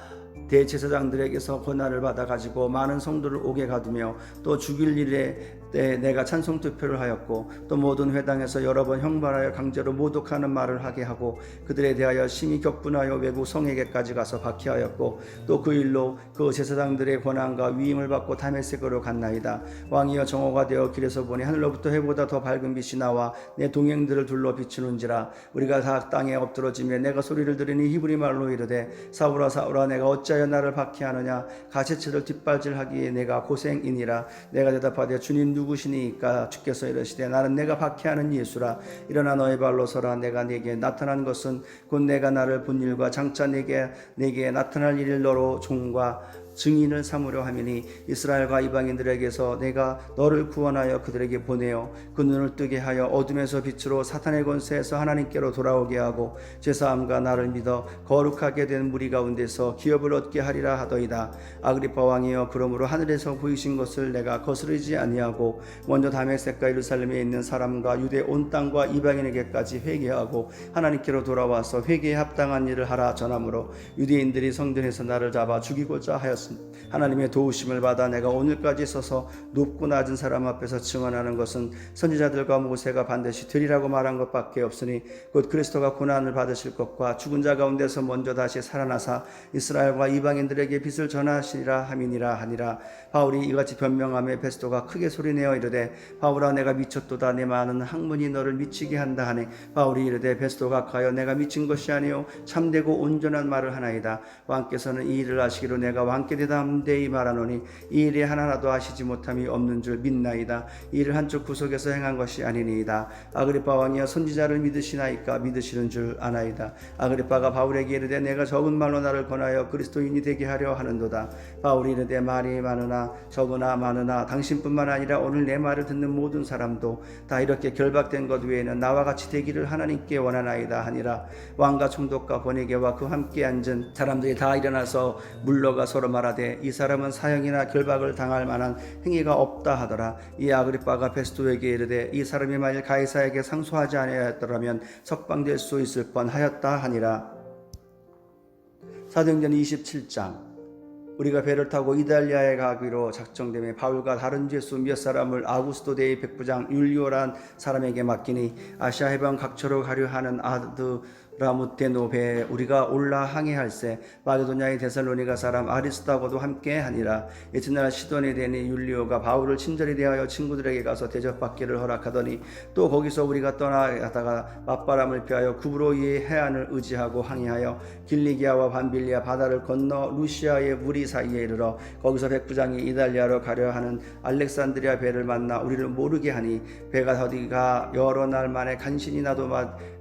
대제사장들에게서 권한을 받아 가지고 많은 성도를 옥에 가두며 또 죽일 일에 때 내가 찬송 투표를 하였고 또 모든 회당에서 여러 번 형벌하여 강제로 모독하는 말을 하게 하고 그들에 대하여 심히 격분하여 외국 성에게까지 가서 박해하였고 또 그 일로 그 제사장들의 권한과 위임을 받고 다메섹으로 갔나이다. 왕이여 정오가 되어 길에서 보니 하늘로부터 해보다 더 밝은 빛이 나와 내 동행들을 둘러 비추는지라. 우리가 다 땅에 엎드러지며 내가 소리를 들으니 히브리 말로 이르되 사울아 사울아 내가 어찌하여 나를 박해하느냐. 가시체를 뒷발질하기에 내가 고생이니라. 내가 대답하되 주님 누구시니까. 주께서 이르시되 나는 내가 박해하는 예수라. 일어나 너의 발로 서라. 내가 네게 나타난 것은 곧 내가 나를 본 일과 장차 내게 나타날 일을 너로 종과 증인을 삼으려 함이니 이스라엘과 이방인들에게서 내가 너를 구원하여 그들에게 보내어 그 눈을 뜨게 하여 어둠에서 빛으로 사탄의 권세에서 하나님께로 돌아오게 하고 죄사함과 나를 믿어 거룩하게 된 무리 가운데서 기업을 얻게 하리라 하더이다. 아그리빠 왕이여 그러므로 하늘에서 보이신 것을 내가 거스르지 아니하고 먼저 다메섹과 예루살렘에 있는 사람과 유대 온 땅과 이방인에게까지 회개하고 하나님께로 돌아와서 회개에 합당한 일을 하라 전하므로 유대인들이 성전에서 나를 잡아 죽이고자 하였으나 하나님의 도우심을 받아 내가 오늘까지 서서 높고 낮은 사람 앞에서 증언하는 것은 선지자들과 모세가 반드시 되리라고 말한 것밖에 없으니 곧 그리스도가 고난을 받으실 것과 죽은 자 가운데서 먼저 다시 살아나사 이스라엘과 이방인들에게 빛을 전하시리라 함이니라 하니라. 바울이 이같이 변명하며 베스도가 크게 소리내어 이르되 바울아 내가 미쳤도다. 내 많은 학문이 너를 미치게 한다 하니 바울이 이르되 베스도가 가여 내가 미친 것이 아니요 참되고 온전한 말을 하나이다. 왕께서는 이 일을 아시기로 내가 왕께 대담되이 말하노니 이 일이 하나라도 아시지 못함이 없는 줄 믿나이다. 이 일을 한쪽 구석에서 행한 것이 아니니이다. 아그리빠 왕이여 선지자를 믿으시나이까? 믿으시는 줄 아나이다. 아그리빠가 바울에게 이르되 내가 적은 말로 나를 권하여 그리스도인이 되게 하려 하는도다. 바울이 이르되 말이 많으나 적으나 많으나 당신뿐만 아니라 오늘 내 말을 듣는 모든 사람도 다 이렇게 결박된 것 외에는 나와 같이 되기를 하나님께 원하나이다 하니라. 왕과 총독과 번외계와 그 함께 앉은 사람들이 다 일어나서 물러가 서로 말하되 이 사람은 사형이나 결박을 당할 만한 행위가 없다 하더라. 이 아그리빠가 베스도에게 이르되 이 사람이 만일 가이사에게 상소하지 아니하였더라면 석방될 수 있을 뻔하였다 하니라. 사도행전 27장. 우리가 배를 타고 이달리아에 가기로 작정되며 바울과 다른 죄수 몇 사람을 아구스도 대의 백부장 율리오란 사람에게 맡기니 아시아 해방 각처로 가려 하는 아드라무테노 배에 우리가 올라 항해할세 마게도냐의 데살로니가 사람 아리스타고도 함께 하니라. 이튿날 시돈에 대니 율리오가 바울을 친절히 대하여 친구들에게 가서 대접받기를 허락하더니 또 거기서 우리가 떠나가다가 맞바람을 피하여 구브로이의 해안을 의지하고 항해하여 길리기아와 밤빌리아 바다를 건너 루시아의 무리 사이에 이르러 거기서 백부장이 이달리아로 가려 하는 알렉산드리아 배를 만나 우리를 모르게 하니 배가 더디가 여러 날 만에 간신히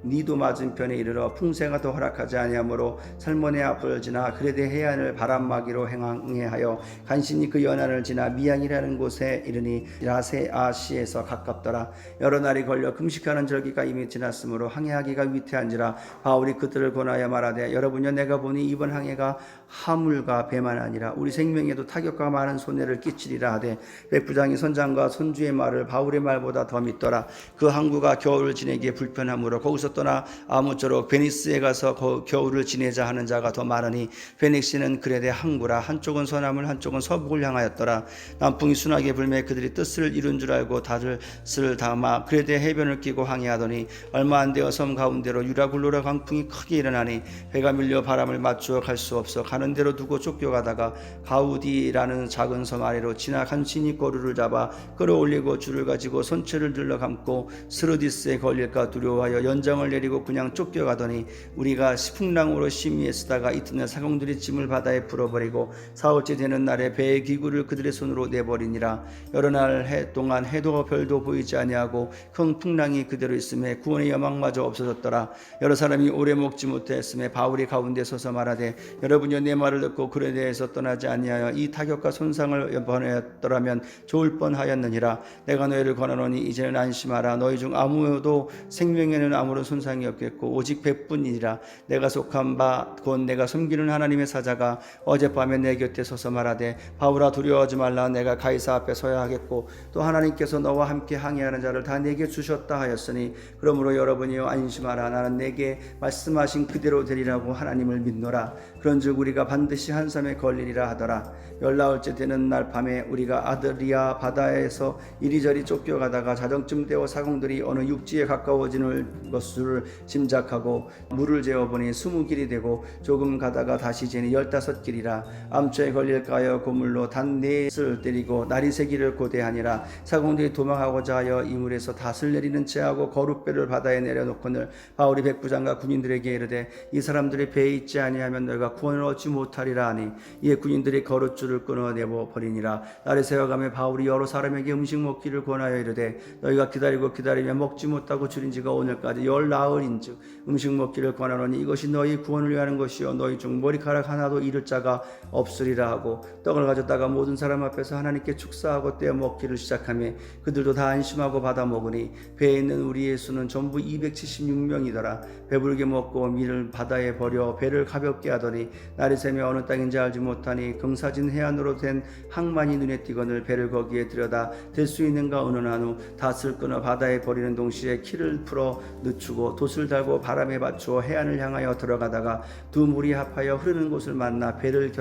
니도 맞은편에 이르러 풍세가 더 허락하지 아니하므로 살모네 앞을 지나 그레데 해안을 바람막이로 항해하여 간신히 그 연안을 지나 미양이라는 곳에 이르니 라세아시에서 가깝더라. 여러 날이 걸려 금식하는 절기가 이미 지났으므로 항해하기가 위태한지라. 바울이 그들을 권하여 말하되 여러분여 내가 보니 이번 항해가 화물과 배만 아니라 우리 생명에도 타격과 많은 손해를 끼치리라 하되 백부장이 선장과 선주의 말을 바울의 말보다 더 믿더라. 그 항구가 겨울을 지내기에 불편하므로 거기서 떠나 아무쪼록 베니스에 가서 겨울을 지내자 하는 자가 더 많으니 베닉시는 그레데 항구라. 한쪽은 서남을 한쪽은 서북을 향하였더라. 남풍이 순하게 불매 그들이 뜻을 이룬 줄 알고 다릇을 담아 그레데 해변을 끼고 항해하더니 얼마 안 되어 섬 가운데로 유라굴로라 강풍이 크게 일어나니 배가 밀려 바람을 맞추어 갈 수 없어 가는 대로 두고 쫓겨가다가 가우디라는 작은 섬 아래로 지나 간신히 거루를 잡아 끌어올리고 줄을 가지고 손채를 들러 감고 스르디스에 걸릴까 두려워하여 연장을 내리고 그냥 쫓겨가더니 우리가 풍랑으로 심히에 쓰다가 이튿날 사공들이 짐을 바다에 풀어버리고 사흘째 되는 날에 배의 기구를 그들의 손으로 내버리니라. 여러 날 동안 해도 별도 보이지 아니하고 큰 풍랑이 그대로 있음에 구원의 여망마저 없어졌더라. 여러 사람이 오래 먹지 못했음에 바울이 가운데 서서 말하되 여러분이 내 말을 듣고 그레데에서 떠나지 아니하여 이 타격과 손상을 번하였더라면 좋을 뻔하였느니라. 내가 너희를 권하노니 이제는 안심하라. 너희 중 아무도 생명에는 아무런 손상이 없겠고 오직 배뿐이니라. 내가 속한 바 곧 내가 섬기는 하나님의 사자가 어젯밤에 내 곁에 서서 말하되 바울아 두려워하지 말라. 내가 가이사 앞에 서야 하겠고 또 하나님께서 너와 함께 항해하는 자를 다 내게 주셨다 하였으니 그러므로 여러분이여 안심하라. 나는 내게 말씀하신 그대로 되리라고 하나님을 믿노라. 그런즉 우리가 반드시 한 섬에 걸리리라 하더라. 열나흘째 되는 날 밤에 우리가 아드리아 바다에서 이리저리 쫓겨가다가 자정쯤 되어 사공들이 어느 육지에 가까워지는 것을 짐작하고 물을 재어보니 20길이 되고 조금 가다가 다시 재니 15길이라. 암초에 걸릴까 하여 고물로 단 4을 때리고 날이 새기를 고대하니라. 사공들이 도망하고자 하여 이물에서 닷을 내리는 채하고 거룻배를 바다에 내려놓거늘 바울이 백부장과 군인들에게 이르되 이 사람들이 배에 있지 아니하면 너희가 구원을 얻지 못하리라 하니 이에 군인들이 거룻줄을 끊어내버 버리니라. 날이 새어가며 바울이 여러 사람에게 음식 먹기를 권하여 이르되 너희가 기다리며 먹지 못하고 줄인 지가 오늘까지 열나흘인즉 음식 먹기를 권하노니 이것이 너희 구원을 위하는 것이요 너희 중 머리카락 하나도 잃을 자가 없으리라 하고 떡을 가졌다가 모든 사람 앞에서 하나님께 축사하고 떼어 먹기를 시작하며 그들도 다 안심하고 받아 먹으니 배에 있는 우리의 수는 전부 276명이더라. 배부르게 먹고 밀을 바다에 버려 배를 가볍게 하더니 날이 새며 어느 땅인지 알지 못하니 경사진 해안으로 된 항만이 눈에 띄거늘 배를 거기에 들여다 댈 수 있는가 의논한 후 닷을 끊어 바다에 버리는 동시에 키를 풀어 늦추고 돛을 달고 바람에 맞추어 해안을 향하여 들어가다가 두 물이 합하여 흐르는 곳을 만나 배를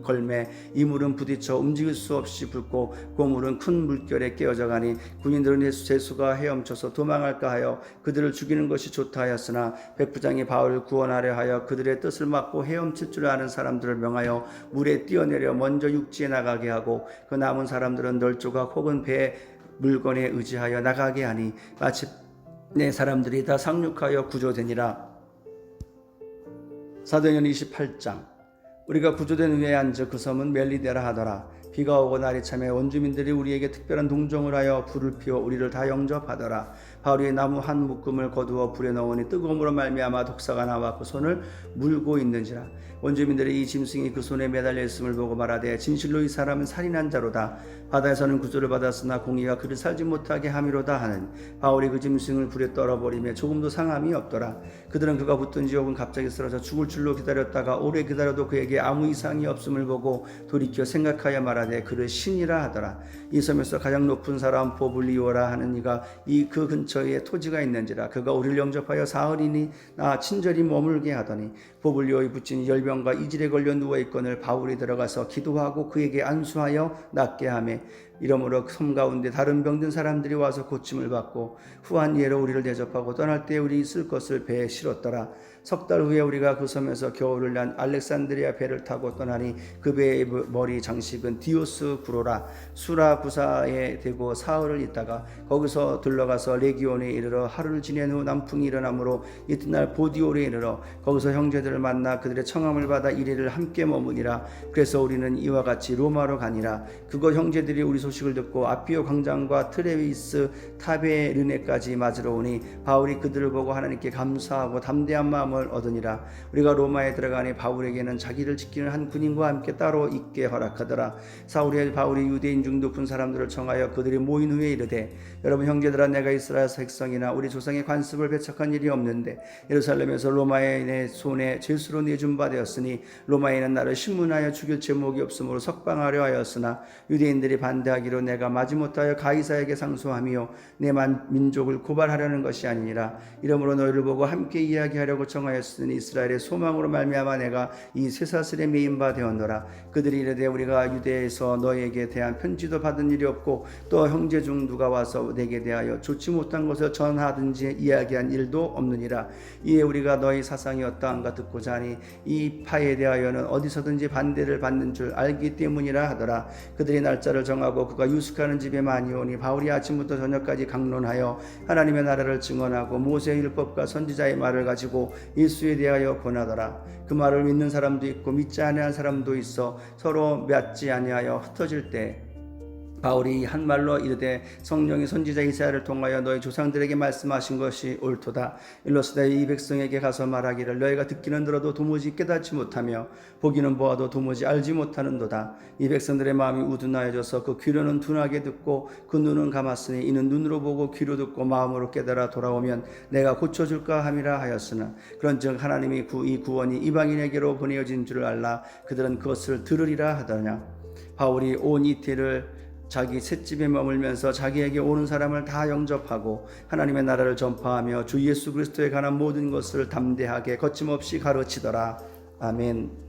걸매 이물은 부딪혀 움직일 수 없이 붉고 고물은 큰 물결에 깨어져 가니 군인들은 제수가 헤엄쳐서 도망할까 하여 그들을 죽이는 것이 좋다 하였으나 백부장이 바울을 구원하려 하여 그들의 뜻을 막고 헤엄칠 줄 아는 사람들을 명하여 물에 뛰어내려 먼저 육지에 나가게 하고 그 남은 사람들은 널조각 혹은 배 물건에 의지하여 나가게 하니 마침내 사람들이 다 상륙하여 구조되니라. 사도행전 28장. 우리가 구조된 후에 앉아 그 섬은 멜리데라 하더라. 비가 오고 날이 참에 원주민들이 우리에게 특별한 동정을 하여 불을 피워 우리를 다 영접하더라. 바울이 나무 한 묶음을 거두어 불에 넣으니 뜨거움으로 말미암아 독사가 나와 그 손을 물고 있는지라. 원주민들이 이 짐승이 그 손에 매달려 있음을 보고 말하되 진실로 이 사람은 살인한 자로다. 바다에서는 구조를 받았으나 공의가 그를 살지 못하게 함이로다 하는. 바울이 그 짐승을 불에 떨어버리며 조금도 상함이 없더라. 그들은 그가 붙든지 혹은 갑자기 쓰러져 죽을 줄로 기다렸다가 오래 기다려도 그에게 아무 이상이 없음을 보고 돌이켜 생각하여 말하되 그를 신이라 하더라. 이 섬에서 가장 높은 사람 보블리오라 하는 이가 그 근처에 토지가 있는지라. 그가 우리를 영접하여 사흘이니 나 친절히 머물게 하더니 보블리오의 부친이 열병과 이질에 걸려 누워있거늘 바울이 들어가서 기도하고 그에게 안수하여 낫게 하며 이러므로 섬 가운데 다른 병든 사람들이 와서 고침을 받고 후한 예로 우리를 대접하고 떠날 때 우리 있을 것을 배에 실었더라. 석 달 후에 우리가 그 섬에서 겨울을 난 알렉산드리아 배를 타고 떠나니 그 배의 머리 장식은 디오스 구로라. 수라구사에 대고 사흘을 있다가 거기서 들러가서 레기온에 이르러 하루를 지낸 후 남풍이 일어나므로 이튿날 보디올에 이르러 거기서 형제들을 만나 그들의 청함을 받아 이리를 함께 머무니라. 그래서 우리는 이와 같이 로마로 가니라. 그곳 형제들이 우리 소식을 듣고 아피오 광장과 트레비스 타베르네까지 맞으러 오니 바울이 그들을 보고 하나님께 감사하고 담대한 마음을 얻으니라. 우리가 로마에 들어가니 바울에게는 자기를 지키는 한 군인과 함께 따로 있게 허락하더라. 사울이 바울이 유대인 중 높은 사람들을 청하여 그들이 모인 후에 이르되 여러분 형제들아 내가 이스라엘 백성이나 우리 조상의 관습을 배척한 일이 없는데 예루살렘에서 로마인의 손에 죄수로 내준 바 되었으니 로마인은 나를 신문하여 죽일 제목이 없으므로 석방하려 하였으나 유대인들이 반대하기로 내가 마지못하여 가이사에게 상소하며 내 민족을 고발하려는 것이 아니니라. 이러므로 너희를 보고 함께 이야기하려고 청하였으니 이스라엘의 소망으로 말미암아 내가 이 쇠사슬에 매인 바 되었노라. 그들이 이르되 우리가 유대에서 너에게 대한 편지도 받은 일이 없고 또 형제 중 누가 와서 내게 대하여 좋지 못한 것을 전하든지 이야기한 일도 없느니라. 이에 우리가 너희 사상이 어떠한가 듣고자 하니 이 파에 대하여는 어디서든지 반대를 받는 줄 알기 때문이라 하더라. 그들이 날짜를 정하고 그가 유숙하는 집에 많이 오니 바울이 아침부터 저녁까지 강론하여 하나님의 나라를 증언하고 모세의 율법과 선지자의 말을 가지고 예수에 대하여 권하더라. 그 말을 믿는 사람도 있고 믿지 아니한 사람도 있어 서로 맺지 아니하여 흩어질 때 바울이 한 말로 이르되 성령이 선지자 이사야를 통하여 너희 조상들에게 말씀하신 것이 옳도다. 일러스되 이 백성에게 가서 말하기를 너희가 듣기는 들어도 도무지 깨닫지 못하며 보기는 보아도 도무지 알지 못하는도다. 이 백성들의 마음이 우둔하여져서 그 귀로는 둔하게 듣고 그 눈은 감았으니 이는 눈으로 보고 귀로 듣고 마음으로 깨달아 돌아오면 내가 고쳐줄까 함이라 하였으나 그런즉 하나님이 이 구원이 이방인에게로 보내어진 줄을 알라. 그들은 그것을 들으리라 하더냐. 바울이 온 이태를 자기 셋집에 머물면서 자기에게 오는 사람을 다 영접하고 하나님의 나라를 전파하며 주 예수 그리스도에 관한 모든 것을 담대하게 거침없이 가르치더라. 아멘.